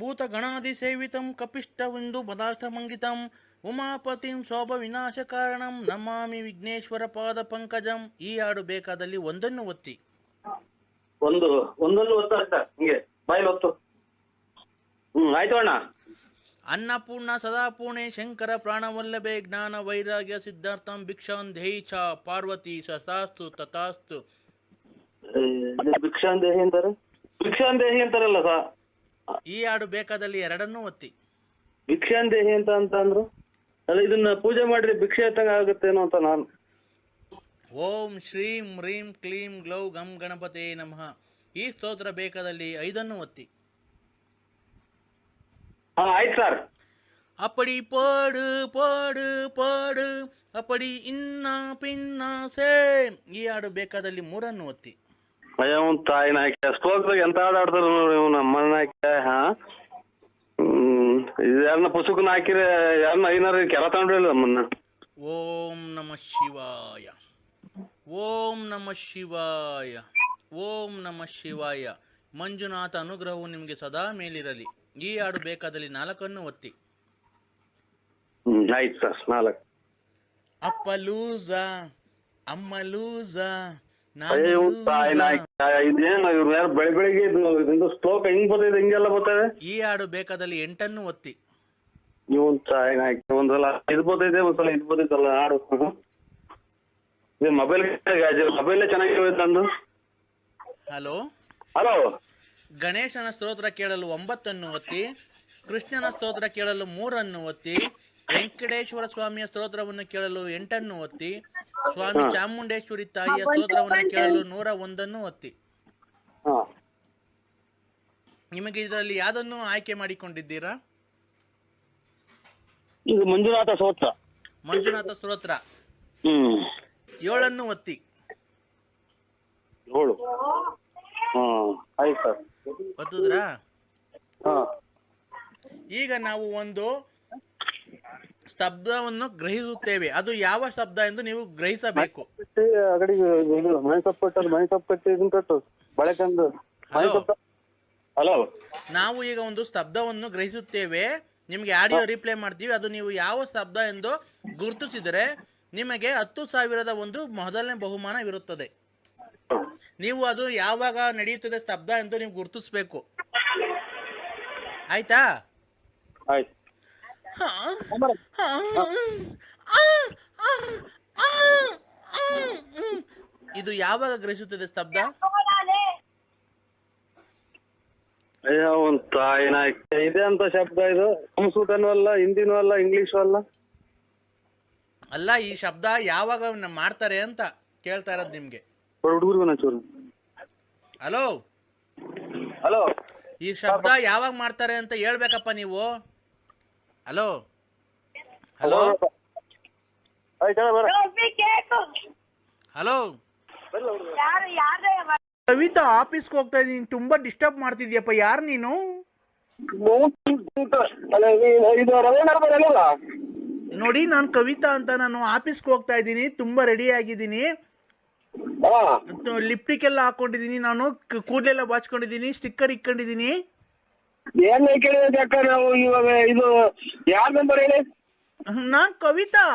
ಭೂತಗಣಾದಿಸೇವಿತಂ ಕಪಿಷ್ಟವಿಂದು ಪದಾರ್ಥಮಂಗಿತಂ ಉಮಾಪತಿಂ ಶೋಭ ವಿನಾಶ ಕಾರಣಂ ನಮಾಮಿ ವಿಘ್ನೇಶ್ವರ ಪಾದ ಪಂಕಜಂ. ಈ ಹಾಡು ಬೇಕಾದಲ್ಲಿ ಒಂದನ್ನು ಒತ್ತಿ. ಒಂದೊಂದು ಒತ್ತು ಅಷ್ಟ ಹಿಂಗೆ ಬಾಯಿಲ್ ಒತ್ತು. ಆಯ್ತು ಅಣ್ಣ. ಅನ್ನಪೂರ್ಣ ಸದಾಪೂರ್ಣೆ ಶಂಕರ ಪ್ರಾಣವಲ್ಲಭೆ ಜ್ಞಾನ ವೈರಾಗ್ಯ ಸಿದ್ಧಾರ್ಥಂ ಭಿಕ್ಷಾಂ ದೇಹಿ ಚ ಪಾರ್ವತಿ ಸತಾಸ್ತು ತಥಾಸ್ತು. ಭಿಕ್ಷಾಂದೇಹಿ ಅಂತಾರಲ್ಲ ಸಾ. ಈ ಹಾಡು ಬೇಕಾದಲ್ಲಿ ಎರಡನ್ನೂ ಒತ್ತಿ. ಭಿಕ್ಷಾಂದೇಹಿ ಅಂತ ಅಂದ್ರು ಅಲ್ಲ, ಇದನ್ನ ಪೂಜೆ ಮಾಡ್ರಿ ಭಿಕ್ಷೆ ಎತ್ತಂಗ ಆಗುತ್ತೇನೋ ಅಂತ ನಾನು. ಓಂ ಶ್ರೀಂ ಹ್ರೀಂ ಕ್ಲೀಂ ಗ್ಲೌ ಗಂ ಗಣಪತೇ ನಮಃ. ಈ ಸ್ತೋತ್ರ ಬೇಕಾದಲ್ಲಿ 5 ಒತ್ತಿ. ಆಯ್ತು ಸರ್. அப்படி பாடு பாடு ಪಾಡು ಅಪಡಿ ಇನ್ನ ಪಿನ್ನ ಸೇ. ಈ ಹಾಡು ಬೇಕಾದಲ್ಲಿ 3 ಒತ್ತಿ. ಅಯ್ಯ ತಾಯಿ ನಾಯ್ಕ ಸ್ಟೋಕ್ದಾಗ ಎಂತ ಆಡ್ತಾರ ನೋಡಿ ನಮ್ಮ ನಾಯ್ಕ. ಯಾರನ್ನ ಪುಸ್ತಕನ ಹಾಕಿರ ಯಾರನ್ನ ಐನಾರ ಕೆಲ ತಗೊಂಡ್ರಿಲ್ಲ ನಮ್ಮನ್ನ. ಓಂ ನಮಃ ಶಿವಾಯ, ಓಂ ನಮಃ ಶಿವಾಯ, ಓಂ ನಮಃ ಶಿವಾಯ. ಮಂಜುನಾಥ ಅನುಗ್ರಹವು ನಿಮಗೆ ಸದಾ ಮೇಲಿರಲಿ. ಈ ಹಾಡು ಬೇಕಾದಲ್ಲಿ 4 ಒತ್ತಿ. ಆಯ್ತು ಸರ್. 4 ಅಪ್ಪ ಲೂಸ ಅಮ್ಮ ಲೂಸ ಇದೇನು ಇವ್ರು ಯಾರು ಬೆಳಿಗ್ಗೆ ಇದು ಸ್ಟೋಕ್ ಹೆಂಗ್ ಬರ್ತದೆ ಹಿಂಗೆಲ್ಲ ಬರ್ತದೆ. ಈ ಹಾಡು ಬೇಕಾದಲ್ಲಿ 8 ಒತ್ತಿ. ಇವನ್ ತಾಯಿ ನಾಯ್ಕ ಒಂದ್ಸಲ ಇದು ಬರ್ತೈತೆ ಒಂದ್ಸಲ ಇದು ಬರ್ತೈತಲ್ಲ ಹಾಡು. ಮೊಬೈಲ್ ಚೆನ್ನಾಗಿರೋದು ನಂದು. Hello hello. ಗಣೇಶನ ಸ್ತೋತ್ರ ಕೇಳಲು 9 ಒತ್ತಿ. ಕೃಷ್ಣನ ಸ್ತೋತ್ರ ಕೇಳಲು 3 ಒತ್ತಿ. ವೆಂಕಟೇಶ್ವರ ಸ್ವಾಮಿಯ ಸ್ತೋತ್ರವನ್ನು ಕೇಳಲು 8 ಒತ್ತಿ. ಸ್ವಾಮಿ ಚಾಮುಂಡೇಶ್ವರಿ ತಾಯಿಯ ಸ್ತೋತ್ರವನ್ನು ಕೇಳಲು 101 ಒತ್ತಿ. ನಿಮಗೆ ಇದರಲ್ಲಿ ಯಾವುದನ್ನು ಆಯ್ಕೆ ಮಾಡಿಕೊಂಡಿದ್ದೀರಾ? ಇದು ಮಂಜುನಾಥ ಸ್ತೋತ್ರ. ಮಂಜುನಾಥ ಸ್ತೋತ್ರ 7 ಒತ್ತಿ. 7. ಆಯ್ತು ಸರ್. ಒತ್ತುದ್ರಾ? ಈಗ ನಾವು ಒಂದು ಸ್ತಬ್ಧವನ್ನು ಗ್ರಹಿಸುತ್ತೇವೆ. ಅದು ಯಾವ ಶಬ್ದ ಎಂದು ನೀವು ಗ್ರಹಿಸಬೇಕು. ಹಲೋ. ನಾವು ಈಗ ಒಂದು ಸ್ತಬ್ಧವನ್ನು ಗ್ರಹಿಸುತ್ತೇವೆ. ನಿಮ್ಗೆ ಆಡಿಯೋ ರಿಪ್ಲೈ ಮಾಡ್ತೀವಿ. ಅದು ನೀವು ಯಾವ ಶಬ್ದ ಎಂದು ಗುರುತಿಸಿದರೆ ನಿಮಗೆ 10,000ದ ಒಂದು ಮೊದಲನೇ ಬಹುಮಾನವಿರುತ್ತದೆ. ನೀವು ಅದು ಯಾವಾಗ ನಡೆಯುತ್ತದೆ ಸ್ತಬ್ಧ ಎಂದು ನೀವು ಗುರುತಿಸ್ಬೇಕು. ಆಯ್ತಾ? ಆಯ್ತು. ಇದು ಯಾವಾಗ ಗ್ರಹಿಸುತ್ತದೆ ಸ್ತಬ್ಧ? ಅಯ್ಯೋ ಒಂದ್ ತಾಯಿ ನಾಯ್ಕ ಇದೆ ಅಂತ ಶಬ್ದ. ಇದು ಸಂಸ್ಕೃತನೂ ಅಲ್ಲ, ಹಿಂದಿನೂ ಅಲ್ಲ, ಇಂಗ್ಲಿಷು ಅಲ್ಲ. ಅಲ್ಲ, ಈ ಶಬ್ದ ಯಾವಾಗ ಮಾಡ್ತಾರೆ ಅಂತ ಕೇಳ್ತಾ ಇರೋದು ನಿಮ್ಗೆ. Hello hello. ಈ ಶಬ್ದ ಯಾವಾಗ ಮಾಡ್ತಾರೆ ಅಂತ ಹೇಳ್ಬೇಕಪ್ಪ ನೀವು. Hello hello hello. ಕವಿತಾ, ಆಫೀಸ್ಗೆ ಹೋಗ್ತಾ ಇದೀನಿ, ತುಂಬಾ ಡಿಸ್ಟರ್ಬ್ ಮಾಡ್ತಿದ್ಯಪ್ಪ. ಯಾರು ನೀನು? ನೋಡಿ, ನಾನು ಕವಿತಾ ಅಂತ. ನಾನು ಆಫೀಸ್ಗೆ ಹೋಗ್ತಾ ಇದ್ದೀನಿ, ತುಂಬಾ ರೆಡಿ ಆಗಿದ್ದೀನಿ. ಲಿಪ್ಟಿಕ್ ಎಲ್ಲ ಹಾಕೊಂಡಿದೀನಿ, ನಾನು ಕೂದಲೆಲ್ಲ ಬಾಚ್ಕೊಂಡಿದೀನಿ, ಸ್ಟಿಕ್ಕರ್ ಇಕ್ಕೊಂಡಿದೀನಿ. ಏನ್ ಕೇಳಿದಕ್ಕ ನಾವು ಇವಾಗ ಇದು ಯಾರ ನಂಬರ್ ಹೇಳಿ? ನಾನ್ ಕವಿತಾ.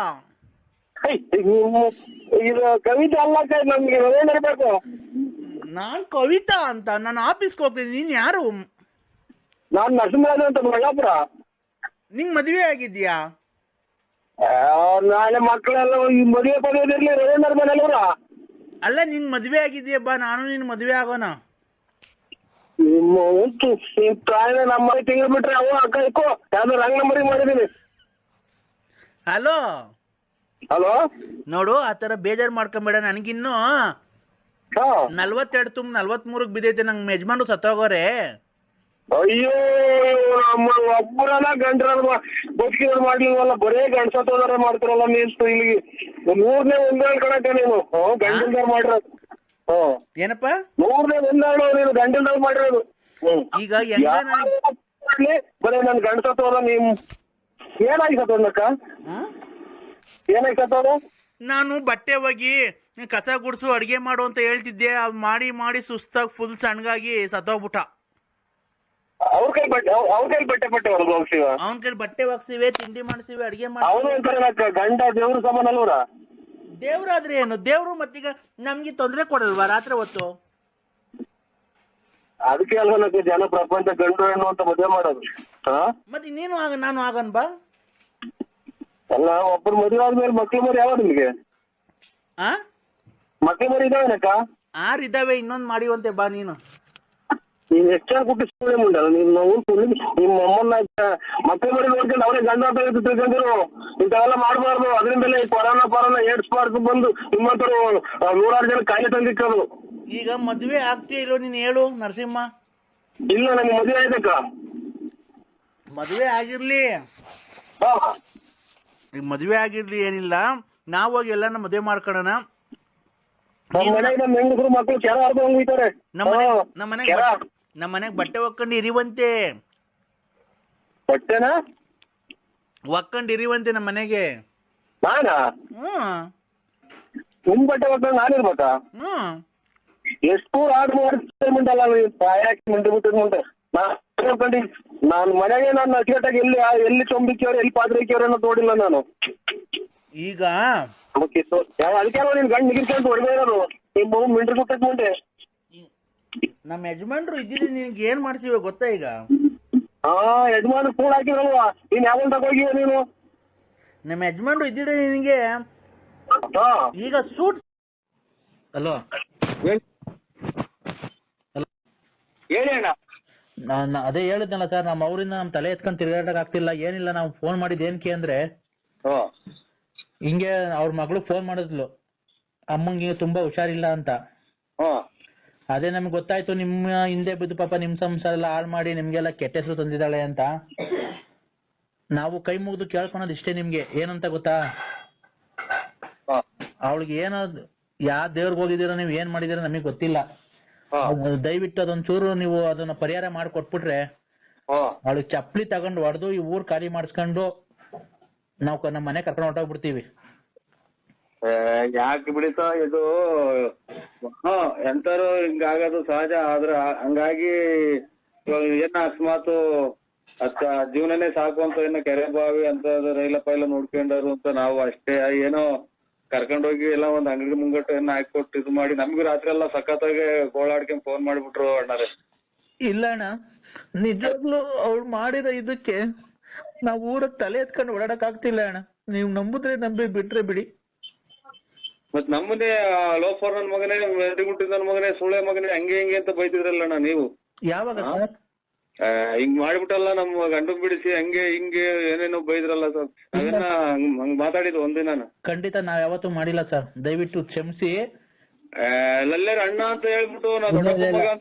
ಇದು ಕವಿತಾ ಅಲ್ಲಕ್ಕ, ನಮ್ಗೆ ಇರ್ಬೇಕು. ನಾನ್ ಕವಿತಾ ಅಂತ. ನಾನು ಆಫೀಸ್ಗೆ ಹೋಗ್ತಿದ್ದೀನಿ. ನೀನ್ ಯಾರು? ನಾನ್ ನರಸಿಂಹರಾಜು ಅಂತ, ಬಳ್ಳಾಪುರ. ನಿಂಗ್ ಮದ್ವೆ ಆಗಿದ್ಯಾ? ನಾಳೆ ಮಕ್ಕಳೆಲ್ಲ ಮದುವೆ ಪಡೆಯೋದಿರ್ಲಿ. ರವೀಂದ್ರ ಮನೆಯಲ್ವರ? ಅಲ್ಲ, ನಿನ್ ಮದ್ವೆ ಆಗಿದ್ಯಾ? ಬಾ, ನಾನು ನಿನ್ ಮದ್ವೆ ಆಗೋಣ. ನಮ್ಮ ತಿಂಗಳು ಬಿಟ್ರೆ ಅವ ಅಕ್ಕ ಇಕ್ಕೋ ಯಾವ್ದು ರಾಂಗ್ ನಂಬರಿಗೆ ಮಾಡಿದೀನಿ. Hello hello. ನೋಡು, ಆತರ ಬೇಜಾರ್ ಮಾಡ್ಕೊಂಬೇಡ. ನನಗಿನ್ನು 42 ತುಂಬ 43 ಬಿದ್ದೈತೆ. ನಂಗೆ ಯಜಮಾನ್ರು ಸತ್ತೋಗೋರೆ. ಅಯ್ಯೋ, ನಮ್ಮ ಒಬ್ಬರಲ್ಲ ಗಂಡ್ರ ಬದುಕಿದ್ರು ಮಾಡ್ಲಿಲ್ವಲ್ಲ, ಬರೇ ಗಂಡ್ಸತ್ತೋದಾರ ಮಾಡ್ತಾರಲ್ಲ. ನೀನು ಇಲ್ಲಿ 3ನೇ ಒಂದೇಳು ಕಣಕ್ಕ ನೀನು ಗಂಡಲ್ದಾರ್ ಮಾಡಿರೋದು. ಏನಪ್ಪ? 3ನೇ ಒಂದೇಳು ನೀನು ಗಂಡಲ್ದಾರ್ ಮಾಡಿರೋದು. ಈಗ ಬರೇ ನನ್ ಗಂಡ್ಸತ್ತೋದ. ನೀನ್ ಏನಾಗಿ ಸತ್ತೋದಕ್ಕ? ಏನಾಗಿ ಸತ್ತೋದ? ನಾನು ಬಟ್ಟೆ ಹೋಗಿ ಕಸ ಗುಡ್ಸು ಅಡಿಗೆ ಮಾಡು ಅಂತ ಹೇಳ್ತಿದ್ದೆ. ಮಾಡಿ ಮಾಡಿ ಸುಸ್ತಾಗಿ ಫುಲ್ ಸಣ್ಣಗಾಗಿ ಸತ್ತೋಗ್ಬಿಟ್ಟ. ಅವ್ರ ಕೈಲಿ ಬಟ್ಟೆ ಹೊಡೆದು ಹೋಗ್ತೀವ. ಅವನ ಕೈಲಿ ಬಟ್ಟೆ ಒಗ್ಸಿವೆ, ತಿಂಡಿ ಮಾಡಿಸಿವೆ, ಅಡಿಗೆ ಅವನು ಮಾಡಿ. ಅಂತಾರೆ ಗಂಡ ದೇವ್ರ ಸಮಾನ ಅಲ್ವರ. ದೇವ್ರಾದ್ರೆ ಏನು? ದೇವ್ರು ಮತ್ತೀಗ ನಮ್ಗೆ ತೊಂದ್ರೆ ಕೊಡಲ್ವಾ ರಾತ್ರಿ ಹೊತ್ತು? ಅದಕ್ಕೆ ಅಲ್ವ ಜನ ಪ್ರಪಂಚ ಗಂಡು ಹೆಣ್ಣು ಅಂತ ಮದುವೆ ಮಾಡೋದು. ಮತ್ತೆ ನೀನು ನಾನು ಆಗನ್ ಬಾ. ಅಲ್ಲ, ಒಬ್ಬರು ಮದುವೆ ಆದ್ಮೇಲೆ ಮಕ್ಳು ಮರಿ ಯಾವ ನಿಮ್ಗೆ? ಆ ಮಕ್ಳು ಮರಿ ಇದಾವೇನಕ್ಕ? 6 ಇದಾವೆ, ಇನ್ನೊಂದ್ ಮಾಡಿವಂತೆ ಬಾ ನೀನು. ನೀನ್ ಎಷ್ಟು ಜನ ಕುಟ್ಟಿ ಸುಳ್ಳೆ ಮುಂಡಲ್ಲ ನೀನ್. ನಾವು ನಿಮ್ಮ ಅಮ್ಮನ್ನ ಮಕ್ಳು ಮರಿ ನೋಡ್ಕೊಂಡು ಅವರೇ ಗಂಡ ಅಂತ ತಿಳ್ಕೊಂಡಿರು. ಇಂಥವೆಲ್ಲ ಮಾಡಬಾರ್ದು. ಅದರಿಂದಲೇ ಕೊರೋನಾ ಏಡ್ಸ್ ಪಾರ್ಕ್ ಬಂದು ನಿಮ್ಮಂತರು 100 ಜನ ಕಾಯಿಲೆ ತಂದಿಕ್ಕದು. ಈಗ ಮದ್ವೆ ಆಗ್ತೀಯ ಇಲ್ಲೋ ನೀನ್ ಹೇಳು ನರಸಿಂಹ? ಇಲ್ಲ, ನಂಗೆ ಮದುವೆ ಆಯ್ತಕ್ಕ. ಮದ್ವೆ ಆಗಿರ್ಲಿ, ಈಗ ಮದ್ವೆ ಆಗಿರ್ಲಿ, ಏನಿಲ್ಲ, ನಾವ್ ಹೋಗಿ ಎಲ್ಲಾನ ಮದ್ವೆ ಮಾಡ್ಕೊಳ್ಳೋಣ. ನಮ್ಮ ಮನೆಗೆ ನಮ್ಮ ಹೆಂಗಸರು ಮಕ್ಕಳು ಕೆರ ಹರ್ದು ಹೋಗ್ತಾರೆ. ನಮ್ಮ ಮನೆಗ್ ಬಟ್ಟೆ ಒಕ್ಕೊಂಡು ಇರಿವಂತೆ. ಬಟ್ಟೆನಾ ಒಕ್ಕೊಂಡು ಇರಿವಂತೆ ನಮ್ಮ ಮನೆಗೆ. ನಾನಾ? ನಿಮ್ ಬಟ್ಟೆ ಒಕ್ಕೊಂಡು ನಾನಿರ್ಬೇಕಾ? ಎಷ್ಟು ಆರ್ಡರ್ ಮಾಡಿಲ್ಲ ಮುಂದೆ ಬಿಟ್ಟಿದ್ ಮುಂದೆ ನಾನು ಮನೆಗೆ ನಾನು ಅಚ್ಚುಕಟ್ಟಾಗಿ ಎಲ್ಲಿ ಚೊಂಬಿಕ್ಕಿಯವ್ರು ಎಲ್ಲಿ ಪಾತ್ರೆ ಇಕ್ಕಿಯವ್ರು ಅನ್ನೋದು ನೋಡಿಲ್ಲ ನಾನು. ಈಗ ಅದಕ್ಕೆ ನೀನ್ ಗಂಡು ನಿಗಿರ್ಕೊಂಡು ಹೊಡೆದೇ ಇರೋದು ನಿಮ್ಮ ಮಿಂಟ್ರಿ ಸುತ್ತಕ್ ಮುಂದೆ. ನಮ್ಮ ಯಜಮಾನ್ರು ಇದ್ದಿದ್ರೆ ನಿನ್ಗೆ ಏನ್ ಮಾಡ್ತೀವಿ ಗೊತ್ತಾ? ಈಗ ಯಜಮಾನ್ ಕೂಡ ಹಾಕಿರಲ್ವಾ? ನೀನ್ ಯಾವಾಗ ತಗೋಗಿವ ನೀನು? ನಮ್ಮ ಯಜಮಾನ್ರು ಇದ್ದಿದ್ರೆ ನಿನಗೆ ಈಗ ಸೂಟ್. ಹಲೋ, ಹೇಳಿ ಅಣ್ಣ. ನಾನು ಅದೇ ಹೇಳಿದ್ನಲ್ಲ ಸರ್, ನಮ್ಮ ಅವರಿಂದ ನಮ್ ತಲೆ ಎತ್ಕೊಂಡು ತಿರ್ಗಾಡಕ್ ಆಗ್ತಿಲ್ಲ. ಏನಿಲ್ಲ, ನಾವು ಫೋನ್ ಮಾಡಿದ್ ಏನಕ್ಕೆ ಅಂದ್ರೆ, ಹಿಂಗೆ ಅವ್ರ ಮಗಳು ಫೋನ್ ಮಾಡಿದ್ಲು, ಅಮ್ಮಂಗೆ ತುಂಬಾ ಹುಷಾರಿಲ್ಲ ಅಂತ. ಅದೇ ನಮ್ಗೆ ಗೊತ್ತಾಯ್ತು ನಿಮ್ಮ ಹಿಂದೆ ಬಿದ್ದು ಪಾಪ ನಿಮ್ ಸಂಸಾರ ಎಲ್ಲ ಹಾಳು ಮಾಡಿ ನಿಮ್ಗೆಲ್ಲ ಕೆಟ್ಟ ಹೆಸರು ತಂದಿದ್ದಾಳೆ ಅಂತ. ನಾವು ಕೈ ಮುಗಿದು ಕೇಳ್ಕೊಳೋದು ಇಷ್ಟೇ ನಿಮ್ಗೆ. ಏನಂತ ಗೊತ್ತಾ, ಅವಳಿಗೆ ಏನೋ ಯಾವ ದೇವ್ರಿಗೆ ಹೋಗಿದ್ದೀರಾ, ನೀವು ಏನ್ ಮಾಡಿದೀರ ನಮಗ್ ಗೊತ್ತಿಲ್ಲ. ದಯವಿಟ್ಟು ಅದೊಂಚೂರು ನೀವು ಅದನ್ನ ಪರಿಹಾರ ಮಾಡಿ ಕೊಟ್ಬಿಟ್ರೆ ಅವಳಿಗೆ ಚಪ್ಪಲಿ ತಗೊಂಡು ಹೊಡೆದು ಈ ಊರ್ ಖಾಲಿ ಮಾಡಿಸ್ಕೊಂಡು ನಾವು ನಮ್ಮ ಮನೆ ಕರ್ಕೊಂಡು ಹೊರಟೋಗ್ಬಿಡ್ತೀವಿ. ಯಾಕೆ ಬಿಡಿತಾ ಇದು? ಎಂತಾರು ಹಿಂಗಾಗೋದು ಸಹಜ. ಆದ್ರ ಹಂಗಾಗಿ ಏನ ಅಕಸ್ಮಾತ್ ಜೀವನನೇ ಸಾಕು ಅಂತ ಏನೋ ಕೆರೆ ಬಾವಿ ಅಂತ ರೈಲ ಪೈಲ ನೋಡ್ಕೊಂಡರು ಅಂತ ನಾವು ಅಷ್ಟೇ. ಏನೋ ಕರ್ಕೊಂಡೋಗಿ ಎಲ್ಲ ಒಂದ್ ಅಂಗಡಿ ಮುಂಗಟ್ಟು ಏನ ಹಾಕೊಟ್ಟು ಇದು ಮಾಡಿ ನಮ್ಗೂ ರಾತ್ರಿ ಎಲ್ಲ ಸಖತ್ತಾಗಿ ಗೋಳಾಡ್ಕೊಂಡ್ ಫೋನ್ ಮಾಡ್ಬಿಟ್ರು ಅಣ್ಣಾರೆ. ಇಲ್ಲ ಅಣ್ಣ, ನಿಜವಾಗ್ಲೂ ಅವ್ಳು ಮಾಡಿರೋ ಇದಕ್ಕೆ ನಾವು ಊರ ತಲೆ ಎತ್ಕೊಂಡು ಓಡಾಡಕ್ ಆಗ್ತಿಲ್ಲ ಅಣ್ಣ. ನೀವು ನಂಬುದ್ರೆ ನಂಬಿ, ಬಿಟ್ರೆ ಬಿಡಿ. ಮತ್ ನಮ್ಮನ್ನೇ ಲೋಫರ್ ನನ್ ಮಗನೇ, ಮೆದಿಗುಟ್ಟಿದ ನನ್ ಮಗನೇ, ಸುಳೆ ಮಗನೇ, ಹಂಗೆ ಹಿಂಗೆ ಅಂತ ಬೈತಿದ್ರಲ್ಲಣ್ಣ ನೀವು. ಯಾವಾಗ ಹಿಂಗ್ ಮಾಡ್ಬಿಟ್ಟಲ್ಲ ನಮ್ಮ ಗಂಡಗ್ ಬಿಡಿಸಿ ಹಂಗೆ ಹಿಂಗೆ ಏನೇನೋ ಬೈದ್ರಲ್ಲ ಸರ್. ಅದನ್ನ ಹಂಗ್ ಮಾತಾಡಿದ್ ಒಂದಿನ. ಖಂಡಿತ ನಾವ್ ಯಾವತ್ತೂ ಮಾಡಿಲ್ಲ ಸರ್, ದಯವಿಟ್ಟು ಕ್ಷಮಿಸಿ. ಲಲ್ಲೇರ್ ಅಣ್ಣ ಅಂತ ಹೇಳ್ಬಿಟ್ಟು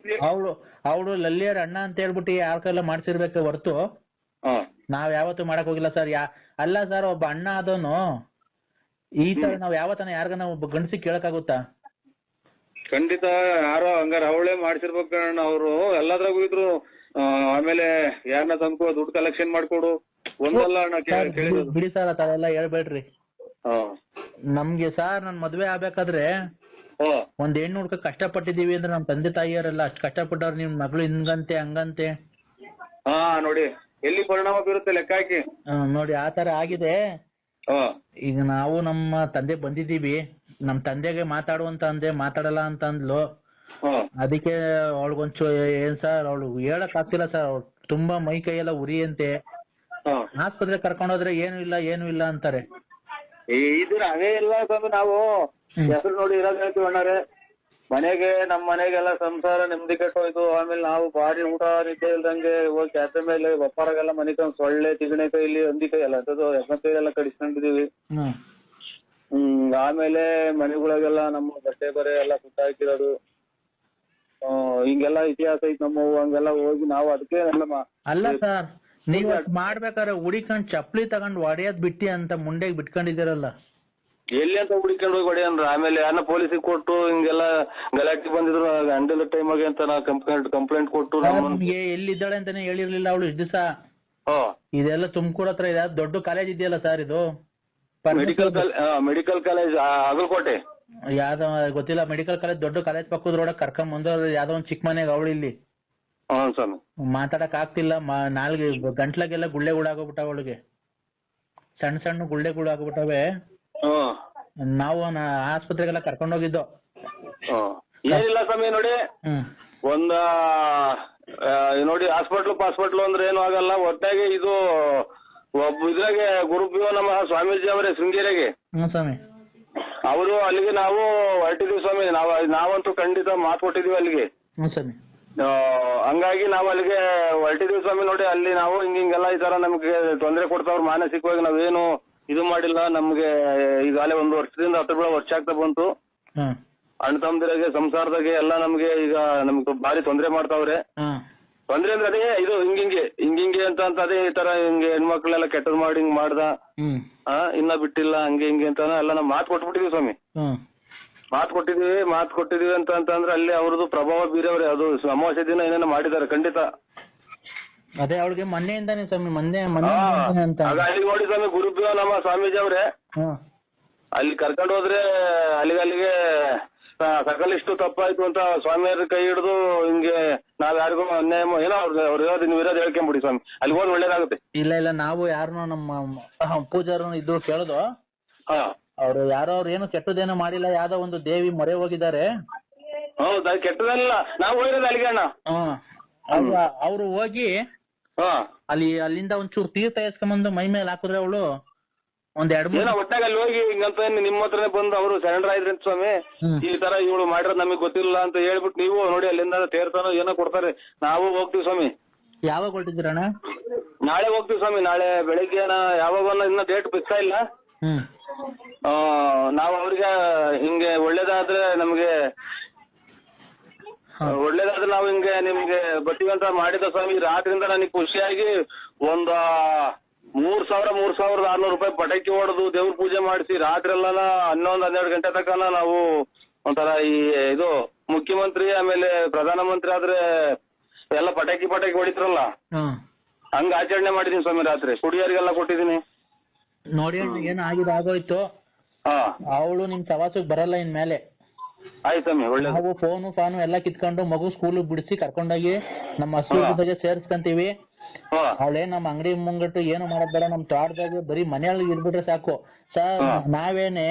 ಅವಳು ಲಲ್ಲೇರ್ ಅಣ್ಣ ಅಂತ ಹೇಳ್ಬಿಟ್ಟು ಯಾರ ಕೈಲ ಮಾಡ್ಸಿರ್ಬೇಕು ಹೊರ್ತು ನಾವ್ ಯಾವತ್ತೂ ಮಾಡಕ್ ಹೋಗಿಲ್ಲ ಸರ್. ಅಲ್ಲ ಸರ್, ಒಬ್ಬ ಅಣ್ಣ ಆದವನು ಈ ತರ ನಾವ್ ಯಾವತ್ತನ ಯಾರಿಗನ ಒಬ್ಬ ಗಂಡಸಿ ಕೇಳಕ್ಕಾಗುತ್ತಾ? ಖಂಡಿತ ಯಾರೋ ಹಂಗಾರ ಅವಳೇ ಮಾಡ್ಸಿರ್ಬೇಕಣ್ಣ. ಅವ್ರು ಎಲ್ಲದ್ರಾಗೂ ಇದ್ರು. ಆಮೇಲೆ ಯಾರನ್ನ ತಂದ್ಕೋ, ದುಡ್ಡು ಕಲೆಕ್ಷನ್ ಮಾಡ್ಕೊಡು ಒಂದಲ್ಲ ಅಣ್ಣ ಕೇಳಿದ್ರು. ಬಿಡಿ ಸರ್, ಆ ತರ ಎಲ್ಲ ಹೇಳ್ಬೇಡ್ರಿ. ನಮ್ಗೆ ಸರ್, ನನ್ ಮದ್ವೆ ಆಗ್ಬೇಕಾದ್ರೆ ಒಂದ್ ಹೆಣ್ಣು ಹುಡ್ಕ ಕಷ್ಟಪಟ್ಟಿದೀವಿ ಅಂದ್ರೆ ನಮ್ ತಂದೆ ತಾಯಿಯರೆಲ್ಲ ಅಷ್ಟ್ ಕಷ್ಟಪಟ್ಟವ್ರು. ನಿಮ್ ಮಗಳು ಹಿಂಗಂತೆ ಹಂಗಂತೆ ನೋಡಿ ಎಲ್ಲಿ ಪರಿಣಾಮ ಬೀರುತ್ತೆ ಲೆಕ್ಕ ಹಾಕಿ ನೋಡಿ. ಆ ತರ ಆಗಿದೆ. ಈಗ ನಾವು ನಮ್ಮ ತಂದೆ ಬಂದಿದ್ದೀವಿ, ನಮ್ ತಂದೆಗೆ ಮಾತಾಡುವಂತ ಅಂದೆ, ಮಾತಾಡಲ್ಲ ಅಂತ ಅಂದ್ಲು. ಅದಕ್ಕೆ ಅವಳಿಗೊಂಚು ಏನ್ ಸರ್, ಅವಳು ಹೇಳಕ್ ಆಗ್ತಿಲ್ಲ ಸರ್. ಅವ್ಳು ತುಂಬಾ ಮೈ ಕೈ ಎಲ್ಲ ಉರಿ ಅಂತೆ. ಆಸ್ಪತ್ರೆ ಕರ್ಕೊಂಡೋದ್ರೆ ಏನು ಇಲ್ಲ ಅಂತಾರೆ. ಇದ್ರ ಅದೇ ಇಲ್ಲ ತಂದು ನಾವು ಹೆಸರು ನೋಡಿ ಇರೋದ್ ಹೇಳ್ತೀವಿ ಅಣ್ಣಾರೆ. ಮನೆಗೆ ನಮ್ ಮನೆಗೆಲ್ಲ ಸಂಸಾರ ನೆಮ್ಮದಿ ಕೆಟ್ಟೋಯ್ತು. ಆಮೇಲೆ ನಾವು ಭಾರಿ ಊಟ ನಿದ್ದೆ ಇಲ್ದಂಗೆ ಹೋಗಿ ಕ್ಯಾಫೆ ಮೇಲೆ ಒಪ್ಪಾರಾಗೆಲ್ಲ ಮನೆ ಸೊಳ್ಳೆ, ತಿಗಣೆಕಾಯಿ, ಇಲ್ಲಿ ಹಂದಿಕಾಯಿ ಎಲ್ಲ ಎಪ್ಪತ್ತೈದು ಎಲ್ಲ ಕಡಿಸ್ಕೊಂಡಿದೀವಿ. ಆಮೇಲೆ ಮನೆಗಳಿಗೆಲ್ಲ ನಮ್ಮ ಬಟ್ಟೆ ಬರೆ ಎಲ್ಲ ಸುಟ್ಟಾಕಿರೋದು. ಹಿಂಗೆಲ್ಲ ಇತಿಹಾಸ ಐತ್ ನಮ್ಮವು. ಹಂಗೆಲ್ಲ ಹೋಗಿ ನಾವು ಅದಕ್ಕೆ ಅಲ್ಲ ಸರ್, ನೀವ್ ಮಾಡ್ಬೇಕಾದ್ರೆ ಹುಡಿಕೊಂಡ್ ಚಪ್ಲಿ ತಗೊಂಡ್ ಹೊಡೆಯೋದ್ ಬಿಟ್ಟಿ ಅಂತ ಮುಂಡೆಗೆ ಬಿಟ್ಕೊಂಡಿದ್ದೀರಲ್ಲ. ಎಲ್ಲಿ ಅಂತ ಹುಡುಕೊಂಡು ಹೋಗಿ ಹೊಡಿ ಅಂದ್ರ ಆಮೇಲೆ ಯಾರನ್ನ ಪೊಲೀಸಿಗೆ ಕೊಟ್ಟು ಹಿಂಗೆಲ್ಲ ಗಲಾಟೆ ಬಂದಿದ್ರು ಗಂಟೆದ ಟೈಮಾಗೆ ಅಂತ ನಾ ಕಂಪ್ಲೇಂಟ್ ಕೊಟ್ಟು ನಮ್ಗೆ ಎಲ್ಲಿದ್ದಾಳೆ ಅಂತಾನೆ ಹೇಳಿರ್ಲಿಲ್ಲ ಅವಳು ಇಷ್ಟು ದಿವಸ. ಇದೆಲ್ಲ ತುಮಕೂರು ಹತ್ರ ಇದೆ, ದೊಡ್ಡ ಕಾಲೇಜ್ ಇದೆಯಲ್ಲ ಸರ್ ಇದು. ಮೆಡಿಕಲ್ ಕಾಲೇಜ್ ಅಗಲಕೋಟೆ ಯಾವ್ದೋ ಗೊತ್ತಿಲ್ಲ. ಮೆಡಿಕಲ್ ಕಾಲೇಜ್ ದೊಡ್ಡ ಕಾಲೇಜ್ ಪಕ್ಕದ ರೋಡ್ ಕರ್ಕೊಂಡ್ ಬಂದವ್ರು ಯಾವ್ದೋ ಒಂದ್ ಚಿಕ್ಕ ಮನೆಗೆ ಅವಳು ಇಲ್ಲಿ ಹ್ಞೂ ಸ್ವಾಮಿ. ಮಾತಾಡಕ್ ಆಗ್ತಿಲ್ಲ, ನಾಲ್ಗೆ ಗಂಟ್ಲಾಗೆಲ್ಲ ಗುಳ್ಳೆಗಳಾಗೋಗ್ಬಿಟ್ಟಾವ ಅವಳಿಗೆ, ಸಣ್ಣ ಸಣ್ಣ ಗುಳ್ಳೆಗಳಾಗ್ಬಿಟ್ಟವೆ. ನಾವು ಆಸ್ಪತ್ರೆಗೆಲ್ಲ ಕರ್ಕೊಂಡೋಗಿದ್ದೋ. ಏನಿಲ್ಲ ಸ್ವಾಮಿ ನೋಡಿ, ಒಂದ ನೋಡಿ ಹಾಸ್ಪಿಟ್ಲು ಅಂದ್ರೆ ಏನು ಆಗಲ್ಲ. ಒಟ್ಟಾಗಿ ಇದು ಇದ್ರಾಗೆ ಗುರುಪಿಯೋ ನಮ್ಮ ಸ್ವಾಮೀಜಿ ಅವರೇ ಶೃಂಗೇರಿಗೆ ಸ್ವಾಮಿ, ಅವರು ಅಲ್ಲಿಗೆ ನಾವು ಹೊರಟಿದೀವಿ ಸ್ವಾಮಿ. ನಾವಂತೂ ಖಂಡಿತ ಮಾತು ಕೊಟ್ಟಿದೀವಿ ಅಲ್ಲಿಗೆ. ಸ್ವಾಮಿ, ಹಂಗಾಗಿ ನಾವು ಅಲ್ಲಿಗೆ ಹೊರಟಿದೀವಿ ಸ್ವಾಮಿ. ನೋಡಿ ಅಲ್ಲಿ ನಾವು ಹಿಂಗೆಲ್ಲ ಈ ತರ ನಮ್ಗೆ ತೊಂದರೆ ಕೊಡ್ತಾವ್ರು ಮಾನಸಿಕವಾಗಿ. ನಾವೇನು ಇದು ಮಾಡಿಲ್ಲ. ನಮ್ಗೆ ಈಗಾಗಲೇ 1 ವರ್ಷದಿಂದ 10 ವರ್ಷ ಆಗ್ತಾ ಬಂತು. ಅಣ್ಣ ತಮ್ಮದಿರಾಗೆ ಸಂಸಾರದಾಗೆ ಎಲ್ಲ ನಮ್ಗೆ ಈಗ ನಮ್ಗೆ ಭಾರಿ ತೊಂದರೆ ಮಾಡ್ತಾವ್ರೆ. ತೊಂದ್ರೆ ಅಂದ್ರೆ ಅದೇ ಇದು ಹಿಂಗಿಂಗೆ ಅಂತ ಅದೇ ಈ ತರ ಹಿಂಗೆ ಹೆಣ್ಮಕ್ಳೆಲ್ಲ ಕೆಟ್ಟದ್ ಮಾಡಿ ಹಿಂಗ್ ಮಾಡ್ದ, ಇನ್ನ ಬಿಟ್ಟಿಲ್ಲ ಹಂಗೆ ಹಿಂಗೆ ಅಂತ ಎಲ್ಲ ನಾವು ಮಾತು ಕೊಟ್ಬಿಟ್ಟಿದೀವಿ ಸ್ವಾಮಿ. ಮಾತು ಕೊಟ್ಟಿದೀವಿ ಅಂತಂದ್ರೆ ಅಲ್ಲಿ ಅವ್ರದ್ದು ಪ್ರಭಾವ ಬೀರವ್ರೆ. ಅದು ಅಮಾವಾಸ್ಯೆ ದಿನ ಏನೇನೋ ಮಾಡಿದ್ದಾರೆ ಖಂಡಿತ. ಅದೇ ಅವಳಿಗೆ ಮೊನ್ನೆಯಿಂದಾನೆ ಸ್ವಾಮಿ, ಮೊನ್ನೆ ಅಂತ ಅಲ್ಲಿ ನೋಡಿ ಸ್ವಾಮಿ, ಗುರುಪಿಯೋ ನಮ್ಮ ಸ್ವಾಮೀಜಿ ಅವ್ರೆ ಅಲ್ಲಿ ಕರ್ಕೊಂಡು ಹೋದ್ರೆ ಅಲ್ಲಿಗೆ ಸಕಲಿಷ್ಟು ತಪ್ಪಾಯ್ತು ಅಂತ ಸ್ವಾಮಿಯವ್ರ ಕೈ ಹಿಡಿದು ಹಿಂಗೆ ನಾವ್ ಯಾರಿಗೂ ಅನ್ಯಾಯ ಏನೋ ಅವ್ರು ಇರೋದು ನೀವು ಇರೋದು ಹೇಳ್ಕೊಂಬಿಡಿ ಸ್ವಾಮಿ, ಅಲ್ಲಿ ಹೋದ್ ಒಳ್ಳೇದಾಗುತ್ತೆ. ಇಲ್ಲ ನಾವು ಯಾರನ್ನೋ ನಮ್ಮ ಪೂಜಾರು ಇದ್ದು ಕೇಳುದು, ಅವ್ರು ಅವ್ರು ಏನು ಕೆಟ್ಟದೇನೋ ಮಾಡಿಲ್ಲ, ಯಾವ್ದೋ ಒಂದು ದೇವಿ ಮೊರೆ ಹೋಗಿದ್ದಾರೆ. ಹೌದಾ? ಕೆಟ್ಟದಲ್ಲ, ನಾವು ಹೋಗಿರೋದು ಅಲ್ಲಿಗೆ ಅಣ್ಣ. ಅವ್ರು ಹೋಗಿ ಅಲ್ಲಿಂದ ಒಂಚೂರು ತೀರ್ಥ ಎಸ್ಕೊಂಬಂದು ಮೈ ಮೇಲೆ ಹಾಕಿದ್ರೆ ಅವಳು ಒಂದ್ 2-3 ಒಟ್ಟಾಗ ಅಲ್ಲಿ ಹೋಗಿ ಹಿಂಗಂತ ನಿಮ್ಮ ಹತ್ರನೇ ಬಂದು ಅವರು ಸರೆಂಡರ್ ಆಯ್ದ್ರಂತ ಸ್ವಾಮಿ. ಈ ತರ ಇವಳು ಮಾಡಿರೋದು ನಮಗ್ ಗೊತ್ತಿಲ್ಲ ಅಂತ ಹೇಳ್ಬಿಟ್ಟು ನೀವು ನೋಡಿ ಅಲ್ಲಿಂದ ತೀರ್ಥನೋ ಏನೋ ಕೊಡ್ತಾರೆ. ನಾವು ಹೋಗ್ತೀವಿ ಸ್ವಾಮಿ. ಯಾವಾಗ ಹೊರಟಿದ್ದೀರಣ್ಣ? ನಾಳೆ ಹೋಗ್ತೀವಿ ಸ್ವಾಮಿ. ನಾಳೆ ಬೆಳಿಗ್ಗೆ ಯಾವಾಗ ಇನ್ನ ಡೇಟ್ ಫಿಕ್ಸ್ ಇಲ್ಲ. ನಾವು ಅವ್ರಿಗೆ ಹಿಂಗೆ ಒಳ್ಳೇದಾದ್ರೆ ನಾವು ಹಿಂಗೆ ನಿಮ್ಗೆ ಬರ್ತೀವಿ ಅಂತ ಮಾಡಿದ ಸ್ವಾಮಿ. ರಾತ್ರಿಯಿಂದ ನನಗೆ ಖುಷಿಯಾಗಿ 3,600 ರೂಪಾಯಿ ಪಟಾಕಿ ಹೊಡೆದು ದೇವ್ರ ಪೂಜೆ ಮಾಡಿಸಿ ರಾತ್ರಿ ಎಲ್ಲ 11-12 ಗಂಟೆ ತನಕ ನಾವು ಒಂಥರ ಇದು ಮುಖ್ಯಮಂತ್ರಿ ಆಮೇಲೆ ಪ್ರಧಾನಮಂತ್ರಿ ಆದ್ರೆ ಎಲ್ಲ ಪಟಾಕಿ ಹೊಡಿತ್ರಲ್ಲ ಹಂಗ ಆಚರಣೆ ಮಾಡಿದೀನಿ ಸ್ವಾಮಿ. ರಾತ್ರಿ ಕುಡಿಯೋರಿಗೆಲ್ಲ ಕೊಟ್ಟಿದೀನಿ. ನೋಡಿ ಏನು ಆಗೋಯ್ತು. ಅವಳು ನಿಮ್ ಸವಾಸಕ್ಕೆ ಬರಲ್ಲ ಇನ್ಮೇಲೆ. ಆಯ್ತು ಸ್ವಾಮಿ, ಒಳ್ಳೆ. ನಾವು ಫೋನು ಎಲ್ಲ ಕಿತ್ಕೊಂಡು ಮಗು ಸ್ಕೂಲ್ ಬಿಡಿಸಿ ಕರ್ಕೊಂಡೋಗಿ ನಮ್ಮ ಹಸು ಸೇರ್ಸ್ಕೊಂತೀವಿ. ಅವಳೇ ನಮ್ಮ ಅಂಗಡಿ ಮುಂಗಟ್ಟು ಏನು ಮಾಡೋದ್ ಬೇಡ, ನಮ್ ತೋಟದಾಗ ಬರೀ ಮನೆಯೊಳಗೆ ಇರ್ಬಿಟ್ರೆ ಸಾಕು. ನಾವೇನೆ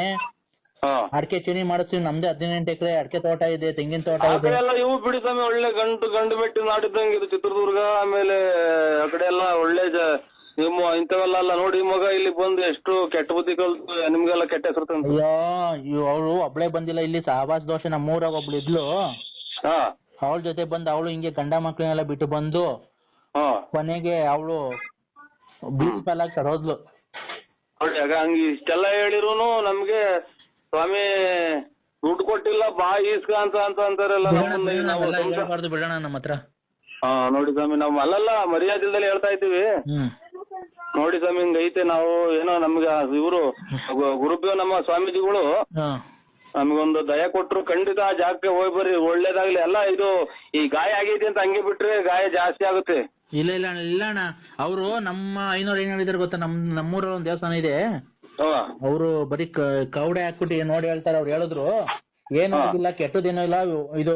ಅಡಿಕೆ ಚೀನಿ ಮಾಡಿಸ್ತೀವಿ. ನಮ್ದೇ 18 ಎಕರೆ ಅಡಿಕೆ ತೋಟ ಇದೆ, ತೆಂಗಿನ ತೋಟ ಇದೆ. ಇವು ಬಿಡಿ ಸ್ವಾಮಿ, ಒಳ್ಳೆ ಗಂಡು ಬೆಟ್ಟಿ ನಾಡಿದ್ದಂಗೆ ಇದು ಚಿತ್ರದುರ್ಗ. ಆಮೇಲೆ ಆ ಕಡೆ ಎಲ್ಲ ಒಳ್ಳೆ ನಿಮ್ಮ ಇಂಥವೆಲ್ಲ ನೋಡಿ ಮಗ ಇಲ್ಲಿ ಬಂದು ಎಷ್ಟು ಕೆಟ್ಟ ಬುದ್ಧಿ ಕಲ್ತು ನಿಮ್ಗೆಲ್ಲ ಕೆಟ್ಟ ಹೆಸರು ತಂದು. ಅಯ್ಯೋ ಅವಳು ಒಬ್ಳೆ ಬಂದಿಲ್ಲ, ಇಲ್ಲಿ ಸಹವಾಸ ದೋಷ ನಮ್ಮೂರಾಗ ಒಬ್ಳು ಇದ್ಲು. ಅವಳ ಜೊತೆ ಬಂದು ಅವಳು ಹಿಂಗೆ ಗಂಡ ಮಕ್ಳನ್ನೆಲ್ಲ ಬಿಟ್ಟು ಬಂದು ಕೊನೆಗೆ ಅವಳು ಬೀಚ್ ಪಾಲಾಗಿ ಸರೋದ್ಲು. ನೋಡಿ ಆಗ ಹಂಗೆ ಇಷ್ಟೆಲ್ಲ ಹೇಳಿರುನು ನಮ್ಗೆ ಸ್ವಾಮಿ ದುಡ್ಡು ಕೊಟ್ಟಿಲ್ಲ, ಬಾ ಈಸ್ಕ ಅಂತ ಅಂತಾರಲ್ಲ. ಬಿಡೋಣ ನಮ್ಮ ಹತ್ರ. ನೋಡಿ ಸ್ವಾಮಿ, ನಾವು ಅಲ್ಲಲ್ಲ ಮರ್ಯಾದಿಲ್ದಲ್ಲಿ ಹೇಳ್ತಾ ಇದ್ದೀವಿ. ನೋಡಿ ಸ್ವಾಮಿ ಹಿಂಗೈತೆ. ನಾವು ಏನೋ ನಮ್ಗೆ ಇವರು ಗುರುಪಿಯೋ ನಮ್ಮ ಸ್ವಾಮೀಜಿಗಳು ನಮ್ಗೊಂದು ದಯ ಕೊಟ್ರು. ಖಂಡಿತ ಆ ಜಾಗಕ್ಕೆ ಹೋಗಿ ಬರ್ರಿ, ಒಳ್ಳೇದಾಗ್ಲಿ. ಎಲ್ಲ ಇದು ಈ ಗಾಯ ಆಗೈತಿ ಅಂತ ಹಂಗೆ ಬಿಟ್ರೆ ಗಾಯ ಜಾಸ್ತಿ ಆಗುತ್ತೆ. ಇಲ್ಲ ಅಣ್ಣ, ಅವರು ನಮ್ಮ ಐನೋರು ಏನ್ ಹೇಳಿದಾರೆ ಗೊತ್ತಾ, ನಮ್ಮೂರ ಒಂದ್ ದೇವಸ್ಥಾನ ಇದೆ, ಅವರು ಬರೀ ಕೌಡೆ ಹಾಕ್ಬಿಟ್ಟು ನೋಡಿ ಹೇಳ್ತಾರೆ. ಅವ್ರು ಹೇಳಿದ್ರು ಏನು ಆಗಿಲ್ಲ, ಕೆಟ್ಟದೇನೋ ಇಲ್ಲ, ಇದು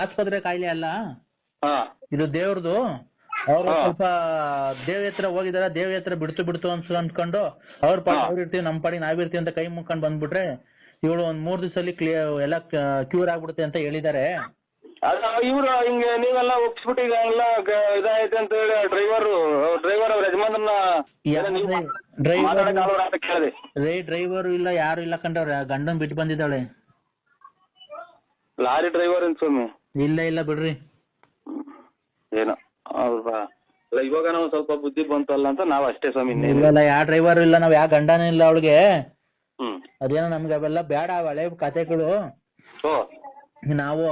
ಆಸ್ಪತ್ರೆ ಕಾಯಿಲೆ ಅಲ್ಲ, ಇದು ದೇವ್ರದು. ಅವ್ರು ಸ್ವಲ್ಪ ದೇವಿ ಹತ್ರ ಹೋಗಿದಾರ, ದೇವಿ ಹತ್ರ ಬಿಡ್ತು ಅನ್ಸ್ಕೊಂಡು ಅವ್ರ ಪಾಡಿ ಅವ್ರು ಇರ್ತೀವಿ, ನಮ್ಮ ಪಾಡಿ ನಾವಿರ್ತೀವಿ ಅಂತ ಕೈ ಮುಕ್ಕೊಂಡು ಬಂದ್ಬಿಟ್ರೆ ಇವಳು ಒಂದ್ 3 ದಿವಸದಲ್ಲಿ ಎಲ್ಲ ಕ್ಯೂರ್ ಆಗ್ಬಿಡುತ್ತೆ ಅಂತ ಹೇಳಿದ್ದಾರೆ. ಇವ್ರು ಹಿಂಗೆ ನೀವೆಲ್ಲ ಒಪ್ಪಿಸ್ಬಿಟ್ಟು ಈಗ ಎಲ್ಲ ಇದಾಯ್ತು ಅಂತ ಹೇಳಿ ಡ್ರೈವರ್ ಅವ್ರ ಯಜಮಾನ್ರನ್ನ ಡ್ರೈವರ್ ಇಲ್ಲ, ಯಾರು ಇಲ್ಲ ಕಂಡ್ರೆ ಗಂಡನ್ ಬಿಟ್ಟು ಬಂದಿದ್ದಾಳೆ. ಲಾರಿ ಡ್ರೈವರ್ ಅಂತ ಸ್ವಾಮಿ? ಇಲ್ಲ ಬಿಡ್ರಿ. ಏನೋ ಇವಾಗ ನಾವು ಸ್ವಲ್ಪ ಬುದ್ಧಿ ಬಂತಲ್ಲ ಅಂತ ನಾವ್ ಅಷ್ಟೇ ಸ್ವಾಮಿ. ಇಲ್ಲ ಯಾವ ಡ್ರೈವರ್ ಇಲ್ಲ, ನಾವ್ ಯಾವ ಗಂಡನೂ ಇಲ್ಲ ಅವಳಿಗೆ. ಅದೇನೋ ನಮ್ಗೆ ಅವೆಲ್ಲ ಬೇಡ, ಹಳೆ ಕಥೆಗಳು. ನಾವು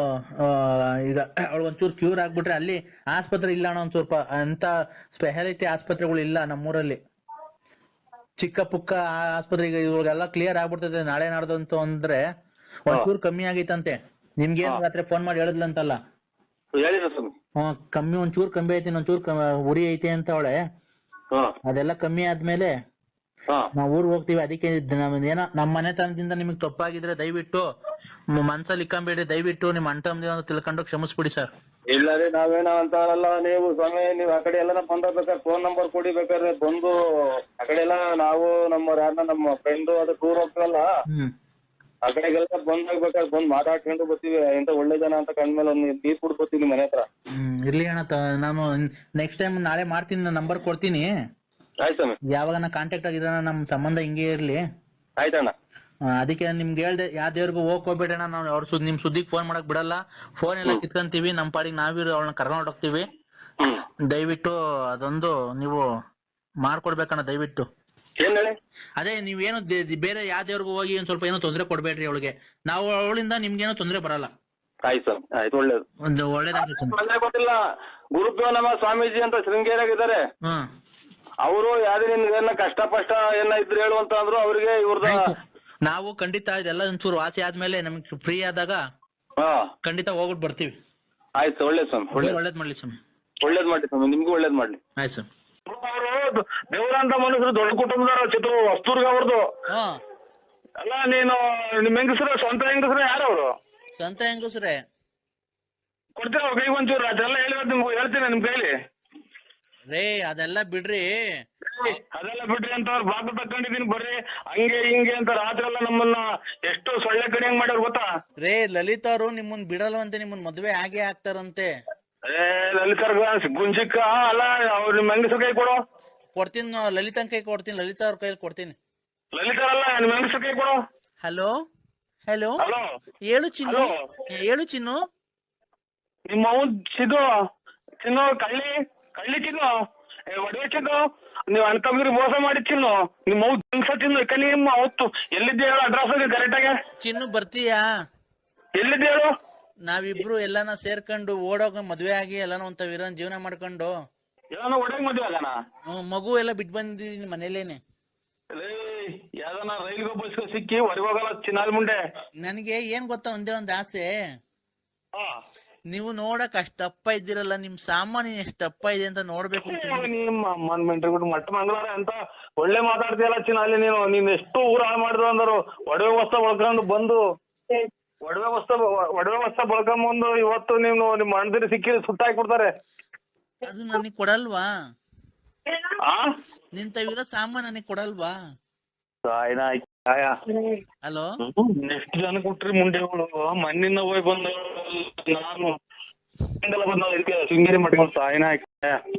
ಈಗ ಅವಳು ಒಂಚೂರು ಕ್ಯೂರ್ ಆಗ್ಬಿಟ್ರೆ, ಅಲ್ಲಿ ಆಸ್ಪತ್ರೆ ಇಲ್ಲ ಅಣ್ಣ, ಒಂದ್ ಸ್ವಲ್ಪ ಅಂತ ಸ್ಪೆಷಾಲಿಟಿ ಆಸ್ಪತ್ರೆಗಳು ಇಲ್ಲ ನಮ್ಮೂರಲ್ಲಿ. ಚಿಕ್ಕ ಪುಕ್ಕ ಆಸ್ಪತ್ರೆಗೆ ಇವಾಗೆಲ್ಲ ಕ್ಲಿಯರ್ ಆಗ್ಬಿಡ್ತದೆ ನಾಳೆ ನಾಡ್ದು ಅಂದ್ರೆ ಒಂಚೂರು ಕಮ್ಮಿ ಆಗೈತಂತೆ. ನಿಮ್ಗೆ ರಾತ್ರಿ ಫೋನ್ ಮಾಡಿ ಹೇಳಿದ್ಲಂತಲ್ಲ? ಕಮ್ಮಿ, ಒಂಚೂರು ಕಮ್ಮಿ ಐತಿ, ಒಂಚೂರು ಉರಿ ಐತಿ ಅಂತ ಅವಳೆ. ಅದೆಲ್ಲ ಕಮ್ಮಿ ಆದ್ಮೇಲೆ ನಾವ್ ಊರ್ ಹೋಗ್ತೀವಿ. ಅದಕ್ಕೆ ಏನೋ ನಮ್ಮ ಮನೆತನದಿಂದ ನಿಮಗ್ ತಪ್ಪಾಗಿದ್ರೆ ದಯವಿಟ್ಟು ಮನ್ಸಲ್ಲಿ ಇಕ್ಕೊಂಬೇಡಿ. ದಯವಿಟ್ಟು ನಿಮ್ ಅಣ್ಣ ತಮ್ಮದಿ ತಿಳ್ಕೊಂಡು ಕ್ಷಮಿಸ್ಬಿಡಿ ಸರ್. ಇಲ್ಲ ರೀ ನಾವೇನ ಅಂತಾರಲ್ಲ ನೀವು ಸ್ವಾಮಿ ನೀವ್ ಆ ಕಡೆ ಎಲ್ಲ ಬಂದಾಗ ಫೋನ್ ನಂಬರ್ ಕೊಡಿ ಬೇಕಾದ್ರೆ ಬಂದು ಆ ಕಡೆ ಎಲ್ಲ ನಾವು ನಮ್ಮ ಫ್ರೆಂಡು ಅದು ಟೂರ್ ಹೋಗ್ತೀವಲ್ಲ ಆ ಕಡೆಗೆಲ್ಲ ಬಂದಾಗ್ಬೇಕಾದ್ರೆ ಬಂದ್ ಮಾತಾಡ್ಕೊಂಡು ಬರ್ತೀವಿ ಎಂತ ಒಳ್ಳೆ ಜನ ಅಂತ ಕಂಡ್ಮೇಲೆ ಒಂದು ನೀರ್ ಕುಡ್ಕೊತೀವಿ ಮನೆ ಹತ್ರ. ಇರ್ಲಿ ಅಣ್ಣ ನಾನು ನೆಕ್ಸ್ಟ್ ಟೈಮ್ ನಾಳೆ ಮಾಡ್ತೀನಿ, ನಂಬರ್ ಕೊಡ್ತೀನಿ. ಆಯ್ತು ಸ್ವಾಮಿ. ಯಾವಾಗ ಕಾಂಟ್ಯಾಕ್ಟ್ ಆಗಿದ್ದಾನ ನಮ್ಮ ಸಂಬಂಧ ಹಿಂಗೆ ಇರ್ಲಿ. ಆಯ್ತಣ್ಣ. ಅದಕ್ಕೆ ನಿಮ್ಗೆ ಹೇಳ್ದೆ ಯಾವ ದೇವ್ರಿಗೂ ಹೋಗ್ಕೋಬೇಡಣ್ಣ, ನಾವು ಅವ್ರ ನಿಮ್ ಸುದ್ದಿಗೆ ಫೋನ್ ಮಾಡಕ್ ಬಿಡಲ್ಲ, ಫೋನ್ ಎಲ್ಲ ಕಿತ್ಕೊಂತೀವಿ, ನಮ್ಮ ಪಾಡಿಗೆ ನಾವಿರೋ ಅವಳನ್ನ ಕರ್ಕೊಂಡು ಹೋಗ್ತೀವಿ. ದಯವಿಟ್ಟು ಅದೊಂದು ನೀವು ಮಾಡ್ಕೊಡ್ಬೇಕಣ್ಣ ದಯವಿಟ್ಟು. ಏನ್ ಹೇಳಿ? ಅದೇ ನೀವೇನು ಬೇರೆ ಯಾವ ದೇವ್ರಿಗೂ ಹೋಗಿ ಒಂದ್ ಸ್ವಲ್ಪ ಏನೋ ತೊಂದರೆ ಕೊಡ್ಬೇಡ್ರಿ ಅವಳಿಗೆ, ನಾವು ಅವಳಿಂದ ನಿಮ್ಗೇನೋ ತೊಂದರೆ ಬರಲ್ಲ. ಆಯ್ತು ಸ್ವಾಮಿ, ಆಯ್ತು ಒಳ್ಳೇದು. ಒಂದು ಒಳ್ಳೇದಾಗ್ತದೆ. ಗೊತ್ತಿಲ್ಲ ಗುರುಪ್ಯೋ ನಮ್ಮ ಸ್ವಾಮೀಜಿ ಅಂತ ಶೃಂಗೇರಿಯಾಗಿದ್ದಾರೆ. ಅವರು ಯಾವ್ದೇ ನಿಮ್ಗೆ ಕಷ್ಟ ಪಷ್ಟ ಏನ ಇದ್ರು ಹೇಳು ಅಂತ ಅಂದ್ರು, ಅವ್ರಿಗೆ ಇವ್ರದ ನಾವು ಖಂಡಿತ ಇದೆಲ್ಲ ಒಂಚೂರು ವಾಸಿ ಆದ್ಮೇಲೆ ನಮ್ಗೆ ಫ್ರೀ ಆದಾಗ ಖಂಡಿತ ಹೋಗ್ಬಿಟ್ಟು ಬರ್ತೀವಿ. ಆಯ್ತು ಒಳ್ಳೇದು ಸ್ವಾಮಿ, ಒಳ್ಳೇದ್ ಮಾಡ್ಲಿ ಸ್ವಾಮಿ. ಒಳ್ಳೇದ್ ಮಾಡ್ಲಿ ಸ್ವಾಮಿ, ನಿಮ್ಗೂ ಒಳ್ಳೇದ್ ಮಾಡ್ಲಿ. ಆಯ್ತು ಸ್ವಾಮಿ. ಅವರು ದೇವರಂತ ಮನುಷ್ಯರು, ದೊಡ್ಡ ಕುಟುಂಬದವರು, ಚಿತ್ರ ವಸ್ತೂರ್ಗ ಅವ್ರದ್ದು ಅಲ್ಲ. ನೀನು ನಿಮ್ ಹೆಂಗಸರು ಸ್ವಂತ ಹೆಂಗಸರು ಯಾರವ್ರು? ಸ್ವಂತ ಹೆಂಗಸ್ರೆ ಕೊಡ್ತೀರ ಅವ್ರ ಕೈಗೆ ಒಂಚೂರು? ಅದೆಲ್ಲ ನಿಮ್ಗೆ ಹೇಳ್ತೀನಿ ನಿಮ್ ಕೈಲಿ. ರೇ ಅದೆಲ್ಲ ಬಿಡ್ರಿ, ಅದೆಲ್ಲ ಬಿಡ್ರಿ ಅಂತ ಅವ್ರು ಬಾಕು ತಕೊಂಡಿದೀನಿ ಬರ್ರಿ ಹಂಗೆ ಹಿಂಗೆ ಅಂತ ರಾತ್ರಿ ಎಲ್ಲ ನಮ್ಮನ್ನ ಎಷ್ಟು ಸೊಳ್ಳೆ ಕಡೆ ಹೆಂಗ್ ಮಾಡ್ಯಾರ ಗೊತ್ತಾ? ರೇ ಲಲಿತ್ ಅವರು ನಿಮ್ಮನ್ ಬಿಡಲ್ವಂತೆ, ನಿಮ್ಮನ್ ಮದ್ವೆ ಆಗೇ ಆಗ್ತಾರಂತೆ. ಲಲಿತಾರ್ ಗುಂಜಿಕ್ಕ ಅಲ್ಲ, ಅವ್ರ ನಿಮ್ ಹೆಂಗಸರ ಕೈ ಕೊಡು. ಕೊಡ್ತೀನಿ, ಲಲಿತನ್ ಕೈ ಕೊಡ್ತೀನಿ, ಲಲಿತಾ ಅವ್ರ ಕೈಲಿ ಕೊಡ್ತೀನಿ. ಲಲಿತಾರಲ್ಲ ನಿಮ್ ಹೆಂಗಸರ ಕೈ ಕೊಡು. ಹಲೋ ಹಲೋ ಹಲೋ ಹೇಳು ಚಿನ್ನು, ಹೇಳು ಚಿನ್ನು. ನಿಮ್ಮ ಅವ್ ಚಿನ್ನು ಕಳ್ಳಿ ಚಿನ್ನು, ಒಡವೆ ಚಿನ್ನು, ನೀವ್ ಅಣ್ತಂದ್ರಿ ಮೋಸ ಮಾಡಿ ಚಿನ್ನು. ನಿಮ್ಮ ಅವ್ ದಿನ್ಸ ಚಿನ್ನು ನಿಮ್ಮ ಅವತ್ತು ಎಲ್ಲಿದ್ದೆ ಹೇಳು ಅಡ್ರೆಸ್ ಕರೆಕ್ಟ್ ಆಗಿ. ಚಿನ್ನು ಬರ್ತೀಯಾ? ಎಲ್ಲಿದ್ದೆ ಹೇಳು? ನಾವಿಬ್ರು ಎಲ್ಲಾನ ಸೇರ್ಕೊಂಡು ಓಡೋಗ ಮದ್ವೆ ಆಗಿ ಎಲ್ಲಾನ ಒಂತ ವಿರನ್ ಜೀವನ ಮಾಡ್ಕೊಂಡು ಎಲ್ಲಾನ ಒಡೆಗ್ ಮದ್ವೆ ಆಗಾನ? ಮಗು ಎಲ್ಲ ಬಿಟ್ಟು ಬಂದಿದ್ದೀನಿ ಮನೇಲೇನೆ. ಯಾವ್ದಾನ ರೈಲ್ಗೋ ಬಸ್ಗೋ ಸಿಕ್ಕಿ ಹೊರಗೆ ಹೋಗಲ್ಲ ಚಿನ್ನಾಲ್ ಮುಂಡೆ. ನನಗೆ ಏನ್ ಗೊತ್ತಾ, ಒಂದೇ ಒಂದ್ ಆಸೆ, ನೀವು ನೋಡಕ್ ಅಷ್ಟ್ ದಪ್ಪ ಇದ್ದೀರಲ್ಲ, ನಿಮ್ ಸಾಮಾನ್ಯ ಎಷ್ಟ್ ದಪ್ಪ ಇದೆ ಅಂತ ನೋಡ್ಬೇಕು. ನಿಮ್ಮ ಅಮ್ಮನ್ ಮೆಂಟ್ರಿಗುಡ್ ಮಟ್ಟ ಮಂಗಳವಾರ ಅಂತ ಒಳ್ಳೆ ಮಾತಾಡ್ತೀಯಲ್ಲ ಚಿನ್ನಾಲಿ ನೀನು. ನೀನ್ ಎಷ್ಟು ಊರ ಹಾಳು ಮಾಡಿದ್ರು ಅಂದರು. ಒಡವೆ ವಸ್ತ ಬಳಕೊಂಡು ಬಂದು ಒಡವೆ ವಸ್ತ ಬಳಕೊಂಬಂದು ಇವತ್ತು ನೀವು ನಿಮ್ ಅಣ್ಣದಿರಿ ಸಿಕ್ಕಿ ಸುಟ್ಟಾಕ್ಬಿಡ್ತಾರೆ. ಅದು ನನಗ್ ಕೊಡಲ್ವಾ? ನಿಂತವಿರೋ ಸಾಮಾನ್ ನನಗ್ ಕೊಡಲ್ವಾ? ಹಲೋ, ಎಷ್ಟು ಜನ ಕೊಟ್ರಿ ಮುಂಡೆಗಳು? ಮಣ್ಣಿನ ಹೋಗಿ ಬಂದ ನಾನು ಬಂದ ಇದಕ್ಕೆ ಶೃಂಗೇರಿ ಮಾಡ್ಕೊಂಡು ಸಾಯಿನ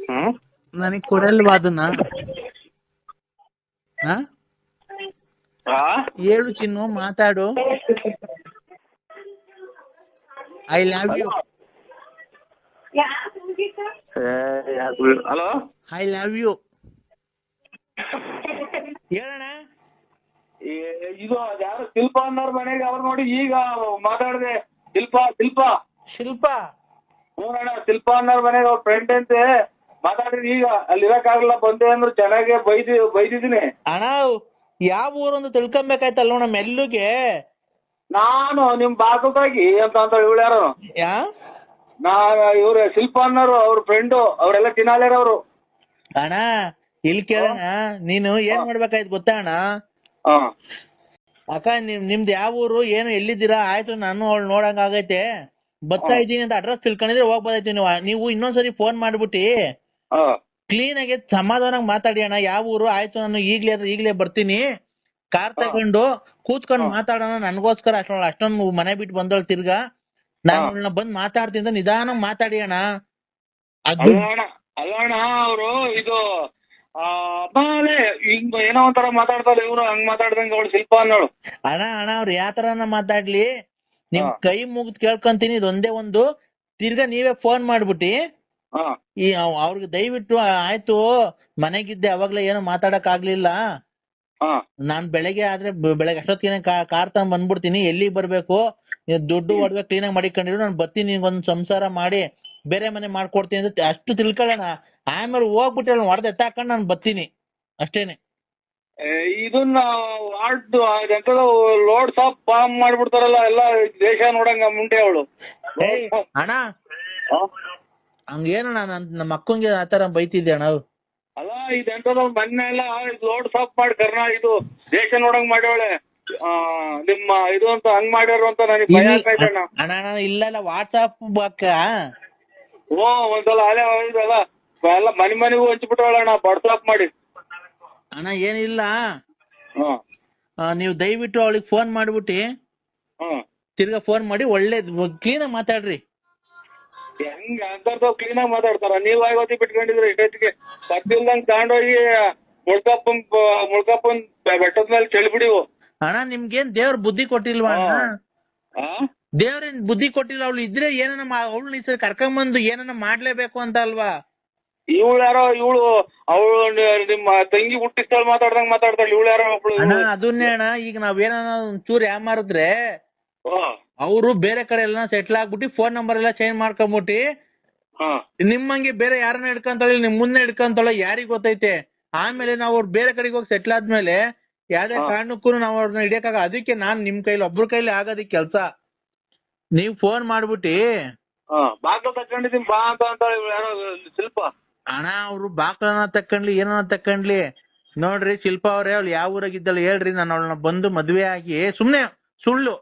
ನನಗ್ ಕೊಡಲ್ವಾ ಅದನ್ನ? ಹೇಳು ಚಿನ್ನು, ಮಾತಾಡು. I love you. Hello, I love you. ಹೇಳಣ್ಣ. ಇದು ಯಾರು ಶಿಲ್ಪ ಅನ್ನೋರ್ ಮನೆಗೆ ಅವ್ರು ನೋಡಿ ಈಗ ಮಾತಾಡಿದೆ. ಶಿಲ್ಪ ಹ್ಞೂಣ್ಣ, ಶಿಲ್ಪ ಅನ್ನೋರ್ ಮನೆಗೆ ಅವ್ರ ಫ್ರೆಂಡ್ ಅಂತೆ ಮಾತಾಡಿದ್ರಿ. ಈಗ ಅಲ್ಲಿ ಇರಕ್ಕಾಗಲ್ಲ ಬಂದೆ ಅಂದ್ರು, ಚೆನ್ನಾಗೆ ಬೈದಿದ್ದೀನಿ. ಅಣ್ಣ ಯಾವ ಊರೊಂದು ತಿಳ್ಕೊಬೇಕಾಯ್ತಲ್ಲ ನಮ್ಮ ಮೆಲ್ಲುಗೆ. ನಾನು ನಿಮ್ ಬಾಕುಗಾಗಿ ಅಂತ ಇವಳ್ಯಾರು ಇವ್ರ ಶಿಲ್ಪ ಅನ್ನೋರು ಅವ್ರ ಫ್ರೆಂಡು, ಅವರೆಲ್ಲ ಚಿನ್ನಾಲೇರವ್ರು. ಅಣ್ಣ ಇಲ್ಲಿ ಕೇಳೋಣ, ನೀನು ಏನ್ ಮಾಡ್ಬೇಕಾಯ್ತು ಗೊತ್ತಾ ಅಣ್ಣ? ಅಕ್ಕ ನಿಮ್ದು ಯಾವ ಊರು, ಏನು ಎಲ್ಲಿದ್ದೀರಾ? ಆಯ್ತು ನಾನು ಅವಳು ನೋಡಂಗ ಆಗೈತೆ, ಬರ್ತಾ ಇದೀನಿ ಅಂತ ಅಡ್ರೆಸ್ ತಿಳ್ಕೊಂಡಿದ್ರೆ ಹೋಗ್ಬೋದಾಯ್ತು. ನೀವು ಇನ್ನೊಂದ್ಸರಿ ಫೋನ್ ಮಾಡ್ಬಿಟ್ಟಿ ಕ್ಲೀನ್ ಆಗಿ ಸಮಾಧಾನ ಮಾತಾಡಿ ಅಣ್ಣ. ಯಾವ ಊರು? ಆಯ್ತು ನಾನು ಈಗ್ಲೇ ಬರ್ತೀನಿ, ಕಾರ್ ತಗೊಂಡು ಕೂತ್ಕೊಂಡು ಮಾತಾಡೋಣ. ನನ್ಗೋಸ್ಕರ ಅಷ್ಟೊಂದು ಮನೆ ಬಿಟ್ಟು ಬಂದವಳು ತಿರ್ಗಾ, ನಾನು ಬಂದ್ ಮಾತಾಡ್ತೀನಿ, ನಿಧಾನ ಮಾತಾಡಿ ಅಣ್ಣ. ಅಲ್ಲಣ್ಣ ಅವರು ಇದು ಹಿಂಗ ಏನೋ ಒಂಥರ ಮಾತಾಡ್ತಾರೆ ಇವ್ರು, ಹಂಗ್ ಮಾತಾಡ್ದಂಗ ಅವಳು ಶಿಲ್ಪ ಅನ್ನೋಳು. ಅಣ್ಣ ಅವ್ರು ಯಾವ ತರನ ಮಾತಾಡ್ಲಿ, ನಿಮ್ ಕೈ ಮುಗ್ದು ಕೇಳ್ಕೊಂತೀನಿ. ಇದೊಂದೇ ಒಂದು, ತಿರ್ಗಾ ನೀವೇ ಫೋನ್ ಮಾಡ್ಬಿಟ್ಟಿ ಈ ಅವ್ರಿಗೆ ದಯವಿಟ್ಟು ಆಯ್ತು ಮನೆಗಿದ್ದೆ ಅವಾಗ್ಲೇ ಏನು ಮಾತಾಡಕ್ ಆಗ್ಲಿಲ್ಲ, ನಾನ್ ಬೆಳಗ್ಗೆ ಆದ್ರೆ ಬೆಳಗ್ಗೆ ಅಷ್ಟೊತ್ತಿಗೆ ಕಾರ್ ತಗೊಂಡ್ ಬಂದ್ಬಿಡ್ತೀನಿ, ಎಲ್ಲಿಗೆ ಬರ್ಬೇಕು, ದುಡ್ಡು ಒಡವೆ ಕ್ಲೀನ್ ಆಗಿ ಮಾಡಿಕೊಂಡಿರು, ನಾನು ಬರ್ತೀನಿ, ನಿಂಗೊಂದ್ ಸಂಸಾರ ಮಾಡಿ ಬೇರೆ ಮನೆ ಮಾಡ್ಕೊಡ್ತೀನಿ ಅಂತ ಅಷ್ಟು ತಿಳ್ಕೊಳ್ಳೋಣ. ಆಮೇಲೆ ಹೋಗ್ಬಿಟ್ಟು ಹೊಡೆದ ಎತ್ತಾಕೊಂಡು ನಾನು ಬರ್ತೀನಿ ಅಷ್ಟೇನೆ. ಇದನ್ನ ಲೋಡ್ ಸಾಪ್ ಫಾರ್ಮ್ ಮಾಡ್ಬಿಡ್ತಾರಲ್ಲ ಎಲ್ಲ ದೇಶ ನೋಡಂಗ ಮುಂಡೆ ಅವಳು. ಅಣ್ಣ ಹಂಗೇನಣ್ಣ, ನಮ್ಮ ಅಕ್ಕಂಗೆ ಆತರ ಬೈತಿದ್ದೆ ಅಣ್ಣ. ಅಲ್ಲ ಇದೆಂತದ ಮೊನ್ನೆ ಎಲ್ಲ ಲೋಡ್ ಸಾಪ್ ಮಾಡಿ ಇದು ದೇಶ ನೋಡಂಗ್ ಮಾಡ್ಯವಳೆ ನಿಮ್ಮ ಇದು ಅಂತ ಹಂಗ್ ಮಾಡ್ಯಾರ ಅಂತ ನನಗೆ ಭಯ ಆಗ್ತೈತೆ ಅಣ್ಣ. ಅಣ್ಣ ಇಲ್ಲ ವಾಟ್ಸಾಪ್ ಅಕ್ಕ ಓ ಒಂದ್ಸಲ ಅಲ್ಲೇ ಹೇಳಿದ್ರಲ್ಲ ಎಲ್ಲ ಮನೆಗೂ ಹಂಚ್ಬಿಟ್ಟವಳ ಅಣ್ಣ ವಾಟ್ಸಾಪ್ ಮಾಡಿ. ಅಣ್ಣ ಏನಿಲ್ಲ, ಹ್ಮ್ ನೀವು ದಯವಿಟ್ಟು ಅವಳಿಗೆ ಫೋನ್ ಮಾಡ್ಬಿಟ್ಟು ಹ್ಮ್ ತಿರ್ಗಾ ಫೋನ್ ಮಾಡಿ ಒಳ್ಳೆ ಕ್ಲೀನಾಗಿ ಮಾತಾಡ್ರಿ. ಹೆಂಗ ಅಂತರ್ದವ್ ಕ್ಲೀನ್ ಆಗಿ ಮಾತಾಡ್ತಾರ? ನೀವ್ ಐವತ್ತಿ ಬಿಟ್ಕೊಂಡಿದ್ರೆ ಇಷ್ಟೊತ್ತಿಗೆ ಸತ್ತಿಲ್ದಂಗ್ ತಗೊಂಡೋಗಿ ಮುಳ್ಕಪ್ಪನ್ ಬೆಟ್ಟದ ಮೇಲೆ ಚೆಲ್ಬಿಡಿವು. ಅಣ್ಣ ನಿಮ್ಗೇನ್ ದೇವ್ರ ಬುದ್ಧಿ ಕೊಟ್ಟಿಲ್ವಾ ಅಣ್ಣ? ಆ ದೇವ್ರೇನ್ ಬುದ್ಧಿ ಕೊಟ್ಟಿಲ್ಲ. ಅವಳು ಇದ್ರೆ ಏನನ್ನ ಅವಳು ಈ ಸರಿ ಕರ್ಕೊಂಬಂದು ಏನನ್ನ ಮಾಡ್ಲೇಬೇಕು ಅಂತ ಅಲ್ವಾ? ಇವಳು ಯಾರೋ ಅವಳು ನಿಮ್ಮ ತಂಗಿ ಹುಟ್ಟಿಸ್ತಾಳ ಮಾತಾಡ್ದಂಗ್ ಮಾತಾಡ್ತಾಳ. ಇವಳು ಯಾರೋ ಒಬ್ಳು. ಅಣ್ಣ ಅದನ್ನೇ ಅಣ್ಣ, ಈಗ ನಾವೇನ ಒಂಚೂರು ಯಾಮಾರಿದ್ರೆ ಅವರು ಬೇರೆ ಕಡೆ ಎಲ್ಲ ಸೆಟ್ಲ್ ಆಗ್ಬಿಟ್ಟು ಫೋನ್ ನಂಬರ್ ಎಲ್ಲ ಚೇಂಜ್ ಮಾಡ್ಕೊಂಬಿಟ್ಟು ನಿಮ್ಮಂಗೆ ಬೇರೆ ಯಾರನ್ನ ಹಿಡ್ಕೊಂತಾಳೆ, ನಿಮ್ ಮುಂದೆ ಹಿಡ್ಕೊಂತಾಳೆ, ಯಾರಿಗ್ ಗೊತ್ತೈತೆ? ಆಮೇಲೆ ನಾವು ಅವ್ರು ಬೇರೆ ಕಡೆಗೆ ಹೋಗಿ ಸೆಟ್ಲ್ ಆದ್ಮೇಲೆ ಯಾವ್ದೇ ಕಾರಣಕ್ಕೂ ನಾವು ಅವ್ರನ್ನ ಹಿಡಿಯಕ್ಕಾಗ. ಅದಕ್ಕೆ ನಾನ್ ನಿಮ್ ಕೈಲಿ ಒಬ್ರ ಕೈಲಿ ಆಗೋದಿಕ್ ಕೆಲ್ಸ. ನೀವ್ ಫೋನ್ ಮಾಡ್ಬಿಟ್ಟು ಬಾಗ್ಲು ತಕೊಂಡಿದೀನಿ ಬಾ ಅಂತ ಅಂತಾಳೆ ಯಾರೋ ಶಿಲ್ಪ. ಅಣ್ಣ ಅವ್ರು ಬಾಕ್ಲನ ತಕೊಂಡ್ಲಿ ಏನನ್ನ ತಕೊಂಡ್ಲಿ, ನೋಡ್ರಿ ಶಿಲ್ಪ ಅವ್ರೆ, ಅವ್ಳು ಯಾವ ಊರಾಗಿದ್ದಾಳೆ ಹೇಳ್ರಿ, ನಾನು ಅವಳನ್ನ ಬಂದು ಮದ್ವೆ ಆಗಿ ಸುಮ್ನೆ ಸುಳ್ಳು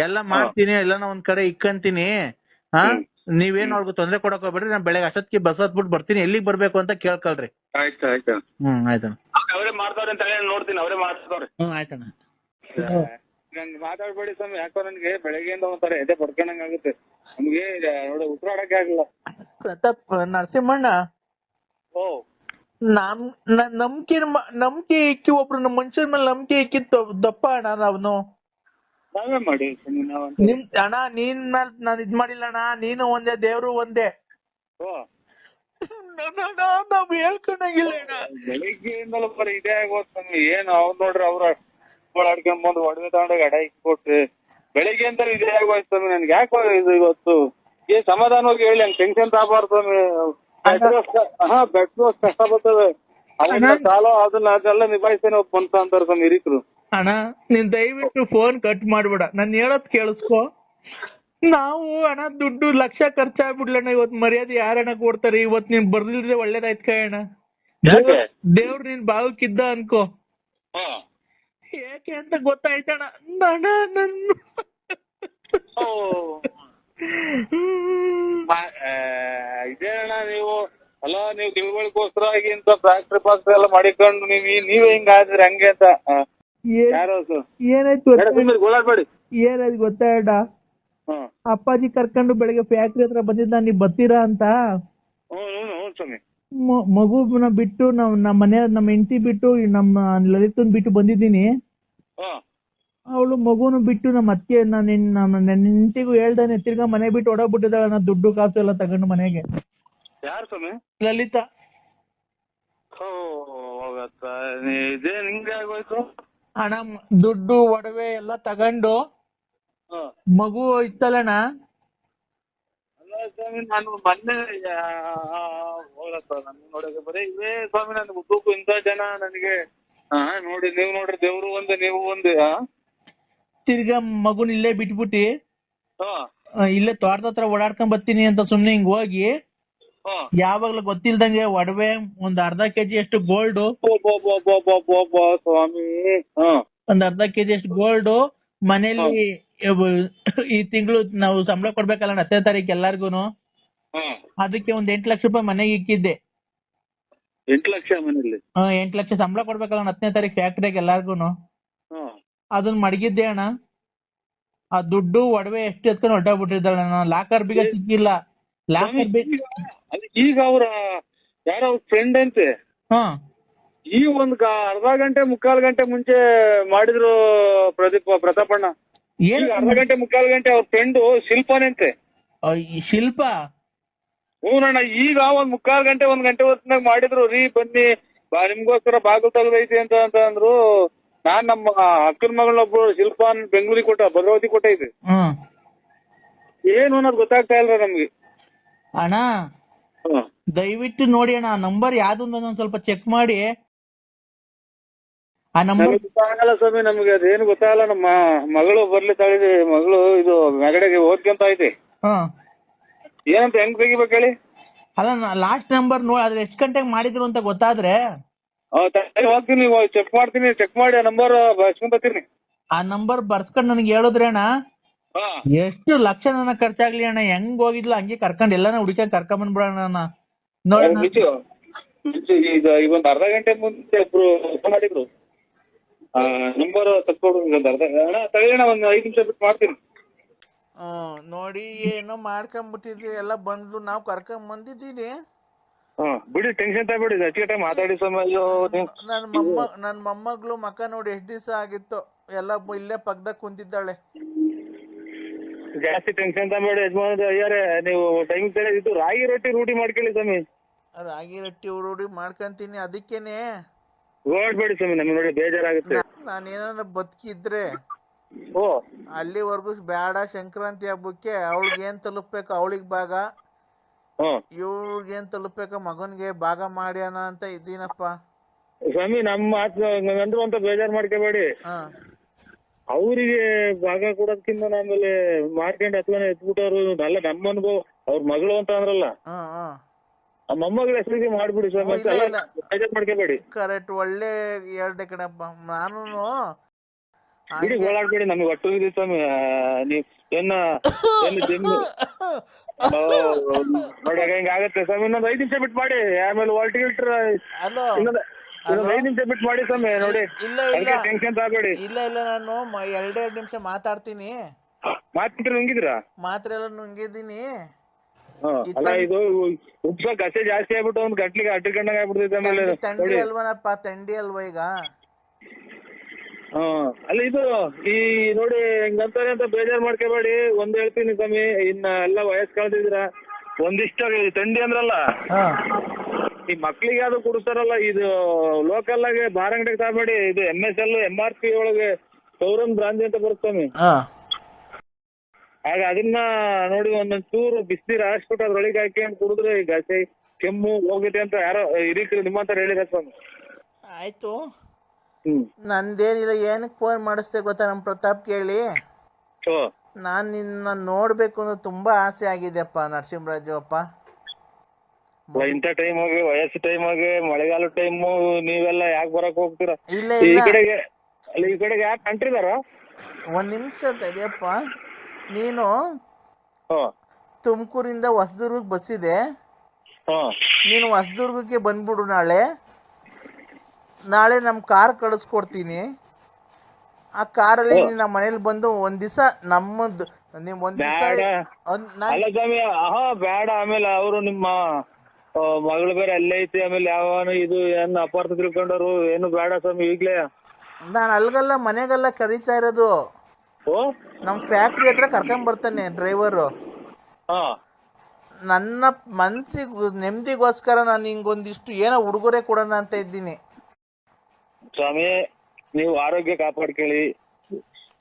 ಎಲ್ಲ ಮಾಡ್ತೀನಿ, ಎಲ್ಲಾನ ಒಂದ್ ಕಡೆ ಇಕ್ಕಂತೀನಿ. ನೀವೇನ್ ಅವ್ರಿಗೆ ತೊಂದ್ರೆ ಕೊಡಕ್ ಹೋಗ್ಬೇಡ್ರಿ, ನಾನ್ ಬೆಳಗ್ಗೆ ಅಷ್ಟೊತ್ತಿಗೆ ಬಸ್ ಹತ್ಬಿಟ್ಟು ಬರ್ತೀನಿ, ಎಲ್ಲಿಗೆ ಬರ್ಬೇಕು ಅಂತ ಕೇಳ್ಕೊಳ್ರಿ. ಆಯ್ತು ಆಯ್ತು. ಆಯ್ತಣ್ಣ. ಅವರೇ ಮಾಡ್ತಾವ್ರೆ ಅಂತ ಹೇಳಿ ನೋಡ್ತೀನಿ, ಅವರೇ ಮಾಡ್ತಾವ್ರೆ. ಆಯ್ತಣ್ಣ. ನಂಗೆ ಮಾತಾಡ್ಬೇಡಿ ಸ್ವಾಮಿ, ಯಾಕೋ ನನ್ಗೆ ಬೆಳಗ್ಗೆಯಿಂದ ಒಂಥರ ಎದೆ ಪಡ್ಕೊಂಡಂಗ್ ಆಗುತ್ತೆ. ನಮ್ಗೆ ನೋಡಿ ಉಸಿರಾಡಕ್ಕೆ ಆಗಿಲ್ಲ. ಪ್ರತಾಪ್ ನರಸಿಂಹಣ್ಣ, ಓ ನಂಬಿಕೆ ಇಕ್ಕಿ ಒಬ್ರು ನಮ್ಮ ಮನುಷ್ಯರ ಮೇಲೆ ನಂಬಿಕೆ ಇಕ್ಕಿತ್ತು ದಪ್ಪ ಅಣ್ಣ. ನಾವ್ನು ನಾವೇ ಮಾಡಿ ನಿಮ್ ಅಣ್ಣ ನೀನ್ ಮೇಲೆ ನಾನು ಇದ್ ಮಾಡಿಲ್ಲ ಅಣ್ಣ. ನೀನು ಒಂದೇ, ದೇವ್ರು ಒಂದೇ. ನಾವ್ ಹೇಳ್ಕೊಂಡಾಗಿಲ್ಲ ಅಣ್ಣ. ಬೆಳಿಗ್ಗೆಯಿಂದಲೂ ಬರೀ ಇದೇ ಆಗೋದ್ ಸ್ವಾಮಿ. ಏನು ಅವ್ರು ನೋಡ್ರಿ ಅವ್ರ ಅಡ್ಕೊಂಬಂದು ಒಡವೆ ತಗೊಂಡೋಗಿ ಅಡ ಇಕ್ಕೊಟ್ರಿ. ಬೆಳಿಗ್ಗೆ ಅಂತ ಇದೇ ಆಗೋಯ್ತು ಸ್ವಾಮಿ. ನನ್ಗೆ ಯಾಕೋ ಇದು ಇವತ್ತು ಏನ್ ಸಮಾಧಾನವಾಗಿ ಹೇಳಿ, ಹಂಗೆ ಟೆನ್ಷನ್ ತಗಬಾರ್ದು ಸ್ವಾಮಿ. ಬೆಟ್ಟು ಕಷ್ಟ ಬರ್ತದೆ. ಅದನ್ನ ಸಾಲ ಅದನ್ನೆಲ್ಲ ನಿಭಾಯಿಸ್ತೇನೆ ಒಬ್ಬ ಮನ್ಸ ಅಂತಾರೆ ಸ್ವಾಮಿ ಹಿರಿಕರು. ಅಣ್ಣ ನೀನ್ ದಯವಿಟ್ಟು ಫೋನ್ ಕಟ್ ಮಾಡ್ಬೇಡ, ನಾನು ಹೇಳೋದ್ ಕೇಳಿಸ್ಕೊ. ನಾವು ಅಣ್ಣ ದುಡ್ಡು ಲಕ್ಷ ಖರ್ಚಾಗ್ಬಿಡ್ಲಣ್ಣ. ಇವತ್ತು ಮರ್ಯಾದೆ ಯಾರಣ್ಣ ಕೊಡ್ತಾರೆ? ಇವತ್ತು ನೀನ್ ಬರ್ದಿಲ್ದೆ ಒಳ್ಳೇದಾಯ್ತು ಕಣ. ದೇವ್ರು ನೀನ್ ಭಾಗಕ್ಕಿದ್ದ ಅನ್ಕೋ. ಯಾಕೆ ಅಂತ ಗೊತ್ತಾಯ್ತಣ್ಣ. ಅಣ್ಣ ನನ್ನ ಇದೇ ಅಣ್ಣ ನೀವು ಅಲ್ಲ, ನೀವು ತಿಳುವಳಿಕೋಸ್ಕರ ಇಂತ ಫ್ಯಾಕ್ಟ್ರಿ ಪಾಕ್ಟ್ರಿ ಎಲ್ಲ ಮಾಡಿಕೊಂಡು ನೀವೇ ಹಿಂಗ ಆದ್ರೆ ಹಂಗೆ ಅಂತ. ಏನಾಯ್ತು ಗೋಳಾಡ್ಬೇಡಿ. ಏನಾಯ್ತು ಗೊತ್ತಾಯ್ತ? ಅಪ್ಪಾಜಿ ಕರ್ಕೊಂಡು ಬೆಳಗ್ಗೆ ಫ್ಯಾಕ್ಟ್ರಿ ಹತ್ರ ಬಂದಿದ್ದ, ನೀವ್ ಬರ್ತೀರಾ ಅಂತ. ಮಗುನ ಬಿಟ್ಟು ನಮ್ಮ ಮನೆ ನಮ್ಮ ಹೆಂಡತಿ ಬಿಟ್ಟು ನಮ್ಮ ಲಲಿತನ್ ಬಿಟ್ಟು ಬಂದಿದ್ದೀನಿ. ಅವಳು ಮಗುನು ಬಿಟ್ಟು ನಮ್ಮ ಅತ್ತೆ ನನ್ನ ಹೆಂಡತಿಗೂ ಹೇಳ್ದಾನೆ ತಿರ್ಗಾ ಮನೆ ಬಿಟ್ಟು ಓಡೋಗ್ಬಿಟ್ಟಿದ್ದಾಳೆ. ನಾ ದುಡ್ಡು ಕಾಸು ಎಲ್ಲ ತಗೊಂಡು ಮನೆಗೆ. ಯಾರು ಸ್ವಾಮಿ? ಲಲಿತಾ. ಇದೇ ನಿಂಗೆ ಆಗೋಯ್ತು ಅಣ್ಣ. ದುಡ್ಡು ಒಡವೆ ಎಲ್ಲ ತಗೊಂಡು ಮಗು ಇತ್ತಲ್ಲಣ್ಣ. ಅಲ್ಲ ಸ್ವಾಮಿ, ನಾನು ಮೊನ್ನೆ ನೋಡಕ್ಕೆ ಬರೀ ಇವೇ ಸ್ವಾಮಿ. ನನ್ಗೆ ಉದ್ದಕ್ಕೂ ಇಂಥ ಜನ ನನಗೆ ನೋಡಿ. ನೀವು ನೋಡ್ರಿ, ದೇವ್ರು ಒಂದೇ ನೀವು ಒಂದೇ. ತಿರ್ಗಾ ಮಗುನ ಇಲ್ಲೇ ಬಿಟ್ಬಿಟ್ಟು ಇಲ್ಲೇ ತೋಟದ ಹತ್ರ ಓಡಾಡ್ಕೊಂಡ್ ಬರ್ತೀನಿ ಅಂತ ಸುಮ್ನೆ ಹಿಂಗ್ ಹೋಗಿ ಯಾವಾಗ್ಲೂ ಗೊತ್ತಿಲ್ದಂಗೆ ಒಡವೆ ಒಂದ್ ಅರ್ಧ ಕೆಜಿ ಅಷ್ಟು ಗೋಲ್ಡ್, ಸ್ವಾಮಿ ಒಂದ್ ಅರ್ಧ ಕೆಜಿ ಅಷ್ಟು ಗೋಲ್ಡ್ ಮನೇಲಿ ಈ ತಿಂಗಳು ನಾವು ಸಂಬಳ ಕೊಡ್ಬೇಕಲ್ಲ 10ನೇ ತಾರೀಕು ಎಲ್ಲಾರ್ಗುನು. ಅದಕ್ಕೆ ಒಂದ್ 8 ಲಕ್ಷ ರೂಪಾಯಿ ಮನೆಗೆ ಇಕ್ಕಿದ್ದೆ. 8 ಲಕ್ಷ ಮನೇಲಿ? 8 ಲಕ್ಷ ಸಂಬಳ ಕೊಡ್ಬೇಕಲ್ಲ 10ನೇ ತಾರೀಕು ಫ್ಯಾಕ್ಟ್ರಿಗೆ ಎಲ್ಲಾರ್ಗುನು. ಅದನ್ನ ಮಡಗಿದ್ದೆ ಅಣ್ಣ. ಆ ದುಡ್ಡು ಒಡವೆ ಎಷ್ಟು ಎತ್ಕೊಂಡು ಹೊರಟೋಗ್ಬಿಟ್ಟಿದ್ದಾಳೆ. ಲಾಕರ್ ಬೀಗ ಸಿಕ್ಕಿಲ್ಲ. ಲಾಕರ್ ಈಗ ಅವ್ರ ಯಾರೋ ಫ್ರೆಂಡ್ ಅಂತೆ ಈ ಒಂದ್ ಅರ್ಧ ಗಂಟೆ ಮುಕ್ಕಾಲು ಗಂಟೆ ಮುಂಚೆ ಮಾಡಿದ್ರು ಪ್ರತಾಪಣ್ಣ. ಅರ್ಧ ಗಂಟೆ ಮುಕ್ಕಾಲು ಗಂಟೆ ಅವ್ರ ಫ್ರೆಂಡು ಶಿಲ್ಪನಂತೆ. ಶಿಲ್ಪ? ಹ್ಞೂನಣ್ಣ. ಈಗ ಒಂದ್ ಮುಕ್ಕಾಲು ಗಂಟೆ 1 ಗಂಟೆ ಹೊತ್ತಿನಾಗ ಮಾಡಿದ್ರು. ರೀ ಬನ್ನಿ ನಿಮ್ಗೋಸ್ಕರ ಬಾಗಿಲು ತೆಗ್ದೈತಿ ಅಂತ ಅಂದ್ರು. ನಾನ್ ನಮ್ಮ ಅಕ್ಕನ ಮಗಳನ್ನೊಬ್ರು ಶಿಲ್ಪಾನ್ ಬೆಂಗಳೂರಿಗೆ ಕೊಟ್ಟ, ಭದ್ರಾವತಿ ಕೊಟ್ಟೈತಿ. ಏನು ಅನ್ನೋದು ಗೊತ್ತಾಗ್ತಾ ಇಲ್ಲ ನಮ್ಗೆ. ಅಣ್ಣ ದಯವಿಟ್ಟು ನೋಡಿ ಅಣ್ಣ, ನಂಬರ್ ಯಾವ್ದು ಒಂದ್ ಸ್ವಲ್ಪ ಚೆಕ್ ಮಾಡಿ. ಆ ನಂಬರ್ ಗೊತ್ತಾಗಲ್ಲ ಸ್ವಾಮಿ ನಮ್ಗೆ, ಅದೇನು ಗೊತ್ತಾಗಲ್ಲ. ನಮ್ಮ ಮಗಳು ಬರ್ಲಿ ತಾಳಿದೆ. ಮಗಳು ಇದು ಮೆಗಡೆಗೆ ಓದ್ಕೊಂತ ಐತಿ. ಏನಂತ ಹೆಂಗ್ ತೆಗಿಬೇಕು ಹೇಳಿ? ಅಲ್ಲ ಲಾಸ್ಟ್ ನಂಬರ್ ಅದ್ರ ಎಷ್ಟು ಗಂಟೆಗೆ ಮಾಡಿದ್ರು ಅಂತ ಗೊತ್ತಾದ್ರೆ ಹೋಗ್ತೀನಿ, ಚೆಕ್ ಮಾಡ್ತೀನಿ. ಚೆಕ್ ಮಾಡಿ ಆ ನಂಬರ್ ಬರ್ಸ್ಕೊಂತೀನಿ. ಆ ನಂಬರ್ ಬರ್ಸ್ಕೊಂಡು ನನಗೆ ಹೇಳಿದ್ರೆ ಅಣ್ಣ ಹಾ ಎಷ್ಟು ಲಕ್ಷ ನನ್ನ ಖರ್ಚಾಗ್ಲಿ ಅಣ್ಣ, ಹೆಂಗ್ ಹೋಗಿದ್ಲು ಹಂಗೆ ಕರ್ಕೊಂಡ್ ಎಲ್ಲಾನ ಹುಡುಕ್ಯಾನ್ ಕರ್ಕೊಂಡ್ ಬಂದ್ಬಿಡೋಣ ಅಣ್ಣ. ನೋಡೋಣ. ಮಿಂಚು ಈಗ ಒಂದು ಅರ್ಧ ಗಂಟೆ ಮುಂಚೆ ಒಬ್ರು ಫೋನ್ ಮಾಡಿದ್ರು, ನಂಬರ್ ತಕ್ಕೊಡು ಒಂದು ಅರ್ಧ ಅಣ್ಣ ತಗೊಳ್ಳೋಣ, ಒಂದು 5 ನಿಮಿಷ ಬಿಟ್ಟು ಮಾಡ್ತೀನಿ. ನೋಡಿ ಏನೋ ಮಾಡ್ಕೊಂಬಿಟ್ಟಿದ್ವಿ ಎಲ್ಲ ಬಂದು ನಾವು ಕರ್ಕೊಂಬಂದಿದ್ದೀನಿ. ಬಿಡಿ ಟೆನ್ಷನ್ ತಗೊಬೇಡಿ, ಹೆಚ್ಚಿಗೆ ಟೈಮ್ ಮಾತಾಡಿ ಸ್ವಾಮಿ. ಅಯ್ಯೋ ನನ್ನ ಮೊಮ್ಮಗಳು ಮಕ್ಕ ನೋಡಿ ಎಷ್ಟು ದಿವಸ ಆಗಿತ್ತು, ಎಲ್ಲ ಇಲ್ಲೇ ಪಕ್ಕದಾಗ ಕುಂತಿದ್ದಾಳೆ. ಜಾಸ್ತಿ ಟೆನ್ಷನ್ ತಗೊಬೇಡಿ ಯಜಮಾನ ಅಯ್ಯಾರೆ, ನೀವು ಟೈಮ್ ಸರಿ ಇದು ರಾಗಿ ರೊಟ್ಟಿ ರೂಢಿ ಮಾಡ್ಕೊಳ್ಳಿ ಸ್ವಾಮಿ. ರಾಗಿ ರೊಟ್ಟಿ ರೂಢಿ ಮಾಡ್ಕೊಂತೀನಿ, ಅದಕ್ಕೇನೆ ಓಡ್ಬೇಡಿ ಸ್ವಾಮಿ, ನಮ್ಗೆ ನೋಡಿ ಬೇಜಾರಾಗುತ್ತೆ. ನಾನೇನಾರ ಬದುಕಿದ್ರೆ ಓ ಅಲ್ಲಿವರೆಗೂ ಬೇಡ, ಸಂಕ್ರಾಂತಿ ಹಬ್ಬಕ್ಕೆ ಅವಳಿಗೇನ್ ತಲುಪ್ಬೇಕು ಅವಳಿಗೆ ಭಾಗ, ಇವ್ರಿಗೇನ್ ತಲುಪ್ಬೇಕು ಮಗನ್ಗೆ ಭಾಗ ಮಾಡ್ಯಾನ ಅಂತ ಇದ್ದೀನಪ್ಪ ಸ್ವಾಮಿ. ನಮ್ಮ ಮಾತು ಅಂದ್ರು ಅಂತ ಬೇಜಾರ್ ಮಾಡ್ಕೋಬೇಡಿ. ಅವ್ರಿಗೆ ಭಾಗ ಕೊಡೋದಕ್ಕಿಂತ ಆಮೇಲೆ ಮಾಡ್ಕೊಂಡು ಹತ್ಲನ ಎತ್ಬಿಟ್ಟವ್ರು ಅಲ್ಲ, ನಮ್ಮ ಅನುಭವ. ಅವ್ರ ಮಗಳು ಅಂತ ಅಂದ್ರಲ್ಲ, ಆ ಮೊಮ್ಮಗಳ ಹೆಸರಿಗೆ ಮಾಡ್ಬಿಡಿ ಸ್ವಾಮಿ, ಬೇಜಾರ್ ಮಾಡ್ಕೋಬೇಡಿ. ಕರೆಕ್ಟ್, ಒಳ್ಳೆ ಹೇಳ್ದೆ ಕಣಪ್ಪ. ನಾನು ಬಿಡಿ ಓಡಾಡ್ಬೇಡಿ, ನಮಗೆ ಒಟ್ಟು ಇದೆ ಸ್ವಾಮಿ. ನೀವ್ ಏನ ನೋಡಿ ಹಿಂಗ ಆಗತ್ತೆ ಸ್ವಾಮಿ. ಇನ್ನೊಂದು 5 ನಿಮಿಷ ಬಿಟ್ಟು ಮಾಡಿ, ಆಮೇಲೆ ವಾಲ್ಟಿಗೇಟರ್ ಇನ್ನೊಂದು 5 ನಿಮಿಷ ಬಿಟ್ಟು ಮಾಡಿ ಸ್ವಾಮಿ. ನೋಡಿ ಟೆನ್ಷನ್ ತಗೋಬೇಡಿ. ಇಲ್ಲ ನಾನು 2 ನಿಮಿಷ ಮಾತಾಡ್ತೀನಿ. ಮಾತ್ರ ನುಂಗಿದ್ರಾ? ಮಾತ್ರೆ ಎಲ್ಲ ನುಂಗಿದ್ದೀನಿ. ಅಲ್ಲ ಇದು ಉಪ್ಸ ಕಸೆ ಜಾಸ್ತಿ ಆಗ್ಬಿಟ್ಟು ಒಂದ್ ಗಂಟ್ಲಿಗೆ ಅಟ್ಟಿಕೊಂಡಂಗ ಆಗ್ಬಿಡ್ತೈತೆ. ಆಮೇಲೆ ತಂಡಿ ಅಲ್ವನಪ್ಪ, ತಂಡಿ ಅಲ್ವಾ ಈಗ. ಅಲ್ಲ ಇದು ಈ ನೋಡಿ ಹಿಂಗಂತಾನೆ ಅಂತ ಬೇಜಾರ್ ಮಾಡ್ಕೋಬೇಡಿ. ಒಂದ್ ಹೇಳ್ತೀನಿ ಸ್ವಾಮಿ, ಇನ್ನ ಎಲ್ಲ ವಯಸ್ಸು ಕಳೆದಿದ್ರ ಒಂದಿಷ್ಟ ತಂಡಿ ಅಂದ್ರಲ್ಲ, ಈ ಮಕ್ಳಿಗೆ ಯಾವ್ದು ಕುಡಿಸ್ತಾರಲ್ಲ, ಇದು ಲೋಕಲ್ ಆಗಿ ಬಾರ್ ಅಂಗಡಿಗೆ ತಗಬೇಡಿ. ಇದು MSL MRP ಒಳಗೆ ಸೌರನ್ ಬ್ರಾಂದಿ ಅಂತ ಬರುತ್ತಾಮಿ. ಆಗ ಅದನ್ನ ನೋಡಿ ಒಂದೊಂದ್ ಚೂರು ಬಿಸಿನೀರು ಹಾಕ್ಬಿಟ್ಟು ಅದ್ರೊಳಗೆ ಹಾಕಿ ಕುಡಿದ್ರೆ ಈ ಗಸೆ ಕೆಮ್ಮು ಹೋಗುತ್ತೆ ಅಂತ ಯಾರೋ ಹಿರೀಕರು ನಿಮ್ಮಂತ ಹೇಳಿರ ಸ್ವಾಮಿ. ಆಯ್ತು, ನಂದೇನಿಲ್ಲ. ಏನಕ್ಕೆ ಫೋನ್ ಮಾಡಿಸ್ದೆ ಗೊತ್ತಾ ನಮ್ಮ ಪ್ರತಾಪ್ ಕೇಳಿ? ನಾನ್ ನಿನ್ನ ನೋಡ್ಬೇಕು ಅನ್ನೋ ತುಂಬಾ ಆಸೆ ಆಗಿದೆಪ್ಪ ನರಸಿಂಹರಾಜು ಅಪ್ಪ. ಇಂಥ ಟೈಮ್ ಆಗಿ ವಯಸ್ಸು ಟೈಮ್ ಆಗಿ ಮಳೆಗಾಲ ಟೈಮು ನೀವೆಲ್ಲ ಯಾಕೆ ಬರಕ್ ಹೋಗ್ತೀರಾ? ಇಲ್ಲ ಈ ಕಡೆಗೆ ಅಲ್ಲ, ಈ ಕಡೆಗೆ ಯಾಕೆ ಕಂಟ್ರಿದಾರ? ಒಂದ್ ನಿಮಿಷ ತಡಿಯಪ್ಪ. ನೀನು ತುಮಕೂರಿಂದ ಹೊಸದುರ್ಗಕ್ಕೆ ಬಸ್ ಇದೆ, ನೀನು ಹೊಸದುರ್ಗಕ್ಕೆ ಬಂದ್ಬಿಡು. ನಾಳೆ ನಮ್ಮ ಕಾರ್ ಕಳಿಸ್ಕೊಡ್ತೀನಿ. ಆ ಕಾರಲ್ಲಿ ನಮ್ಮ ಮನೇಲಿ ಬಂದು ಒಂದ್ ದಿವಸ ನಮ್ಮದು ನಿಮ್ ಒಂದ್ ದಿವಸ ಬೇಡ. ಆಮೇಲೆ ಅವರು ನಿಮ್ಮ ಮಗಳು ಬೇರೆ ಅಲ್ಲೇ ಐತಿ, ಆಮೇಲೆ ಯಾವನು ಇದು ಏನ್ ಅಪಾರ್ಥ ತಿಳ್ಕೊಂಡವ್ರು, ಏನು ಬೇಡ ಸ್ವಾಮಿ ಈಗ್ಲೇ. ನಾನು ಅಲ್ಗಲ್ಲ ಮನೆಗೆಲ್ಲ ಕರೀತಾ ಇರೋದು. ನಮ್ ಫ್ಯಾಕ್ಟ್ರಿ ಹತ್ರ ಕರ್ಕೊಂಡ್ ಬರ್ತಾನೆ ಡ್ರೈವರು. ನನ್ನ ಮನ್ಸಿಗೆ ನೆಮ್ಮದಿಗೋಸ್ಕರ ನಾನು ಹಿಂಗೊಂದಿಷ್ಟು ಏನೋ ಉಡುಗೊರೆ ಕೊಡೋಣ ಅಂತ ಇದ್ದೀನಿ ಸ್ವಾಮಿ. ನೀವು ಆರೋಗ್ಯ ಕಾಪಾಡ್ಕೊಳ್ಳಿ.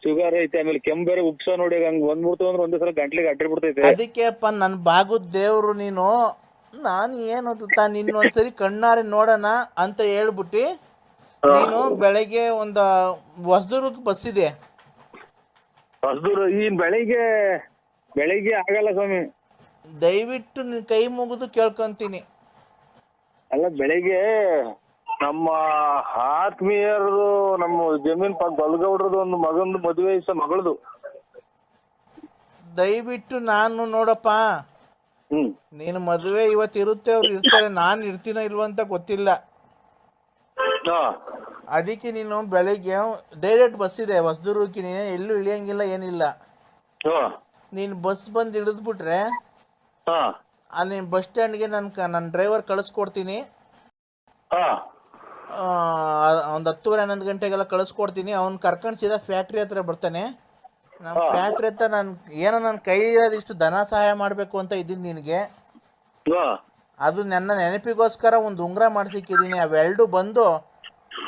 ಶುಗರ್ ಐತೆ, ಆಮೇಲೆ ಕೆಮ್ಮು ಬೇರೆ ಉಪ್ಸ ನೋಡಿ ಹಂಗ್ ಬಂದ್ಬಿಡ್ತು ಅಂದ್ರೆ ಒಂದೇ ಸಲ ಗಂಟ್ಲಿಗೆ ಅಟ್ಟಿಬಿಡ್ತೈತೆ. ಅದಕ್ಕೆ ಅಪ್ಪ ನನ್ ಬಾಗುದ್ ದೇವ್ರು ನೀನು. ನಾನು ಏನು ನಿನ್ನೊಂದ್ಸರಿ ಕಣ್ಣಾರೆ ನೋಡೋಣ ಅಂತ ಹೇಳ್ಬಿಟ್ಟು ನೀನು ಬೆಳಗ್ಗೆ ಒಂದು ಹೊಸದುರ್ಗಕ್ಕೆ ಬಸ್ ಇದೆ. ಹೊಸದುರ್ಗ ಈ ಬೆಳಿಗ್ಗೆ ಆಗಲ್ಲ ಸ್ವಾಮಿ. ದಯವಿಟ್ಟು ನಿನ್ ಕೈ ಮುಗಿದು ಕೇಳ್ಕೊಂತೀನಿ. ಅಲ್ಲ ಬೆಳಿಗ್ಗೆ ನಮ್ಮ ಆತ್ಮೀಯರದು ನಮ್ಮ ಜಮೀನ್ ಬಲ್ಗೌಡ್ರದ್ದು ಒಂದು ಮಗಂದು ಮದುವೆ ಮಗಳದು. ದಯವಿಟ್ಟು ನಾನು ನೋಡಪ್ಪ, ನೀನು ಮದುವೆ ಇವತ್ತು ಇರುತ್ತೆ, ಅವ್ರು ಇರ್ತಾರೆ, ನಾನು ಇರ್ತೀನೋ ಇಲ್ವ ಅಂತ ಗೊತ್ತಿಲ್ಲ. ಅದಕ್ಕೆ ನೀನು ಬೆಳಿಗ್ಗೆ ಡೈರೆಕ್ಟ್ ಬಸ್ ಇದೆ ಹೊಸದುರ್ಗಕ್ಕೆ, ನೀನು ಎಲ್ಲೂ ಇಳಿಯಂಗಿಲ್ಲ ಏನಿಲ್ಲ. ನೀನು ಬಸ್ ಬಂದು ಇಳಿದ್ಬಿಟ್ರೆ ಅಲ್ಲಿ ಬಸ್ ಸ್ಟ್ಯಾಂಡ್ಗೆ ನನ್ನ ಡ್ರೈವರ್ ಕಳಿಸ್ಕೊಡ್ತೀನಿ. ಒಂದು 10-11 ಗಂಟೆಗೆಲ್ಲ ಕಳಿಸ್ಕೊಡ್ತೀನಿ. ಅವ್ನು ಕರ್ಕೊಂಡು ಸೀದಾ ಫ್ಯಾಕ್ಟ್ರಿ ಹತ್ರ ಬರ್ತಾನೆ. ನಮ್ಮ ಫ್ಯಾಕ್ಟ್ರಿ ಹತ್ರ ನನ್ನ ಕೈಯಾದಿಷ್ಟು ಧನ ಸಹಾಯ ಮಾಡಬೇಕು ಅಂತ ಇದ್ದೀನಿ ನಿನಗೆ. ಅದು ನನ್ನ ನೆನಪಿಗೋಸ್ಕರ ಒಂದು ಉಂಗುರ ಮಾಡಿಸಿಕ್ಕಿದ್ದೀನಿ. ಅವೆರಡು ಬಂದು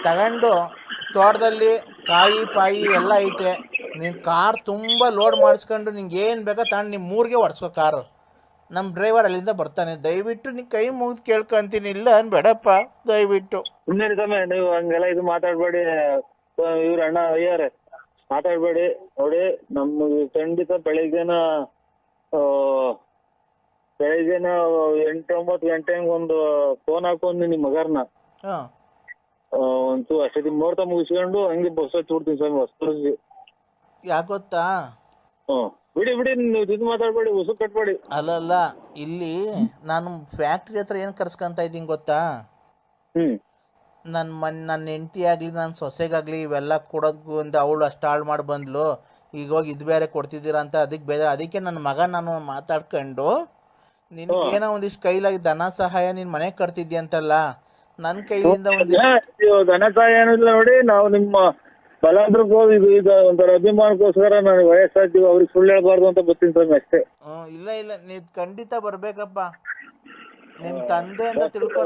ತಗೊಂಡು ತೋಟದಲ್ಲಿ ಕಾಯಿ ಪಾಯಿ ಎಲ್ಲ ಐತೆ, ನೀನು ಕಾರ್ ತುಂಬ ಲೋಡ್ ಮಾಡಿಸ್ಕೊಂಡು ನಿಂಗೆ ಏನು ಬೇಕೋ ತಗೊಂಡು ನಿಮ್ಮ ಊರಿಗೆ ಹೊಡ್ಸ್ಕೊ ಕಾರು. ನಮ್ಮ ಡ್ರೈವರ್ ಅಲ್ಲಿಂದ ಬರ್ತಾನೆ. ದಯವಿಟ್ಟು ನೀನು ಕೈ ಮುಗಿದು ಕೇಳ್ಕೊಂತೀನಿ. ಇಲ್ಲ ಅನ್ಬೇಡಪ್ಪ ದಯವಿಟ್ಟು. ಇನ್ನೇನು ಸಮಯ ನೀವು ಹಂಗೆಲ್ಲ ಇದು ಮಾತಾಡ್ಬೇಡಿ. ಇವ್ರ ಅಣ್ಣ ಅಯ್ಯಾರೆ ಮಾತಾಡ್ಬೇಡಿ. ನೋಡಿ ನಮ್ಗೆ ಖಂಡಿತ ಬೆಳಿಗ್ಗೆನ 8-9 ಗಂಟೆಗೆ ಒಂದು ಫೋನ್ ಹಾಕೊಂಡು ನಿಮ್ಮ ಮಗರ್ನ ಒಂದು ಅಷ್ಟೊತ್ತಿಗೆ ಮುಹೂರ್ತ ಮುಗಿಸ್ಕೊಂಡು ಹಂಗೆ ಬಸ್ ಹಚ್ಚಿ ಬಿಡ್ತೀನಿ ಸ್ವಾಮಿ ಹೊಸದುರ್ಗಿ. ಯಾಕೆ ಗೊತ್ತಾ, ಹ್ಮ್ ಬಿಡಿ ಬಿಡಿ ನೀವು ಇದು ಮಾತಾಡ್ಬೇಡಿ, ಉಸು ಕಟ್ಬೇಡಿ. ಅಲ್ಲಲ್ಲ, ಇಲ್ಲಿ ನಾನು ಫ್ಯಾಕ್ಟ್ರಿ ಹತ್ರ ಏನು ಕರ್ಸ್ಕೊಂತ ಇದ್ದೀನಿ ಗೊತ್ತಾ? ನನ್ನ ಹೆಂಡತಿ ಆಗಲಿ ನನ್ನ ಸೊಸೆಗಾಗಲಿ ಇವೆಲ್ಲ ಕೊಡೋದು ಒಂದು ಅವಳು ಅಷ್ಟು ಹಾಳು ಮಾಡಿ ಬಂದ್ಲು, ಈಗ ಹೋಗಿ ಇದು ಬೇರೆ ಕೊಡ್ತಿದ್ದೀರಾ ಅಂತ ಅದಕ್ಕೆ ಬೇರೆ. ಅದಕ್ಕೆ ನನ್ನ ಮಗ ನಾನು ಮಾತಾಡ್ಕೊಂಡು ನಿನಗೇನೋ ಒಂದಿಷ್ಟು ಕೈಲಾಗಿ ಧನ ಸಹಾಯ ನಿನ್ನ ಮನೆಗೆ ಕಟ್ತಿದ್ದಿ ಅಂತಲ್ಲ, ನನ್ನ ಕೈಲಿಂದ ಒಂದಿಷ್ಟು ಧನ ಸಹಾಯ ಏನಿಲ್ಲ ನೋಡಿ. ನಾವು ನಿಮ್ಮ ಬಲಾದ್ರಕ್ಕೋ ಇದು ಈಗ ಒಂಥರ ಅಭಿಮಾನಕ್ಕೋಸ್ಕರ ನನಗೆ ವಯಸ್ಸಾಗ್ತೀವಿ, ಅವ್ರಿಗೆ ಸುಳ್ಳು ಹೇಳ್ಬಾರ್ದು ಅಂತ ಬರ್ತೀನಿ ಸ್ವಾಮಿ ಅಷ್ಟೇ. ಇಲ್ಲ ಇಲ್ಲ, ನೀವು ಖಂಡಿತ ಬರ್ಬೇಕಪ್ಪ. ನಿಮ್ಮ ತಂದೆ ಅಂತ ತಿಳ್ಕೊ.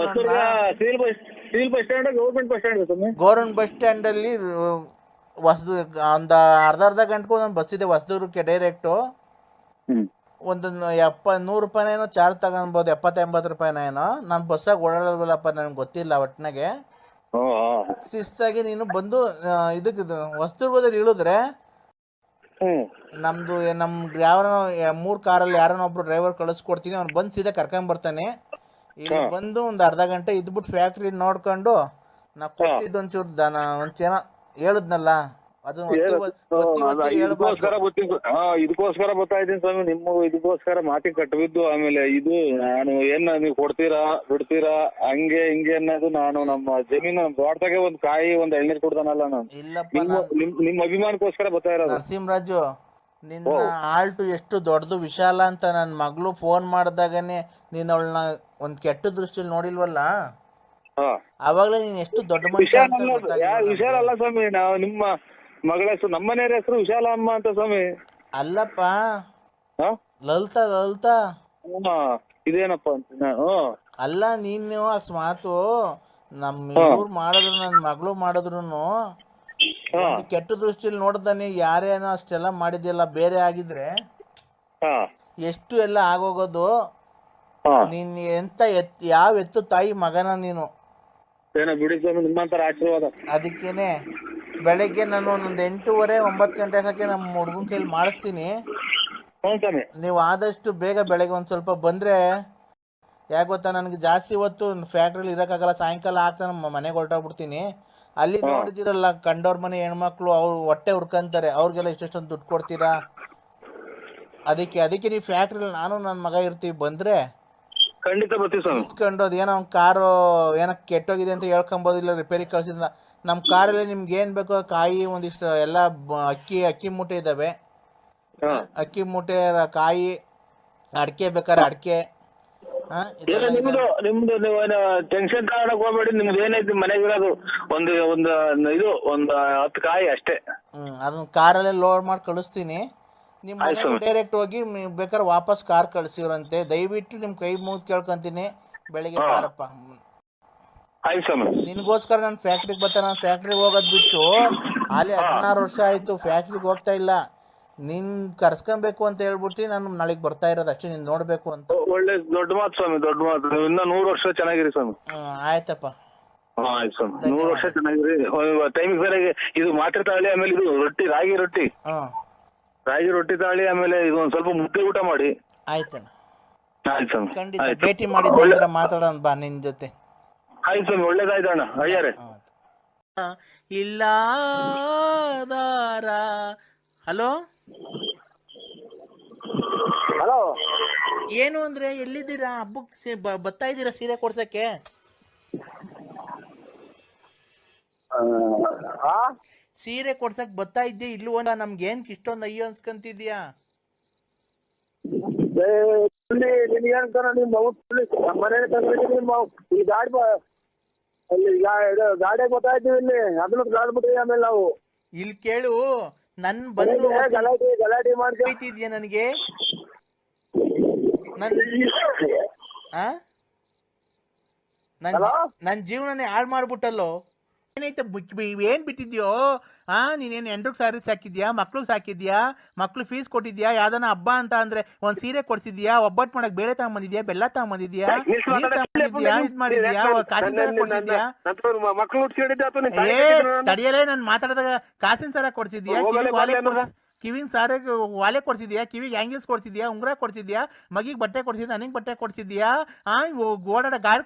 Civil bus stand, government bus stand ಸ್ವಾಮಿ? ಗೌರ್ಮೆಂಟ್ ಬಸ್ ಸ್ಟ್ಯಾಂಡಲ್ಲಿ ಹೊಸದು ಒಂದು ಅರ್ಧ ಗಂಟೆಗೂ ಒಂದು ಬಸ್ ಇದೆ ಹೊಸದೂರಕ್ಕೆ ಡೈರೆಕ್ಟು. ಒಂದು 100 ರೂಪಾಯಿನೇನೋ ಚಾರ್ಜ್ ತಗೊಬೋದು, 70-80 ರೂಪಾಯಿನೇನೋ. ನಾನು ಬಸ್ಸಾಗಿ ಓಡಾಡೋದಿಲ್ಲಪ್ಪ, ನನಗೆ ಗೊತ್ತಿಲ್ಲ ಒಟ್ಟಿನಾಗೆ. ಶಿಸ್ತಾಗಿ ನೀನು ಬಂದು ಇದಕ್ಕೆ ಹೊಸದುರ್ಗದಲ್ಲಿ ಇಳಿದ್ರೆ ನಮ್ದು ಯಾವ 3 ಕಾರಲ್ಲಿ ಯಾರನ್ನ ಒಬ್ರು ಡ್ರೈವರ್ ಕಳಿಸ್ಕೊಡ್ತೀನಿ, ಅವ್ನು ಬಂದು ಸೀದಾ ಕರ್ಕೊಂಬರ್ತಾನೆ. ಇಲ್ಲಿ ಬಂದು ಒಂದು ಅರ್ಧ ಗಂಟೆ ಇದ್ಬಿಟ್ಟು ಫ್ಯಾಕ್ಟ್ರಿ ನೋಡ್ಕೊಂಡು ನಾ ಕೊಟ್ಟಿದ್ದು ಒಂಚೂರು ದನ ಒಂಚೇನೋ ಹೇಳಿದ್ನಲ್ಲ ಅದನ್ನ ಇದಕ್ಕೋಸ್ಕರ ಬರ್ತಾ ಇದ್ದೀನಿ ಸ್ವಾಮಿ, ನಿಮ್ಮ ಇದಕ್ಕೋಸ್ಕರ ಮಾತಿ ಕಟ್ಟಬಿದ್ದು. ಆಮೇಲೆ ಇದು ನಾನು ನೀವು ಕೊಡ್ತೀರಾ ಬಿಡ್ತೀರಾ ಹಂಗೆ ಹಿಂಗೆ ಅನ್ನೋದು, ನಾನು ನಮ್ಮ ಜಮೀನು ತೋಟದಾಗೆ ಒಂದು ಕಾಯಿ ಒಂದು ಎಳ್ನೀರು ಕೊಡ್ತಾನಲ್ಲ ನಾನು, ನಿಮ್ಮ ಅಭಿಮಾನಕ್ಕೋಸ್ಕರ ಬರ್ತಾ ಇರೋದು. ನರಸಿಂಹರಾಜು, ನಿನ್ನ ಆಲ್ಟು ಎಷ್ಟು ದೊಡ್ಡದು ವಿಶಾಲ ಅಂತ ನನ್ನ ಮಗಳು ಫೋನ್ ಮಾಡಿದಾಗನೇ ನೀನು ಅವಳನ್ನ ಒಂದು ಕೆಟ್ಟ ದೃಷ್ಟಿಯಲ್ಲಿ ನೋಡಿಲ್ವಲ್ಲ, ಅವಾಗಲೇ ನೀನು ಎಷ್ಟು ದೊಡ್ಡ ಮನುಷ್ಯ ಅಂತ ವಿಶಾಲ ಅಲ್ಲ ಸ್ವಾಮಿ, ನಾವು ನಿಮ್ಮ ಮಗಳ ಹೆಸರು, ನಮ್ಮ ಮನೆಯವ್ರ ಹೆಸರು ವಿಶಾಲ ಅಮ್ಮ ಅಂತ ಸ್ವಾಮಿ. ಅಲ್ಲಪ್ಪ, ಲಲಿತಾ ಇದೇನಪ್ಪ ಅಂತ. ಅಲ್ಲ, ನೀನು ಅಕಸ್ಮಾತು ನಮ್ಮ ಇವ್ರು ಮಾಡಿದ್ರು ನನ್ನ ಮಗಳು ಮಾಡಿದ್ರು ಕೆಟ್ಟ ದೃಷ್ಟಿಯಲ್ಲಿ ನೋಡ್ದಾನೆ ಯಾರೇನೋ ಅಷ್ಟೆಲ್ಲ ಮಾಡಿದ್ಯಲ್ಲ, ಬೇರೆ ಆಗಿದ್ರೆ ಎಷ್ಟು ಎಲ್ಲ ಆಗೋಗೋದು. ನೀನ್ ಎಂತ ಯಾವ ಎತ್ತು ತಾಯಿ ಮಗನ ನೀನು. ಬಿಡಿ ಸ್ವಾಮಿ, ನಿಮ್ಮಂತರ ಆಶೀರ್ವಾದ. ಅದಕ್ಕೇನೆ ಬೆಳಗ್ಗೆ ನಾನು ಒಂದೊಂದು 8:30-9 ಗಂಟೆ ಹಾಕಿ ನಮ್ಮ ಹುಡುಗನ ಕೈಲಿ ಮಾಡಿಸ್ತೀನಿ. ನೀವು ಆದಷ್ಟು ಬೇಗ ಬೆಳಗ್ಗೆ ಒಂದು ಸ್ವಲ್ಪ ಬಂದರೆ, ಯಾಕೆ ಗೊತ್ತಾ, ನನಗೆ ಜಾಸ್ತಿ ಹೊತ್ತು ಫ್ಯಾಕ್ಟ್ರಿಲಿ ಇರೋಕ್ಕಾಗಲ್ಲ. ಸಾಯಂಕಾಲ ಆಗ್ತಾ ನಮ್ಮ ಮನೆಗೆ ಹೊರಟೋಗ್ಬಿಡ್ತೀನಿ. ಅಲ್ಲಿ ನೋಡಿದಿರಲ್ಲ ಕಂಡವ್ರ ಮನೆ ಹೆಣ್ಮಕ್ಳು, ಅವ್ರು ಹೊಟ್ಟೆ ಹುರ್ಕೊಂತಾರೆ, ಅವ್ರಿಗೆಲ್ಲ ಇಷ್ಟೊಂದು ದುಡ್ಡು ಕೊಡ್ತೀರಾ? ಅದಕ್ಕೆ ನೀವು ಫ್ಯಾಕ್ಟ್ರಿಲಿ ನಾನು ನನ್ನ ಮಗ ಇರ್ತೀವಿ, ಬಂದರೆ ಖಂಡಿತ ಬರ್ತೀವಿ ಸ್ವಾಮಿ. ಇಸ್ಕೊಂಡು ಅದೇನೋ ಕಾರು ಏನೋ ಕೆಟ್ಟೋಗಿದೆ ಅಂತ ಹೇಳ್ಕೊಬೋದಿಲ್ಲ, ರಿಪೇರಿ ಕಳ್ಸಿದ. ನಮ್ಮ ಕಾರಲ್ಲಿ ನಿಮ್ಗೆ ಏನು ಬೇಕೋ ಕಾಯಿ ಒಂದಿಷ್ಟು ಎಲ್ಲ ಅಕ್ಕಿ ಮೂಟೆ ಇದ್ದಾವೆ, ಅಕ್ಕಿ ಮೂಟೆ, ಕಾಯಿ, ಅಡಿಕೆ ಬೇಕಾದ್ರೆ ಅಡಿಕೆ. ನಿಮ್ದು ನೀವು ಟೆನ್ಷನ್ ತಗೊಳಕ್ ಹೋಗ್ಬೇಡಿ. ನಿಮ್ದು ಏನೈತಿ ಮನೆಗಿರೋದು ಒಂದು 10 ಕಾಯಿ ಅಷ್ಟೇ. ಅದನ್ನ ಕಾರಲ್ಲೇ ಲೋಡ್ ಮಾಡಿ ಕಳಿಸ್ತೀನಿ. ನಿಮ್ಮ ಮನೆಗೆ ಡೈರೆಕ್ಟ್ ಹೋಗಿ ಬೇಕಾದ್ರೆ ವಾಪಸ್ ಕಾರ್ ಕಳ್ಸಿವ್ರಂತೆ. ದಯವಿಟ್ಟು ನಿಮ್ ಕೈ ಮುಗಿದು ಕೇಳ್ಕೊಂತೀನಿ, ಬೆಳಿಗ್ಗೆ ಬಾರಪ್ಪ. ನಿನ್ಗೋಸ್ಕರ ನಾನು ಫ್ಯಾಕ್ಟ್ರಿಗೆ ಬರ್ತಾ, ನಾನು ಫ್ಯಾಕ್ಟ್ರಿಗೆ ಹೋಗೋದ್ ಬಿಟ್ಟು ಅಲ್ಲಿ 16 ವರ್ಷ ಆಯ್ತು ಫ್ಯಾಕ್ಟ್ರಿಗೆ ಹೋಗ್ತಾ ಇಲ್ಲ. ನೀನ್ ಕರ್ಸ್ಕೊಬೇಕು ಅಂತ ಹೇಳ್ಬಿಟ್ಟು ನಾನು ನಾಳೆಗೆ ಬರ್ತಾ ಇರೋದು ಅಷ್ಟೇ, ನೀನ್ ನೋಡ್ಬೇಕು ಅಂತ. ಒಳ್ಳೆ ದೊಡ್ಡ ಮಾತು ಸ್ವಾಮಿ, ದೊಡ್ಡ ಮಾತು. ಇನ್ನ 100 ವರ್ಷ ಚೆನ್ನಾಗಿರಿ ಸ್ವಾಮಿ. ಆಯ್ತಪ್ಪ, ಆಯ್ತು ಸ್ವಾಮಿ, 100 ವರ್ಷ ಚೆನ್ನಾಗಿರಿ. ಟೈಮಿಗೆ ಬೇರೆ ಇದು ಮಾತ್ರೆ ತಾಳಿ, ಆಮೇಲೆ ಇದು ರೊಟ್ಟಿ, ರಾಗಿ ರೊಟ್ಟಿ ತಾಳಿ, ಆಮೇಲೆ ಇದು ಒಂದ್ ಸ್ವಲ್ಪ ಮುದ್ದೆ ಊಟ ಮಾಡಿ. ಆಯ್ತಣ್ಣ, ಆಯ್ತು ಸ್ವಾಮಿ, ಖಂಡಿತ ಭೇಟಿ ಮಾಡಿದ್ರೆ ಮಾತಾಡೋಣ ಬಾ ನಿನ್ ಜೊತೆ. ಆಯ್ತು ಸ್ವಾಮಿ, ಒಳ್ಳೇದಾಯ್ತಣ್ಣ. ಅಯ್ಯಾರೆ ಇಲ್ಲಾದಾರ. ಹಲೋ ಹಲೋ, ಏನು ಅಂದ್ರೆ ಎಲ್ಲಿದ್ದೀರಾ? ಹಬ್ಬಕ್ಕೆ ಬರ್ತಾ ಇದ್ದೀರಾ ಸೀರೆ ಕೊಡ್ಸಕ್ಕೆ? ಸೀರೆ ಕೊಡ್ಸಕ್ ಬರ್ತಾ ಇದ್ದೆ ಇಲ್ವೋ? ನಮ್ಗೆ ಏನ್ ಇಷ್ಟೊಂದು ಅಯ್ಯೋ ಅನ್ಸ್ಕಂತಿದ್ಯಾ? ಇಲ್ಲಿ ಕೇಳು, ನನ್ ಬಂದು ಗಲಾಟೆ ಮಾಡ್ತಿದ್ಯಾ ನನಗೆ? ನನ್ ಜೀವನನೇ ಹಾಳು ಮಾಡ್ಬಿಟ್ಟಲ್ಲೋ. ಏನೈತೆ ಏನ್ ಬಿಟ್ಟಿದ್ಯೋ? ನೀನೇನು ಎಂಟ್ರಿಗೆ ಸಾರಿ ಸಾಕಿದ್ಯಾ? ಮಕ್ಳಿಗೆ ಸಾಕಿದ್ಯಾ? ಮಕ್ಳು ಫೀಸ್ ಕೊಟ್ಟಿದ್ಯಾ? ಯಾವ್ದಾನ ಹಬ್ಬ ಅಂತ ಅಂದ್ರೆ ಒಂದ್ ಸೀರೆ ಕೊಡ್ಸಿದ್ಯಾ? ಒಬ್ಬಟ್ಟು ಮಾಡಕ್ ಬೇಳೆ ತಗೊಂಬಂದಿದ್ಯಾ? ಬೆಲ್ಲ ತಗೊಂಬಂದಿದ್ಯಾ? ಇದ್ ಮಾಡಿದ್ಯಾ? ಕಾಸಿನ ಸಾರ ಕೊಡ್ಸಿದ್ಯಾ? ತಡಿಯಲೇ, ನಾನು ಮಾತಾಡಿದಾಗ ಕಾಸಿನ ಸಾರ ಕೊಡ್ಸಿದ್ಯಾ? ಕಿವಿಗೆ ಸಾರೆ ವಾಲೆ ಕೊಡ್ಸಿದ್ಯಾ, ಕಿವಿಗೆ ಆ್ಯಂಗಿಲ್ಸ್ ಕೊಡ್ಸಿದ್ಯಾ, ಉಂಗುರ ಕೊಡ್ಸಿದ್ಯಾ, ಮಗಿಗೆ ಬಟ್ಟೆ ಕೊಡ್ಸಿದ್ಯಾ, ನನಗೆ ಬಟ್ಟೆ ಕೊಡ್ಸಿದ್ಯಾ, ಓಡಾಡ ಗಾಡಿ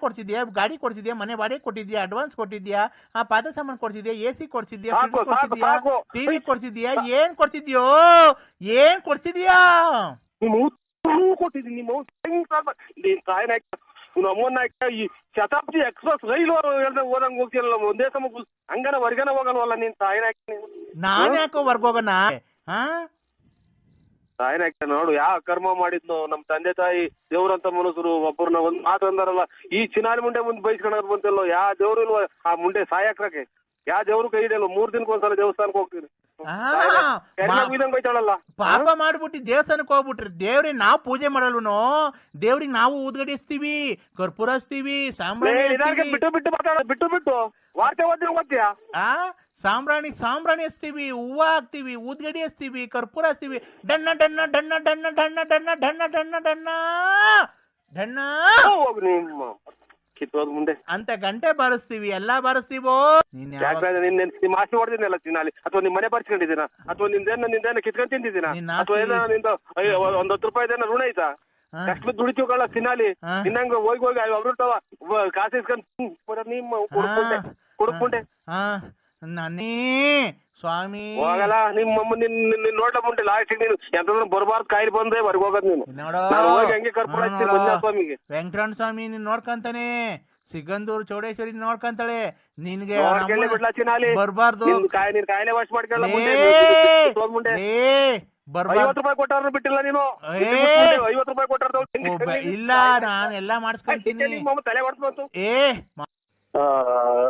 ಕೊಡ್ಸಿದ್ಯಾ, ಮನೆ ಬಾಡಿಗೆ ಕೊಟ್ಟಿದ್ಯಾ, ಅಡ್ವಾನ್ಸ್ ಕೊಟ್ಟಿದ್ಯಾ, ಪಾತ್ರೆ ಸಾಮಾನು ಕೊಡ್ಸಿದ್ಯಾ, AC ಕೊಡ್ಸಿದ್ಯಾ, ಸಾಕು, ಫ್ರಿಡ್ಜ್ ಕೊಡ್ಸಿದ್ಯಾ, ಸಾಕು. ಟಿವಿ ಕೊಡ್ಸಿದ್ಯಾ, ಏನ್ ಕೊಡ್ಸಿದ್ಯೋ, ಏನ್ ಕೊಡ್ಸಿದ್ಯಾ? ಕೊಟ್ಟಿದ್ದೀನಿ ನಿಮ್ಮ ನೀನ್ ತಾಯಿನ ನಮ್ಮನ್ನ ಈ ಶತಾಬ್ದಿ ಎಕ್ಸ್ಪ್ರೆಸ್ ರೈಲು ಓದಂಗ್ ಹೋಗ್ತಿರಲ್ಲ ಒಂದೇ ಸಮ ಹಂಗನ ಹೊರ್ಗನ ಹೋಗಲ್ವಲ್ಲ ನೀನ್ ತಾಯಿನ ನಾನ್ ಯಾಕೋ ವರ್ಗೋಗನ ತಾಯಿನ ನೋಡು ಯಾವ ಕರ್ಮ ಮಾಡಿದ್ನು ನಮ್ ತಂದೆ ತಾಯಿ ದೇವ್ರಂತ ಮನುಷ್ಯರು ಒಬ್ಬರನ್ನ ಒಂದ್ ಮಾತು ಅಂದಾರಲ್ಲ ಈ ಚಿನಾಲಿ ಮುಂಡೆ ಮುಂದೆ ಬೈಸ್ಕೊಳಕ್ ಬಂತಲ್ಲೋ ಯಾವ ದೇವ್ರು ಇಲ್ವ ಆ ಮುಂಡೆ ಸಾಯಕ್ರಕ್ಕೆ ಯಾವ ದೇವ್ರು ಕೈ ಇಡಲ್ಲ 3 ದಿನಕ್ಕೆ ಒಂದ್ಸಲ ದೇವಸ್ಥಾನಕ್ಕೆ ಹೋಗ್ತೀನಿ ಪಾಪ ಮಾಡ್ಬಿಟ್ಟು ದೇವಸ್ಥಾನಕ್ಕೆ ಹೋಗ್ಬಿಟ್ರಿ ದೇವ್ರಿ ನಾವ್ ಪೂಜೆ ಮಾಡಲ್ವನೋ, ದೇವ್ರಿಗೆ ನಾವು ಊದ್ಗಡಿಸ್ತೀವಿ, ಕರ್ಪೂರ ಹಚ್ತೀವಿ, ಬಿಟ್ಟು ವಾರ್ತೆ ಓದ್ತೀಯ ಸಾಂಬ್ರಾಣಿ ಹಚ್ತೀವಿ, ಹೂವ ಹಾಕ್ತಿವಿ, ಊದ್ಗಡಿ ಹಚ್ತೀವಿ, ಕರ್ಪೂರ ಹಚ್ತೀವಿ, ಡಣ್ಣ ಡಣ್ಣ ಡಣ್ಣ ಡಣ್ಣ ಡಣ್ಣ ಡಣ್ಣ ಡಣ್ಣ ಡಣ್ಣ ಡಣ್ಣ ಡಣ್ಣ ಕಿತ್ತೋದ್ ಮುಂದೆ ಅಂತ ಗಂಟೆ ಬಾರಿಸ್ತೀವಿ, ಎಲ್ಲಾ ಬಾರಿಸ್ತೀವೋ. ನಿಮ್ ಆಸೆ ಹೊಡೆದಿನಲ್ಲ ಚಿನಾಲಿ, ಅಥವಾ ನಿಮ್ ಮನೆ ಬರ್ಸ್ಕೊಂಡಿದ್ದೀನ, ಅಥವಾ ನಿಂದೇನ ಕಿತ್ಕೊಂಡ್ ತಿಂದಿದ್ದೀನ, ಅಥವಾ ಏನೋ ನಿಂದ ಒಂದ್ 10 ರೂಪಾಯಿದೇನ ಋಣ ಐತಾ? ಕಷ್ಟ ದುಡಿತೀವಲ್ಲ ಚಿನಾಲಿ, ನಿನ್ನಂಗ ಹೋಗಿ ಅವ್ರಿರ್ತಾವ ಕಾಸು ಇಸ್ಕೊಂಡ್ ನಿಮ್ಮ ಕುಡ್ಕೊಂಡೆ ನಾನೇ ಸ್ವಾಮಿ ಹೋಗಲ್ಲ ನಿಮ್ಮ ನಿನ್ ನೋಡ್ಲ ಮುಂದೆ ಲಾಸ್ಟ್ ನೀನು ಎಂತಂದ್ರೆ ಬರಬಾರ್ದು ಕಾಯಿಲೆ ಬಂದ್ರೆ ಹೊರಗೆ ಹೋಗೋದ್ ನೀನು ಹಂಗೆ ಕರ್ಪೂರ ಸ್ವಾಮಿಗೆ. ವೆಂಕಟರಮಣ ಸ್ವಾಮಿ ನೀನ್ ನೋಡ್ಕಂತಾನೆ, ಸಿಗಂದೂರು ಚೌಡೇಶ್ವರಿ ನೋಡ್ಕಂತಾಳೆ, ನಿನ್ಗೆ ಬರ್ಬಾರ್ದು. ಕಾಯಿಲೆ ವಾಶ್ ಮಾಡ್ಕೊಳ್ಳ 50 ರೂಪಾಯಿ ಕೊಟ್ಟಾರ ಬಿಟ್ಟಿಲ್ಲ ನೀನು, 50 ರೂಪಾಯಿ ಕೊಟ್ಟಾರ ಇಲ್ಲ, ನಾನು ಎಲ್ಲಾ ಮಾಡಿಸ್ಕೊಳ್ತೀನಿ. ತಲೆ ಹೊಡ್ತು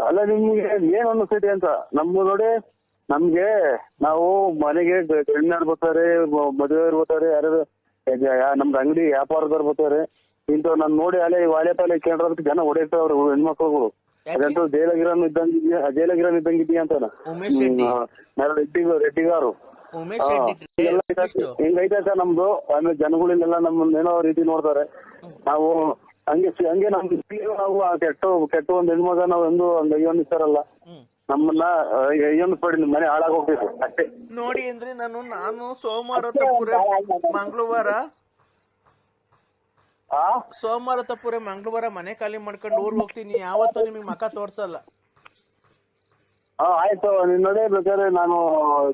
ಅಲ್ಲ ನಿಮ್ಗೆ ಏನ್ ಅನಿಸ್ತೈತಿ ಅಂತ ನಮ್ಮ ನೋಡಿ, ನಮ್ಗೆ ನಾವು ಮನೆಗೆ ಗಣ್ಯರು ಬರ್ತಾರೆ, ಮದುವೆಯವ್ರು ಬರ್ತಾರೆ, ಯಾರು ನಮ್ದು ಅಂಗಡಿ ವ್ಯಾಪಾರದವ್ರು ಬರ್ತಾರೆ, ಇಂಥವ್ ನನ್ ನೋಡಿ ಅಲ್ಲೇ ವಾಲೆ ಪಾಲೆ ಕೇಳೋದಕ್ಕೆ ಜನ ಹೊಡೆಯುತ್ತವ್ರು ಹೆಣ್ಮಕ್ಳುಗಳು. ಅದಂತೂ ಜೈಲಗಿರನ್ ಇದ್ದಂಗಿದ್ದೀಯ ಅಂತ ರೆಡ್ಡಿಗಾರು ಹಿಂಗೈತೆ ಸರ್ ನಮ್ದು. ಆಮೇಲೆ ಜನಗಳಿಗೆಲ್ಲ ನಮ್ಮನ್ನ ಏನೋ ರೀತಿ ನೋಡ್ತಾರೆ. ನಾವು ಹಂಗೆ ನಾವು ಕೆಟ್ಟ ಒಂದ್ ಹೆಣ್ಮಗ ನಾವ್ ಎಂದು ಒಂದ್ ಅಯ್ಯೋನಿಸ್ತಾರಲ್ಲ, ನಮ್ಮನ್ನ ಅಯ್ಯೋನಿಸ್ಬೇಡಿ, ಮನೆ ಹಾಳಾಗ್ ಹೋಗ್ಬೇಕು ಅಷ್ಟೇ. ನೋಡಿ ಅಂದ್ರೆ ನಾನು ಸೋಮವಾರ ತಪ್ಪುರೆ ಮಂಗಳವಾರ ಮನೆ ಖಾಲಿ ಮಾಡ್ಕೊಂಡು ಊರ್ ಹೋಗ್ತೀನಿ, ಯಾವತ್ತೂ ನಿಮಗ್ ಮಕ ತೋರ್ಸಲ್ಲ. ಆಯ್ತು, ನಿನ್ ನೋಡಿ ಬೇಕಾದ್ರೆ ನಾನು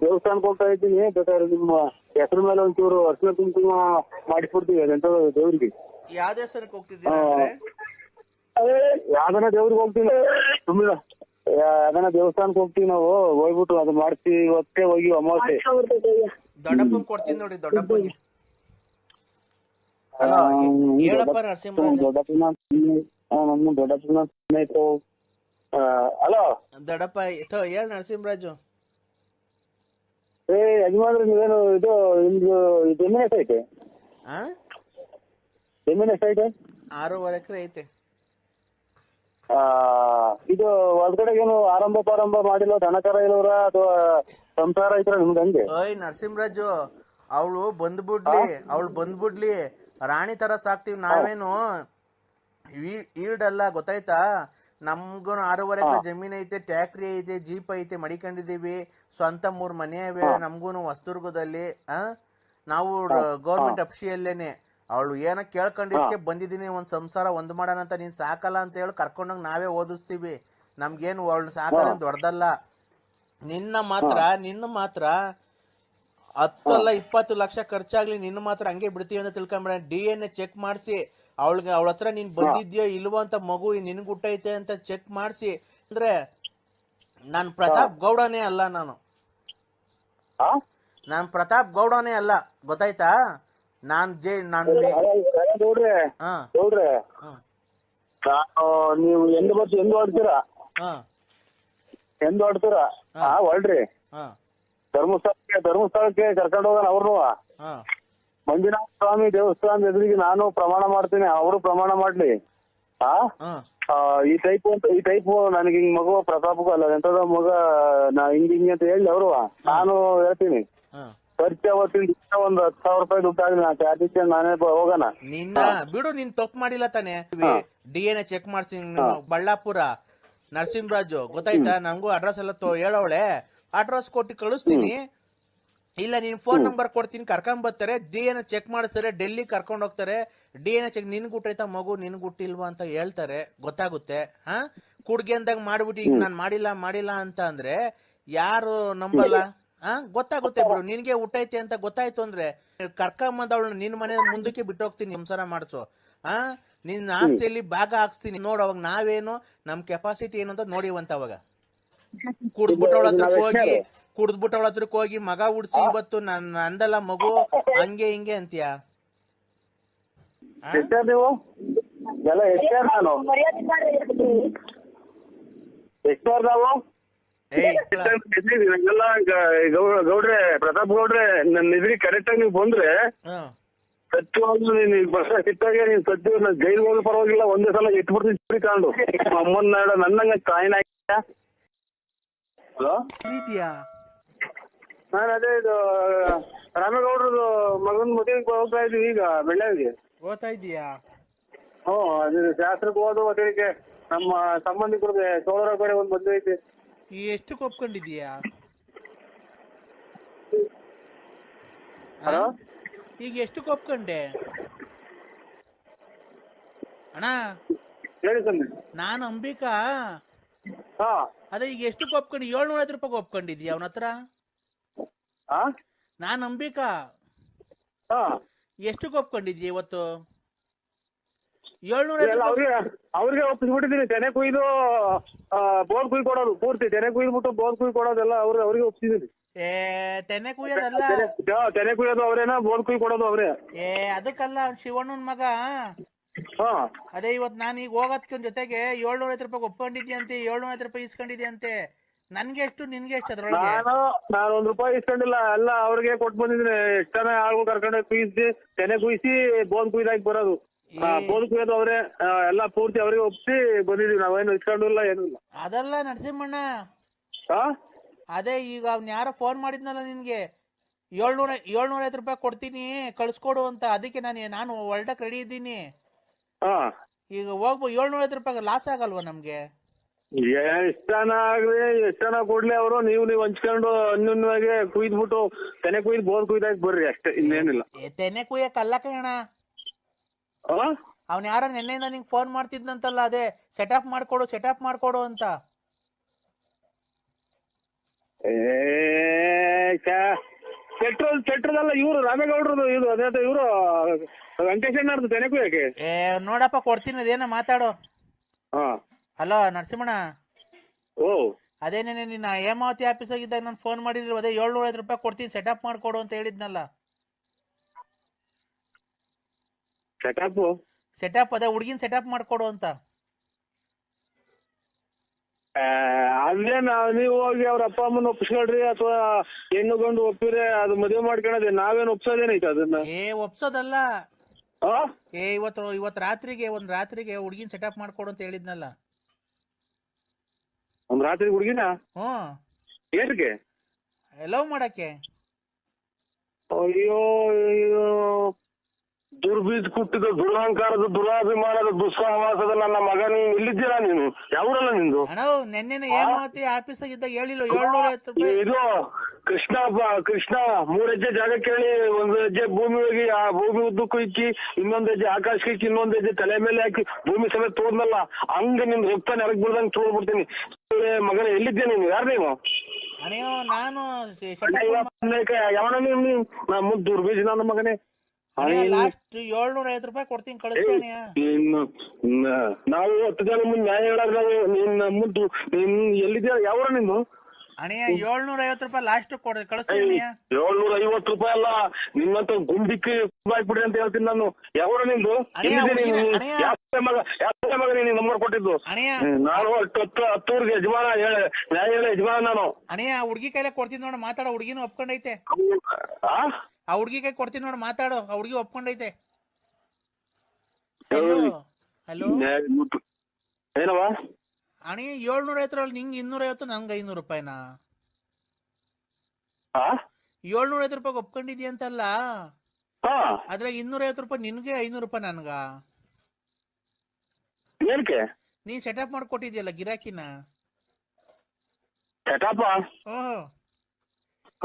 ದೇವಸ್ಥಾನಕ್ಕೆ ಹೋಗ್ತಾ ಇದ್ದೀನಿ, ಬೇಕಾದ್ರೆ ನಿಮ್ಮ ಹೆಸರು ಮೇಲೆ ಒಂಚೂರು ಅರ್ಶಿನ ಕುಂಕುಮ ಮಾಡಿಸ್ಬಿಡ್ತೀವಿ ಅದಂತ ದೇವ್ರಿಗೆ. ಯಾವ ದೇವಸ್ಥಾನಕ್ಕೆ ಹೋಗ್ತಿದ್ದೀರಾ? ಯಾವ್ದನ ದೇವ್ರಿಗೆ ಹೋಗ್ತೀನಿ, ಸುಮ್ಮನೆ ಯಾವ್ದನ ದೇವಸ್ಥಾನಕ್ಕೆ ಹೋಗ್ತೀವಿ ನಾವು, ಹೋಗ್ಬಿಟ್ಟು ಅದು ಮಾಡ್ತೀವಿ. ಇವತ್ತೇ ಹೋಗಿ ಅಮಾವಾಸ್ಯೆ ದೊಡ್ಡಪ್ಪನ್ ಕೊಡ್ತೀನಿ ನೋಡಿ, ದೊಡ್ಡಪ್ಪನಿಗೆ. ಹೇಳಪ್ಪ ನರಸಿಂಹರಾಜ್. ದೊಡ್ಡಪ್ಪನ ಹಲೋ ದೊಡ್ಡಪ್ಪ ಹೇಳ ನರಸಿಂಹರಾಜು. ಯಜಮಾನ್ರಿ ನೀವೇನು ಇದು ನಿಮ್ದು ಜಮೀನ್ ಎಷ್ಟೈತೆ? ಜಮೀನ್ ಎಷ್ಟೈತೆ? 6.5 ಎಕರೆ ಐತೆ. ಇದು ಹೊರಗಡೆಗೆ ಏನು ಆರಂಭ ಮಾಡಿಲ್ಲ, ದನಕರ ಇಲ್ಲವ್ರ ಅಥವಾ ಸಂಸಾರ ಐತ್ರ ನಿಮ್ದು ಹಂಗೆ? ಓಯ್ ನರಸಿಂಹರಾಜು, ಅವಳು ಬಂದ್ಬಿಡ್ಲಿ, ರಾಣಿ ತರ ಸಾಕ್ತಿವಿ ನಾವೇನು ಈಡಲ್ಲ, ಗೊತ್ತಾಯ್ತಾ? ನಮ್ಗೂ 6.5 ಎಕರೆ ಜಮೀನ್ ಐತೆ, ಟ್ಯಾಕ್ಟ್ರಿ ಐತೆ, ಜೀಪ್ ಐತೆ, ಮಡಿಕೊಂಡಿದೀವಿ, ಸ್ವಂತ 3 ಮನೆ ಇವೆ ನಮ್ಗೂನು ಹೊಸದುರ್ಗದಲ್ಲಿ. ನಾವು ಗೌರ್ಮೆಂಟ್ ಅಫ್ಸಿಯಲ್ಲೇನೆ. ಅವಳು ಏನೋ ಕೇಳ್ಕೊಂಡಿದ್ಕೆ ಬಂದಿದ್ದೀನಿ, ಒಂದ್ ಸಂಸಾರ ಒಂದ್ ಮಾಡೋಣ ಅಂತ. ನೀನ್ ಸಾಕಲ್ಲ ಅಂತ ಹೇಳಿ ಕರ್ಕೊಂಡೋಗಿ ನಾವೇ ಓದಿಸ್ತೀವಿ, ನಮ್ಗೇನು ಅವಳು ಸಾಕಲ್ಲ ದೊಡ್ಡದಲ್ಲ. ನಿನ್ನ ಮಾತ್ರ 10 ಅಲ್ಲ 20 ಲಕ್ಷ ಖರ್ಚಾಗ್ಲಿ, ನಿನ್ನ ಮಾತ್ರ ಹಂಗೆ ಬಿಡ್ತೀವಿ ಅಂತ ತಿಳ್ಕೊಂಬೇಡ. DNA ಚೆಕ್ ಮಾಡಿಸಿ ಅವಳ ಹತ್ರ ನೀನ್ ಬಂದಿದ್ಯೋ ಇಲ್ವೋ ಅಂತ, ಮಗು ನಿನ್ಗೆ ಹುಟ್ಟೈತೆ ಅಂತ ಚೆಕ್ ಮಾಡಿಸಿ ಅಂದ್ರೆ, ನಾನ್ ಪ್ರತಾಪ್ ಗೌಡನೇ ಅಲ್ಲ, ನಾನು ಪ್ರತಾಪ್ ಗೌಡನೇ ಅಲ್ಲ, ಗೊತ್ತಾಯ್ತಾ? ನೀವು ಎಂದು ಹೊಡ್ತೀರಾ ಹೊಳ್ರಿ, ಧರ್ಮಸ್ಥಳಕ್ಕೆ ಕರ್ಕೊಂಡು ಹೋಗೋಣ ಅವ್ರನ್ನು. ಮಂಜುನಾಥ ಸ್ವಾಮಿ ದೇವಸ್ಥಾನದ ಎದುರಿಗೆ ನಾನು ಪ್ರಮಾಣ ಮಾಡ್ತೀನಿ, ಅವರು ಪ್ರಮಾಣ ಮಾಡ್ಲಿ. ಈ ಟೈಪ್ ನನಗೆ ಹಿಂಗ್ ಮಗು ಪ್ರತಾಪಕ್ಕೂ ಅಲ್ಲ ಎಂತದ ಮಗ ಹಿಂಗ್ ಅಂತ ಹೇಳಿ ಅವರು, ನಾನು ಹೇಳ್ತೀನಿ ಖರ್ಚು ಅವತ್ತಿನ ಒಂದ್ 10,000 ರೂಪಾಯಿ ದುಡ್ಡಾಗ್ಲಿ, ನಾ ಚಾರ್ಜ್ ನಾನೇ ಹೋಗೋಣ. ನಿನ್ನ ಬಿಡು, ನೀನ್ ತಪ್ಪು ಮಾಡಿಲ್ಲ ತಾನೆ. DNA ಚೆಕ್ ಮಾಡ್ಸಿ ಬಳ್ಳಾಪುರ ನರಸಿಂಹರಾಜು, ಗೊತ್ತಾಯ್ತಾ? ನಂಗೂ ಅಡ್ರೆಸ್ ಎಲ್ಲ ಹೇಳವಳೆ, ಅಡ್ರೆಸ್ ಕೊಟ್ಟು ಕಳಿಸ್ತೀನಿ. ಇಲ್ಲ ನೀನ್ ಫೋನ್ ನಂಬರ್ ಕೊಡ್ತೀನಿ, ಕರ್ಕೊಂಡ್ ಬರ್ತಾರೆ, DNA ಚೆಕ್ ಮಾಡಿಸ್ತಾರೆ, ಡೆಲ್ಲಿ ಕರ್ಕೊಂಡು ಹೋಗ್ತಾರೆ, DNA ಚೆಕ್ ನಿನ್ಗೆ ಹುಟ್ಟೈತಾ ಮಗು ನಿನ್ಗೆ ಹುಟ್ಟಿಲ್ವಾ ಅಂತ ಹೇಳ್ತಾರೆ, ಗೊತ್ತಾಗುತ್ತೆ. ಕುಡ್ಗೆ ಅಂದಾಗ ಮಾಡ್ಬಿಟ್ಟು ಈಗ ನಾನು ಮಾಡಿಲ್ಲ ಅಂತ ಅಂದ್ರೆ ಯಾರು ನಂಬಲ್ಲ? ಗೊತ್ತಾಗುತ್ತೆ ಬಿಡು, ನಿನ್ಗೆ ಹುಟ್ಟೈತೆ ಅಂತ ಗೊತ್ತಾಯ್ತು ಅಂದ್ರೆ ಕರ್ಕೊಂಬಂದವಳು ನಿನ್ ಮನೆ ಮುಂದಕ್ಕೆ ಬಿಟ್ಟು ಹೋಗ್ತೀನಿ, ಸಂಸಾರ ಮಾಡಿಸು. ನಿನ್ನ ಆಸ್ತಿಯಲ್ಲಿ ಭಾಗ ಹಾಕ್ಸ್ತೀನಿ ನೋಡು, ಅವಾಗ ನಾವೇನು ನಮ್ ಕೆಪಾಸಿಟಿ ಏನು ಅಂತ ನೋಡಿವಂತ. ಅವಾಗ ಕುಡ್ದ್ಬಿಟ್ಟವಳ ಹತ್ರಕ್ಕೆ ಹೋಗಿ ಮಗ ಹುಡ್ಸಿ ಇವತ್ತು ನಂದಲ್ಲ ಮಗು ಹಂಗೆ ಹಿಂಗೆ ಅಂತೀಯ? ನೀವು ಎಲ್ಲ ನಾನು ನಾವು ಎಲ್ಲ ಗೌಡ್ರೆ ಪ್ರತಾಪ್ ಗೌಡ್ರೆ ನನ್ನ ಇದ್ರಿ ಕರೆಕ್ಟ್ ಆಗಿ ನೀವು ಬಂದ್ರೆ ಸತ್ಯವಾಗ್ಲೂ ನೀನ್ ಬಸ್ ಸಿಟ್ಟಾಗೆ ನೀನ್ ಸತ್ಯ ಜೈಲ್ ಹೋಗಿ ಪರವಾಗಿಲ್ಲ, ಒಂದೇ ಸಲ ಇಟ್ಬಿಡ್ತೀನಿ ತಗೊಂಡು ಅಮ್ಮನ ನನ್ನಂಗ ಕಾಯಿನ. ಹಲೋ ನಾನು ಅದೇ ಇದು ರಾಮೇಗೌಡ್ರದು ಮಗನ ಮದುವೆಗೆ ಹೋಗ್ತಾ ಇದೀವಿ ಈಗ ಬೆಳ್ಳಾವಿಗೆ. ಓದ್ತಾ ಇದೀಯಾ? ಅದು ಶಾಸ್ತ್ರಕ್ಕೆ ಹೋದ ಮದುವೆಗೆ ನಮ್ಮ ಸಂಬಂಧಿಕರಿಗೆ ಸೋದರ ಕಡೆ ಒಂದು ಮದುವೆ ಐತಿ. ಎಷ್ಟಕ್ಕೆ ಒಪ್ಕೊಂಡಿದೀಯಾ? ಹಲೋ ಈಗ ಎಷ್ಟಕ್ಕೆ ಒಪ್ಕೊಂಡೆ ಅಣ್ಣ? ಹೇಳಿ ಸ್ವಾಮಿ. ನಾನು ಅಂಬಿಕಾ. ಅದೇ ಈಗ ಎಷ್ಟಕ್ಕೆ ಒಪ್ಕೊಂಡು? 750 ರೂಪಾಯಿಗೆ ಒಪ್ಕೊಂಡಿದ್ಯಾ ಅವನ ಹತ್ರ? ನಾನು ಅಂಬಿಕಾ. ಎಷ್ಟಕ್ಕೆ ಒಪ್ಕೊಂಡಿದ್ಯಾ ಇವತ್ತು? 750 ಅವ್ರಿಗೆ ಒಪ್ಪಿಸ್ಬಿಟ್ಟಿದ್ದೀನಿ. ತೆನೆ ಕುಯ್ದು ಬೋರ್ ಕುಯ್ ಕೊಡೋದು ಪೂರ್ತಿ, ತೆನೆ ಕುಯ್ದ್ಬಿಟ್ಟು ಬೋರ್ ಕುಯ್ ಕೊಡೋದೆಲ್ಲ ಅವ್ರಿಗೆ ಒಪ್ಪಿಸಿದ್ದೀನಿ. ತೆನೆ ಕುಯ್ಯೋದಲ್ಲ, ತೆನೆ ಕುಯ್ಯೋದು ಅವ್ರೇನ, ಬೋರ್ ಕುಯ್ ಕೊಡೋದು ಅವ್ರೆ. ಅದಕ್ಕಲ್ಲ, ಶಿವಣ್ಣನ ಮಗ. ಅದೇ ಇವತ್ ನಾನು ಈಗ ಹೋಗೋದ್ಕೊಂಡ್ ಜೊತೆಗೆ 750 ರೂಪಾಯಿ ಒಪ್ಕೊಂಡಿದ್ಯಂತೆ, 750 ರೂಪಾಯಿ ಇಸ್ಕೊಂಡಿದ್ಯಂತೆ. ನನ್ಗೆ ಎಷ್ಟು ನಿನ್ಗೆ ಎಷ್ಟು ಅದ್ರೊಳಗೆ? ನಾನು ₹1 ಇಸ್ಕೊಂಡಿಲ್ಲ, ಎಲ್ಲ ಅವ್ರಿಗೆ ಕೊಟ್ಟು ಬಂದಿದ್ದೀನಿ. ಎಷ್ಟು ಜನ ಆಳ್ಗೂ ಕರ್ಕೊಂಡು ಕುಯ್ಸಿ ತೆನೆ ಕುಯ್ಸಿ ಬೋದ್ ಕುಯ್ದಾಕಿ ಬರೋದು. ಬೋದ್ ಕುಯ್ಯೋದು ಅವ್ರೆ, ಎಲ್ಲ ಪೂರ್ತಿ ಅವ್ರಿಗೆ ಒಪ್ಸಿ ಬಂದಿದೀವಿ. ನಾವೇನು ಇಸ್ಕೊಂಡಿಲ್ಲ, ಏನೂ ಇಲ್ಲ. ಅದಲ್ಲ ನರಸಿಂಹಣ್ಣ, ಅದೇ ಈಗ ಅವ್ನ ಯಾರೋ ಫೋನ್ ಮಾಡಿದ್ನಲ್ಲ ನಿನ್ಗೆ, 750 ರೂಪಾಯಿ ಕೊಡ್ತೀನಿ ಕಳ್ಸ್ಕೊಡು ಅಂತ. ಅದಕ್ಕೆ ನಾನು ಹೊರಟಕ್ ರೆಡಿ ಇದ್ದೀನಿ. ಈಗ ಹೋಗ್ಬೋದು. 750 ರೂಪಾಯಿ ಲಾಸ್ ಆಗಲ್ವಾ ನಮ್ಗೆ? ಎಷ್ಟ್ ಜನ ಆಗ್ಲಿ, ಎಷ್ಟ್ ಜನ ಕೊಡ್ಲಿ ಅವರು, ನೀವು ಹಂಚ್ಕೊಂಡು ಅನ್ಯೂನ್ಯವಾಗಿ ಕುಯ್ದ್ಬಿಟ್ಟು ತೆನೆ ಕುಯ್ದು ಬೋರ್ ಕುಯ್ದಾಕಿ ಬರ್ರಿ ಅಷ್ಟೇ, ಇನ್ನೇನಿಲ್ಲ. ತೆನೆ ಕುಯ್ಯಕ್ ಅಲ್ಲ ಕಣ, ಅವ್ನ ಯಾರ ನೆನ್ನೆಯಿಂದ ನಿಂಗೆ ಫೋನ್ ಮಾಡ್ತಿದ್ನಂತಲ್ಲ, ಅದೇ ಸೆಟಪ್ ಮಾಡ್ಕೊಡು ಅಂತ. ಪೆಟ್ರೋಲ್ ಅಲ್ಲ, ಇವ್ರು ರಾಮೇಗೌಡ್ರದು ಇದು. ಅದೇ ಇವ್ರು ವೆಂಕಟೇಶಣ್ಣವ್ರದ್ದು ತೆನೆ ಕುಯ್ಯಕ್ಕೆ. ನೋಡಪ್ಪ ಕೊಡ್ತೀನಿ, ಅದೇನ ಮಾತಾಡೋ. ಹಲೋ ನರಸಿಂಹಣ್ಣ, ಅದೇನೇನೆ ನಿನ್ನ ಹೇಮಾವತಿ ಆಫೀಸ್ ಆಗಿದ್ದಾಗ ನಾನು ಫೋನ್ ಮಾಡಿದ್ರು, ಅದೇ 750 ರೂಪಾಯಿ ಕೊಡ್ತೀನಿ ಸೆಟಪ್ ಮಾಡ್ಕೊಡು ಅಂತ ಹೇಳಿದ್ನಲ್ಲ. ಸೆಟಪ್ ಅದೇ ಹುಡುಗಿನ ಸೆಟಪ್ ಮಾಡ್ಕೊಡು ಅಂತ. ಅದೇನ ನೀವು ಹೋಗಿ ಅವ್ರ ಅಪ್ಪ ಅಮ್ಮನ ಒಪ್ಪಿಸ್ಕೊಳ್ರಿ, ಅಥವಾ ಹೆಣ್ಣು ಗಂಡು ಒಪ್ಪಿದ್ರೆ ಅದು ಮದುವೆ ಮಾಡ್ಕೊಳೋದೇ. ನಾವೇನು ಒಪ್ಸೋದೇನೈತೆ ಅದನ್ನ? ಒಪ್ಸೋದಲ್ಲ. ಇವತ್ತು ರಾತ್ರಿಗೆ ಹುಡುಗಿನ ಸೆಟಪ್ ಮಾಡ್ಕೊಡು ಅಂತ ಹೇಳಿದ್ನಲ್ಲ. ಒಂದ್ ರಾತ್ರಿ ಹುಡುಗಿನ? ಏನಕ್ಕೆ? ಲವ್ ಮಾಡಕ್ಕೆ. ಅಯ್ಯೋ, ದುರ್ಬೀಜ್ ಕುಟ್ಟಿದ ದುರಹಂಕಾರದ ದುರಾಭಿಮಾನದ ದುಸ್ಸಹವಾಸದ ನನ್ನ ಮಗ, ನೀನು ಇಲ್ಲಿದ್ದೀರಾ? ನೀನು ಯಾವೂರಲ್ಲ ನಿಂದು? ನೆನ್ನೆ ಹೇಮಾವತಿ ಆಫೀಸ್ ಆಗಿದ್ದಾಗ ಹೇಳಿಲ್ಲ 750 ರೂಪಾಯಿ. ಇದು ಕೃಷ್ಣ 3 ಹೆಜ್ಜೆ ಜಾಗ ಕೇಳಿ, 1 ಹೆಜ್ಜೆ ಭೂಮಿ ಹೋಗಿ ಆ ಭೂಮಿ ಉದ್ದಕ್ಕೂ ಇಕ್ಕಿ, 1 ಹೆಜ್ಜೆ ಆಕಾಶಕ್ಕೆ ಇಕ್ಕಿ, 1 ಹೆಜ್ಜೆ ತಲೆ ಮೇಲೆ ಹಾಕಿ ಭೂಮಿ ಸಮೇತ ತೋರ್ನಲ್ಲ, ಹಂಗ ನಿನ್ ರಕ್ತ ನೆಲಕ್ ಬಿಡ್ದಂಗ್ ತೋರ್ಬಿಡ್ತೀನಿ. ಮಗನ ಎಲ್ಲಿದ್ದೆ ನೀನು? ಯಾರು ನೀನು? ನಾನು ಯಾವನ ನೀನು? ದುರ್ಬೀಜ್ ನನ್ನ ಮಗನೇ. ಲಾಸ್ಟ್ 750 ರೂಪಾಯಿ ಕೊಡ್ತೀನಿ, ಕಳಿಸ್ತೀನಿ. ನಾವು 10 ಜನ ಮುಂದೆ ನ್ಯಾಯ ಹೇಳಾಗ ನಿನ್ನ ಮುದ್ದು ಎಲ್ಲಿದ್ಯಾ? ಯಾವ ನಿಂದು? ಅಣ್ಣ 750 ರೂಪಾಯಿ ಲಾಸ್ಟ್ ಕಳಿಸ್ತೀನಿ. 750 ರೂಪಾಯಿ ಅಲ್ಲ, ನಿನ್ನಂತ ಗುಂಡಿಕ್ಕಿ ಹಾಕ್ಬಿಡಿ ಅಂತ ಹೇಳ್ತೀನಿ ನಾನು. ಯಾವ ನಿಂದು? ಮಗ ನೀನು ನಂಬರ್ ಕೊಟ್ಟಿದ್ದು? ನಾನು 10 ಯಜಮಾನ ನ್ಯಾಯ ಹೇಳ ಯಜಮಾನ ನಾನು. ಅಣ್ಣ ಹುಡುಗಿ ಕೈಲೇ ಕೊಡ್ತೀನಿ ನೋಡ, ಮಾತಾಡೋ. ಹುಡುಗಿನೂ ಒಪ್ಕೊಂಡೈತೆ. ಆ ಹುಡುಗಿ ಕೈ ಕೊಡ್ತೀನಿ ನೋಡು, ಮಾತಾಡೋ. ಆ ಹುಡುಗಿ ಒಪ್ಕೊಂಡೈತೆ. ಹಲೋ ಏನವ? ಅಣ್ಣ 750 ನಿಂಗೆ 250, ನಂಗೆ 500 ರೂಪಾಯಿನಾ? 750 ರೂಪಾಯಿ ಒಪ್ಕೊಂಡಿದ್ಯ ಅಂತಲ್ಲ, ಅದ್ರಾಗ 250 ರೂಪಾಯಿ ನಿನ್ಗೆ, 500 ರೂಪಾಯಿ ನನ್ಗ. ಏನಕ್ಕೆ? ನೀನ್ ಸೆಟಪ್ ಮಾಡ್ಕೊಟ್ಟಿದ್ಯಲ್ಲ ಗಿರಾಕಿನ. ಸೆಟಪ್?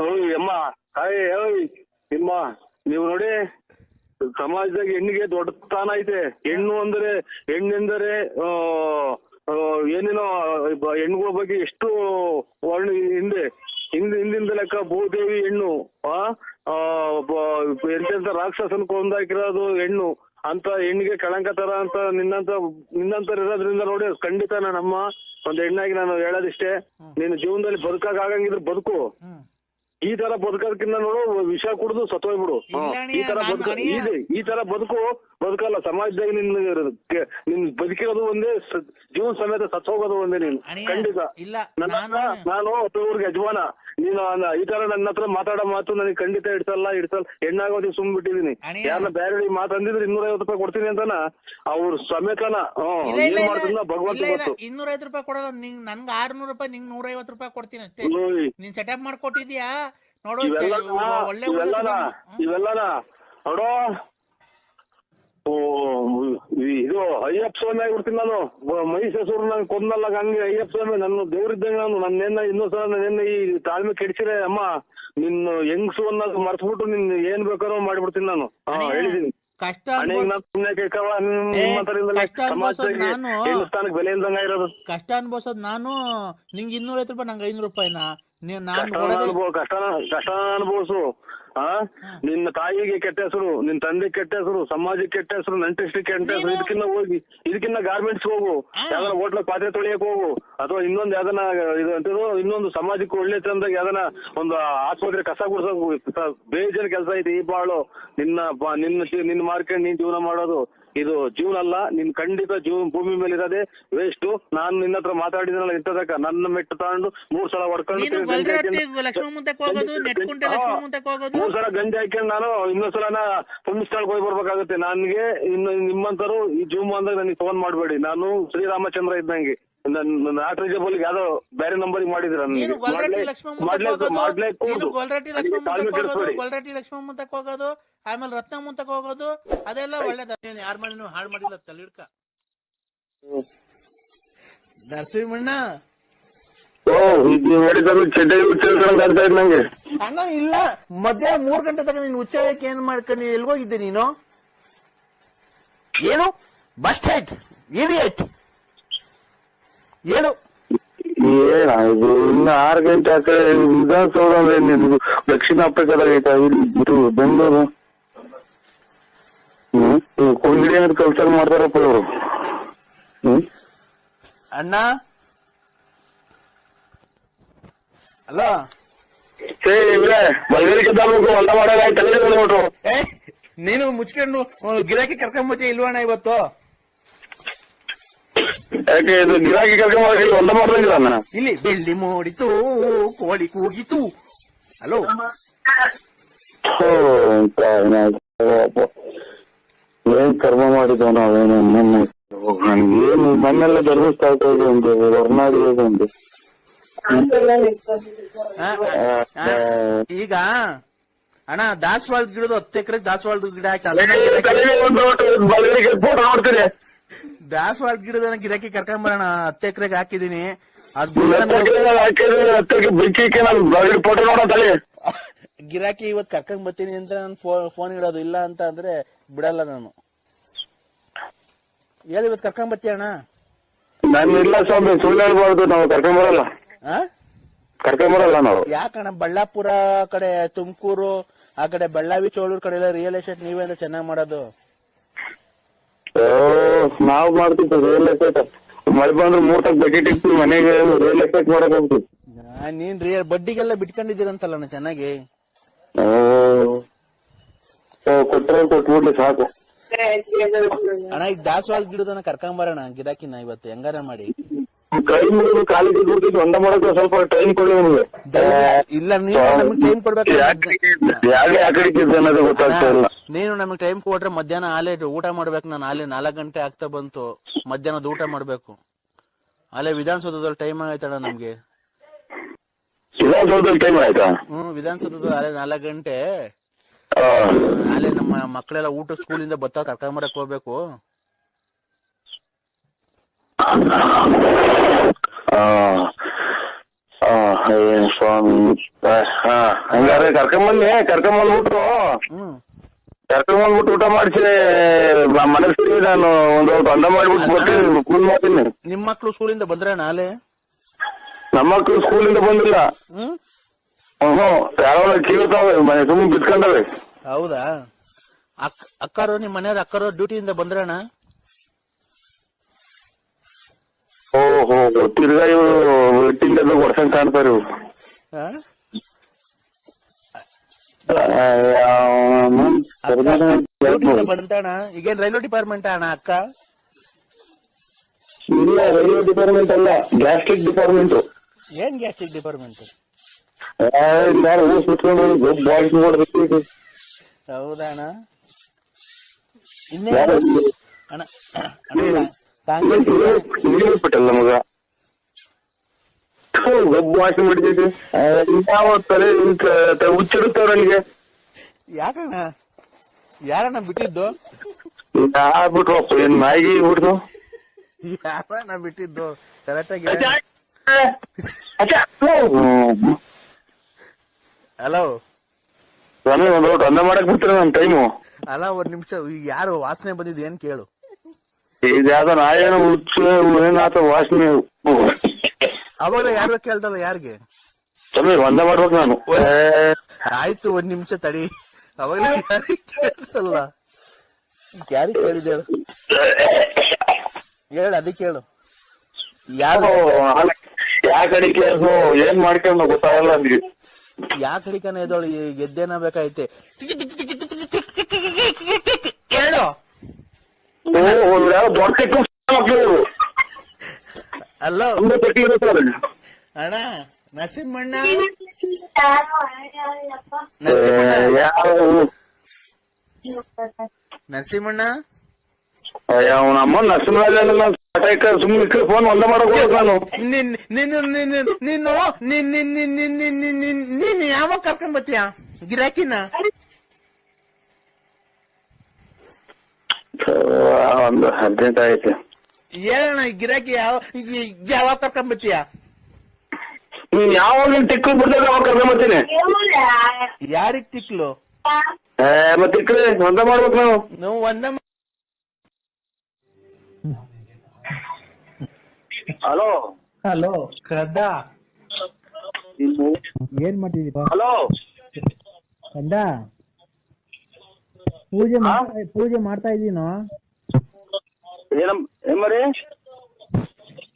ಓಯ್ ಅಮ್ಮ ಓಯ್ ನಿಮ್ಮ ನೀವು ನೋಡಿ ಸಮಾಜದಾಗ ಹೆಣ್ಣಿಗೆ ದೊಡ್ಡ ಸ್ಥಾನ ಐತೆ. ಹೆಣ್ಣೆಂದರೆ ಏನೇನೋ ಹೆಣ್ಣುಗಳ ಬಗ್ಗೆ ಎಷ್ಟು ವರ್ಣ ಹಿಂದಿಂದ ಲೆಕ್ಕ ಭೂದೇವಿ ಹೆಣ್ಣು ಎಂತೆಂತ ರಾಕ್ಷಸನ್ ಕೊಂದಾಕಿರೋದು ಹೆಣ್ಣು ಅಂತ ಹೆಣ್ಣಿಗೆ ಕಳಂಕ ತರ ಅಂತ ನಿನ್ನಂತರ ಇರೋದ್ರಿಂದ ನೋಡಿ ಖಂಡಿತ ನಮ್ಮ ಒಂದ್ ಹೆಣ್ಣಾಗಿ ನಾನು ಹೇಳೋದಿಷ್ಟೇ, ನೀನು ಜೀವನದಲ್ಲಿ ಬದುಕಾಗಂಗಿದ್ರೆ ಬದುಕು. ಈ ತರ ಬದುಕೋದಕ್ಕಿಂತ ನೋಡು ವಿಷ ಕುಡಿದು ಸತ್ತೋಗ್ಬಿಡು. ಈ ತರ ಬದುಕಲ್ಲ. ಸಮಾಜದಾಗ ನಿನ್ ಬದುಕಿರೋದು ಒಂದೇ, ಜೀವನ ಸಮೇತ ಸತ್ತೋಗೋದು ಒಂದೇ. ನೀನು ಖಂಡಿತ ನಾನು ಒಬ್ಬರಿಗೆ ಯಜಮಾನ. ನೀನು ಈ ತರ ನನ್ನ ಹತ್ರ ಮಾತಾಡೋ ಮಾತು ನನಗೆ ಖಂಡಿತ ಇಡ್ಸಲ್ಲ. ಹೆಣ್ಣಾಗೋದಿ ಸುಮ್ ಬಿಟ್ಟಿದೀನಿ. ಯಾರನ್ನ ಬೇರೆ ಮಾತಂದಿದ್ರೆ 250 ರೂಪಾಯಿ ಕೊಡ್ತೀನಿ ಅಂತಾನ ಅವ್ರು ಸಮೇತನ ಏನ್ ಮಾಡ್ತಿದ್ನ ಭಗವಂತ ಗೊತ್ತು. 250 ರೂಪಾಯಿ ಕೊಡಲ್ಲ, ನನ್ಗೆ 600 ರೂಪಾಯಿ, ನಿಂಗೆ 150 ರೂಪಾಯಿ ಕೊಡ್ತೀನಿ ಅಷ್ಟೇ. ನೀನ್ ಸೆಟಪ್ ಮಾಡ್ಕೊಟ್ಟಿದ್ಯಾ ನೋಡು. ಇವೆಲ್ಲನ ನೋಡೋ ಇದು ಅಯ್ಯಪ್ಪ ಸ್ವಾಮಿ ಆಗ್ಬಿಡ್ತೀನಿ ನಾನು. ಮಹಿಷಾಸುರ ನಂಗೆ ಕೊಂದಲ್ಲ ಹಂಗೆ ಅಯ್ಯಪ್ಪ ಸ್ವಾಮಿ ನನ್ನ ದೇವ್ರಿದ್ದಂಗೆ ನಾನು. ನನ್ನೇನ ಇನ್ನೊಂದ್ಸಲ ನಾನೇನ ಈ ತಾಳ್ಮೆ ಕೆಡಿಸಿರೆ ಅಮ್ಮ ನಿನ್ನ ಹೆಂಗ್ಸು ಅನ್ನೋದು ಮರ್ಸ್ಬಿಟ್ಟು ನಿನ್ ಏನ್ ಬೇಕಾರೋ ಮಾಡ್ಬಿಡ್ತೀನಿ ನಾನು. ಹೇಳಿದೀನಿ. ಕಷ್ಟ ಬೆಲೆ ಇಲ್ದಂಗ ಇರೋದು. ಕಷ್ಟ ಅನ್ಬೋಸೋದ್ ನಾನು, ನಿಂಗೆ 250 ರೂಪಾಯಿ, ನಂಗೆ 500 ರೂಪಾಯಿನ ಕಷ್ಟ ಅನುಭವಿಸು. ನಿನ್ನ ತಾಯಿಗೆ ಕೆಟ್ಟ ಹೆಸರು, ನಿನ್ ತಂದೆ ಕೆಟ್ಟ ಹೆಸರು, ಸಮಾಜಕ್ಕೆ ಕೆಟ್ಟ ಹೆಸರು, ನಂಟಿಸ್ಟಿಗೆ ಕೆಟ್ಟ ಹೆಸರು. ಇದಕ್ಕಿನ್ನ ಗಾರ್ಮೆಂಟ್ಸ್ ಹೋಗು, ಯಾವ್ದಾರ ಹೋಟ್ಲ ಪಾತ್ರೆ ತೊಳಿಯಕ್ ಹೋಗು, ಅಥವಾ ಇನ್ನೊಂದ್ ಯಾವ್ದನ ಇನ್ನೊಂದು ಸಮಾಜಕ್ಕೆ ಒಳ್ಳೆ ಚಂದಾಗ ಯಾವ್ದನ ಒಂದು ಆಸ್ಪತ್ರೆ ಕಸ ಗುಡ್ಸೋಕು. ಬೇಜಾನ್ ಕೆಲಸ ಐತಿ ಈ ಬಾಳು. ನಿನ್ನ ಮಾರ್ಕೆಟ್ ನೀನ್ ಜೀವನ ಮಾಡೋದು ಇದು ಜೀವನ ಅಲ್ಲ. ನಿನ್ ಖಂಡಿತ ಭೂಮಿ ಮೇಲೆ ಇರೋದೇ ವೇಸ್ಟ್. ನಾನು ನಿನ್ನ ಹತ್ರ ಮಾತಾಡಿದ್ನಲ್ಲ ಇಂಥದಕ್ಕ ನನ್ನ ಮೆಟ್ಟು ತಗೊಂಡು 3 ಸಲ ಹೊಡ್ಕೊಂಡು 3 ಸಲ ಗಂಜಿ ಹಾಕೊಂಡು ನಾನು ಇನ್ನೊಂದ್ಸಲ ಪುಣ್ಯ ಸ್ಥಳಕ್ಕೆ ಹೋಗಿ ಬರ್ಬೇಕಾಗುತ್ತೆ. ನನ್ಗೆ ಇನ್ನು ನಿಮ್ಮಂತರು ಈ ಜೂಮ್ ಅಂದಾಗ ನನಗೆ ಫೋನ್ ಮಾಡ್ಬೇಡಿ. ನಾನು ಶ್ರೀರಾಮಚಂದ್ರ ಇದ್ದಂಗೆ ನಾಟ್ರಿಜಬಲ್ ಯಾವ್ದೋ ಬೇರೆ ನಂಬರ್ ಮಾಡಿದ್ರ ಹೋಗೋದು, ಆಮೇಲೆ ರತ್ನ ಮುಂತಕ್ ಹೋಗೋದು ಅದೆಲ್ಲ ಒಳ್ಳೇದ. ಯಾರ ಮನೇನು ಹಾಳು ಮಾಡಿಲ್ಲ ತಲಿಡ್ಕ ನರಸಿಂಹಣ್ಣ. ಅಣ್ಣ ಇಲ್ಲ, ಮಧ್ಯಾಹ್ನ 3 ಗಂಟೆ ತನಕ ನೀನು ಉಚ್ಚಾರಕ್ಕೆ ಏನ್ ಮಾಡ್ಕೊಂಡು ಎಲ್ಗೋಗಿದ್ದೆ ನೀನು? ಏನು ಬಸ್ ಸ್ಟ್ಯಾಂಡ್ ಇಡಿಯಟ್ ಏನು? ಏನಾಯ್ತು ಇನ್ನು 6 ಗಂಟೆ ಆ ಕಡೆ ವಿಧಾನಸೌಧ ನಿಮ್ದು ದಕ್ಷಿಣ ಆಫ್ರಿಕಾದಾಗ ಇದು ಬೆಂಗಳೂರು ಕೊಂಗಡಿ ಅನ್ನೋದು ಕೆಲಸ ಮಾಡ್ತಾರಪ್ಪ ಇವರು. ಅಣ್ಣ ಅಲ್ಲ ಹೊಲ ಮಾಡೋದು ನೀನು ಮುಚ್ಕೊಂಡು ಗಿರಾಕಿ ಕರ್ಕೊಂಬತ್ತಿ ಇಲ್ವಣ್ಣ ಇವತ್ತು? ಯಾಕೆ ಇದು ಗಿರಾಕಿ ಕರ್ಕೊಂಡ್ ಹೊಲ ಮಾಡ್ದಂಗಿಲ್ಲ ಇಲ್ಲಿ ಬೆಳ್ಳಿ ಮೋಡಿತು ಕೋಳಿ ಕೂಗಿತು. ಹಲೋ ಏನ್ ಕರ್ಮ ಮಾಡಿದ್ವ ನಾವೇನು ಏನು ಮನೆಲ್ಲ ಧರ್ಮಿಸ್ತಾ ಇರ್ತದೆ ಒಂದು ಹೊರನಾಡಿ ಒಂದು. ಈಗ ಅಣ್ಣ ದಾಸವಾಳದ ಗಿಡದ 10 ಎಕರೆಗೆ ದಾಸವಾಳದ ಗಿಡ ಹಾಕಿ ನೋಡ್ತೀನಿ. ದಾಸವಾಳದ ಗಿಡದ ಗಿರಾಕಿ ಕರ್ಕೊಂಬರೋಣ 10 ಎಕರೆಗೆ ಹಾಕಿದೀನಿ. ಗಿರಾಕಿ ಇವತ್ ಕರ್ಕೊಂಡ್ ಬರ್ತೀನಿ ಅಂತ ನಾನು ಫೋನ್ ಇಡೋದು, ಇಲ್ಲ ಅಂತ ಅಂದ್ರೆ ಬಿಡಲ್ಲ ನಾನು. ಹೇಳಿ ಇವತ್ ಕರ್ಕೊಂಡ್ ಬರ್ತೀಯ ಅಣ್ಣ? ನಾನು ಇಲ್ಲ ಸ್ವಾಮಿ, ಸುಳ್ಳು ಹೇಳ್ಬಾರ್ದು. ನಾವು ಕರ್ಕೊಂಬರಲ್ಲ ನಾವು. ಯಾಕಣ್ಣ ಬಳ್ಳಾಪುರ ಕಡೆ, ತುಮಕೂರು ಆ ಕಡೆ, ಬೆಳ್ಳಾವಿ ಚೋಳೂರ್ ಕಡೆ ಎಲ್ಲ ರಿಯಲ್ ಎಸ್ಟೇಟ್ ನೀವೇ ಅಂತ ಚೆನ್ನಾಗ್ ಮಾಡೋದು. ನಾವ್ ಮಾಡ್ತಿದ್ವಿ ರಿಯಲ್ ಎಸ್ಟೇಟ್. ಮಳೆ ಬಂದ್ರೆ 3 ತಕ್ಕ ಬಕೆಟ್ ಇಕ್ತೀವಿ ಮನೆಗೆ, ರಿಯಲ್ ಎಸ್ಟೇಟ್ ಮಾಡಕ್ ಹೋಗ್ತೀವಿ. ನೀನ್ ಬಡ್ಡಿಗೆಲ್ಲ ಬಿಟ್ಕೊಂಡಿದ್ದೀರಂತಲ್ಲ ಚೆನ್ನಾಗಿ. ಕೊಟ್ರೆ ಕೊಟ್ಬಿಡ್ಲಿ ಸಾಕು. ಅಣ್ಣ ಈಗ ದಾಸವಾಳ ಗಿಡದನ್ನ ಕರ್ಕೊಂಬರೋಣ ಗಿರಾಕಿನ ಇವತ್ತು ಹೆಂಗಾರ ಮಾಡಿ. ಕೈ ಮುಗಿದು ಕಾಲಿಗೆ ಬಿಡ್ತಿದ್ದು ಒಂದ ಮಾಡಕ್ಕೆ ಸ್ವಲ್ಪ ಟೈಮ್ ಕೊಡಿ ನಮ್ಗೆ. ಇಲ್ಲ ನೀವು ನಮ್ಗೆ ಟೈಮ್ ಕೊಡ್ಬೇಕು. ನೀನು ನಮಗ್ ಟೈಮ್ ಕೊಟ್ರೆ ಮಧ್ಯಾಹ್ನ ಆಲೆ ಊಟ ಮಾಡ್ಬೇಕು. ನಾನು ಆಲೆ 4 ಗಂಟೆ ಆಗ್ತಾ ಬಂತು, ಮಧ್ಯಾಹ್ನದ ಊಟ ಮಾಡ್ಬೇಕು. ಅಲ್ಲೇ ವಿಧಾನಸೌಧದಲ್ಲಿ ಟೈಮ್ ಆಯ್ತಣ್ಣ ನಮ್ಗೆ. ವಿಧಾನಸೌಧದಲ್ಲಿ ಟೈಮ್ ಆಯ್ತಾ? ವಿಧಾನಸೌಧದ ಅಲ್ಲೇ 4 ಗಂಟೆ. ಅಲ್ಲೇ ನಮ್ಮ ಮಕ್ಕಳೆಲ್ಲ ಊಟ ಸ್ಕೂಲಿಂದ ಬತ್ತ ಕರ್ಕೊಂಬರಕ್ ಹೋಗ್ಬೇಕು. ಸ್ವಾಮಿ ಹಾ ಹಂಗಾರೆ ಕರ್ಕೊಂಬಂದ್ಬಿಟ್ಟು ಊಟ ಮಾಡಿಸಿ ಮನಸ್ಸಿಗೆ ನಾನು ಒಂದು ಅನ್ನ ಮಾಡ್ಬಿಟ್ಟು ಬರ್ತೀನಿ ಕೂಲ್ ಮಾಡ್ತೀನಿ. ನಿಮ್ ಮಕ್ಳು ಸ್ಕೂಲಿಂದ ಬಂದ್ರ ನಾಳೆ? ನಮ್ಮ ಮಕ್ಳು ಸ್ಕೂಲಿಂದ ಬಂದಿಲ್ಲ. ಯಾರೋ ಕೇಳ್ತಾವೆ ಮನೆ ಸುಮ್ಮನೆ ಬಿಟ್ಕೊಂಡವೆ. ಹೌದಾ? ಅಕ್ಕರು ನಿಮ್ ಮನೆಯವ್ರ ಅಕ್ಕರು ಡ್ಯೂಟಿಯಿಂದ ಬಂದ್ರಣ್ಣ? ಓಹೋ ತಿರ್ಗಾ ಇವರು ಟಿಂಗ್ ಹೊಡ್ಸಂಗ್ ಕಾಣ್ತಾರೆ ಇವ್ರು. ಬಂತಣ್ಣ ಈಗೇನ್ ರೈಲ್ವೆ ಡಿಪಾರ್ಟ್ಮೆಂಟ್ ಅಣ್ಣ ಅಕ್ಕ? ಇಲ್ಲ ರೈಲ್ವೆ ಡಿಪಾರ್ಟ್ಮೆಂಟ್ ಅಲ್ಲ, ಗ್ಯಾಸ್ಟ್ರಿಕ್ ಡಿಪಾರ್ಟ್ಮೆಂಟ್. ಏನ್ ಗ್ಯಾಸ್ಟ್ರಿಕ್ ಡಿಪಾರ್ಟ್ಮೆಂಟ್? ಹೌದಾ ಅಣ್ಣ? ಇನ್ನೇ ಅಣ್ಣ ಕಾಂಗ್ರೆಸ್ ಮಗ ಗೊಬ್ಬು ವಾಸಿ ಬಿಡ್ತೈತಿ. ಯಾವ ತಲೆ ಹುಚ್ಚಿಡುತ್ತವ್ರ ನನಗೆ. ಯಾಕಣ್ಣ? ಯಾರಣ್ಣ ಬಿಟ್ಟಿದ್ದು? ಆಗ್ಬಿಟ್ರಪ್ಪ ಏನ್ ನಾಯಿಗೆ ಬಿಡ್ತು. ಯಾರಣ್ಣ ಬಿಟ್ಟಿದ್ದು ಕರೆಕ್ಟಾಗಿ? ಹಲೋ ಸ್ವಾಮಿ ಒಂದ್ ಅನ್ನ ಮಾಡಕ್ ಬಿಡ್ತೀರ ನನ್ ಟೈಮು. ಅಲ್ಲ ಒಂದ್ ನಿಮಿಷ, ಈಗ ಯಾರು ವಾಸನೆ ಬಂದಿದ್ ಏನ್ ಕೇಳು. ಇದು ಯಾವ್ದೋ ನಾಯೇನೋ ಹುಚ್ಚು ಏನಾತ ವಾಸನೆ. ಅವಾಗ ಯಾರು ಕೇಳ್ದಲ್ಲ ಯಾರಿಗೆ? ಸ್ವಾಮಿ ಒಂದ ಮಾಡ್ಬೇಕು ನಾನು. ಆಯ್ತು ಒಂದ್ ನಿಮಿಷ ತಡಿ. ಅವಾಗಲೇ ಕೇಳ್ತಲ್ಲ, ಯಾರಿಗೆ ಕೇಳಿದ ಹೇಳು, ಅದಕ್ಕೆ ಹೇಳು. ಯಾರು ಯಾಕ ಅಡಿಕೆ ಏನ್ ಮಾಡ್ಕೊಂಡು ಗೊತ್ತಾಗಲ್ಲ ನನಗೆ. ಯಾಕೆ ಅಡಿಕನ ಎದೋಳು ಗೆದ್ದೇನ ಬೇಕಾಯ್ತೆ ಹೇಳು. ದೊಡ್ಡ ಮಕ್ಕಳು ಅಲ್ಲ ಅಣ್ಣ, ನರಸಿಂಹಣ್ಣ ನರಸಿಂಹಣ್ಣ ಅವನಮ್ಮ ನರಸಿಂಹ ಸುಮ್ಮನೆ ಫೋನ್ ಒಂದ ಮಾಡಕ್ ನಾನು. ನೀನು ಯಾವಾಗ ಕರ್ಕೊಂಡ್ ಬತ್ತೀಯ ಗಿರಾಕಿನ? ಒಂದು 18 ಆಯ್ತು. ಹೇಳಣ್ಣ ಗಿರಾಕಿ ಯಾವಾಗ ಕರ್ಕೊಂಡ್ ಬತ್ತೀಯ? ನೀನ್ ಯಾವಾಗ ತಿಕ್ಕು ಬಿಡ್ದಾಗ ಅವಾಗ ಕರ್ಕೊಂಬರ್ತೀನಿ. ಯಾರಿಗ್ ತಿಕ್ಲು? ಮತ್ತೆ ತಿಕ್ಕ್ರೆ ಒಂದ ಮಾಡ್ಬೇಕು ನಾವು. ನಾವು ಒಂದ. ಹಲೋ ಹಲೋ ಕದ್ದ, ಏನ್ ಮಾಡ್ತಿದೀಪ? ಹಲೋ ಕಂದ, ಪೂಜೆ ಮಾಡ್ತಾ ಇದೀನೋ? ಏಮರಿ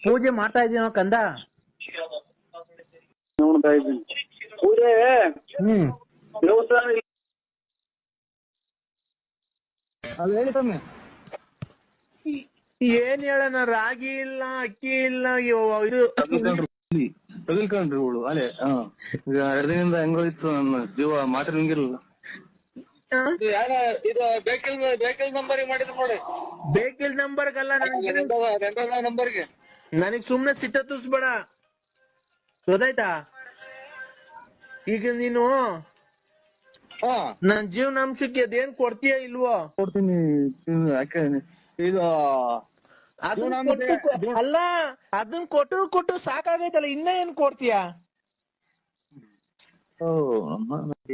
ಪೂಜೆ ಮಾಡ್ತಾ ಇದೀನೋ ಕಂದ? ನೋಡ್ತಾ ಇದ್ದೀನಿ ಪೂಜೆ. ಅದು ಹೇಳಿ ಸ್ವಾಮಿ. ಏನ್ ಹೇಳಣ, ರಾಗಿ ಇಲ್ಲ, ಅಕ್ಕಿ ಇಲ್ಲ, ಇದು ತಗಲ್ಕೊಂಡ್ರಿ ಇವಳು ಅಲೆ. ಈಗ 2 ದಿನದಿಂದ ಹೆಂಗೋಯ್ತು ನನ್ನ ಜೀವ, ಮಾತಾಡಂಗಿಲ್ಲ. ಬೇಕಲ್ ನಂಬರ್ ಮಾಡಿದ್ರು ನೋಡಿ. ಬೇಕಿಲ್ ನಂಬರ್ಗಲ್ಲ ನಂಬರ್ಗೆ ನನಗ್ ಸುಮ್ನೆ ಸಿಟ್ಟ ತುಸ್ಬೇಡ, ಗೊತ್ತಾಯ್ತಾ? ಈಗ ನೀನು ನನ್ ಜೀವನಾಂಶಕ್ಕೆ ಅದೇನ್ ಕೊಡ್ತೀಯ ಇಲ್ವೋ? ಕೊಡ್ತೀನಿ. ಯಾಕೆ ಇದು ಅಲ್ಲ, ಅದನ್ ಕೊಟ್ಟು ಸಾಕಾಗೈತಲ್ಲ, ಇನ್ನ ಏನ್ ಕೊಡ್ತೀಯ?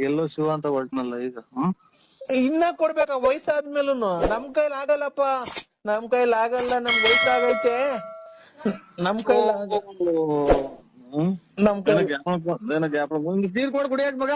ಎಲ್ಲೋ ಶಿವ ಅಂತ ಹೊರಟ್ನಲ್ಲ ಈಗ. ಇನ್ನ ಕೊಡ್ಬೇಕ? ವಯಸ್ಸಾದ್ಮೇಲೂ ನಮ್ ಕೈಲಿ ಆಗಲ್ಲಪ್ಪ, ನಮ್ ಕೈಲಿ ಆಗಲ್ಲ, ನಮ್ ವಯಸ್ಸಾಗೈತೆ, ನಮ್ ಕೈಲಿ ನೀರ್ ಕೊಡ್ ಕುಡಿಯಕ್ ಮಗ.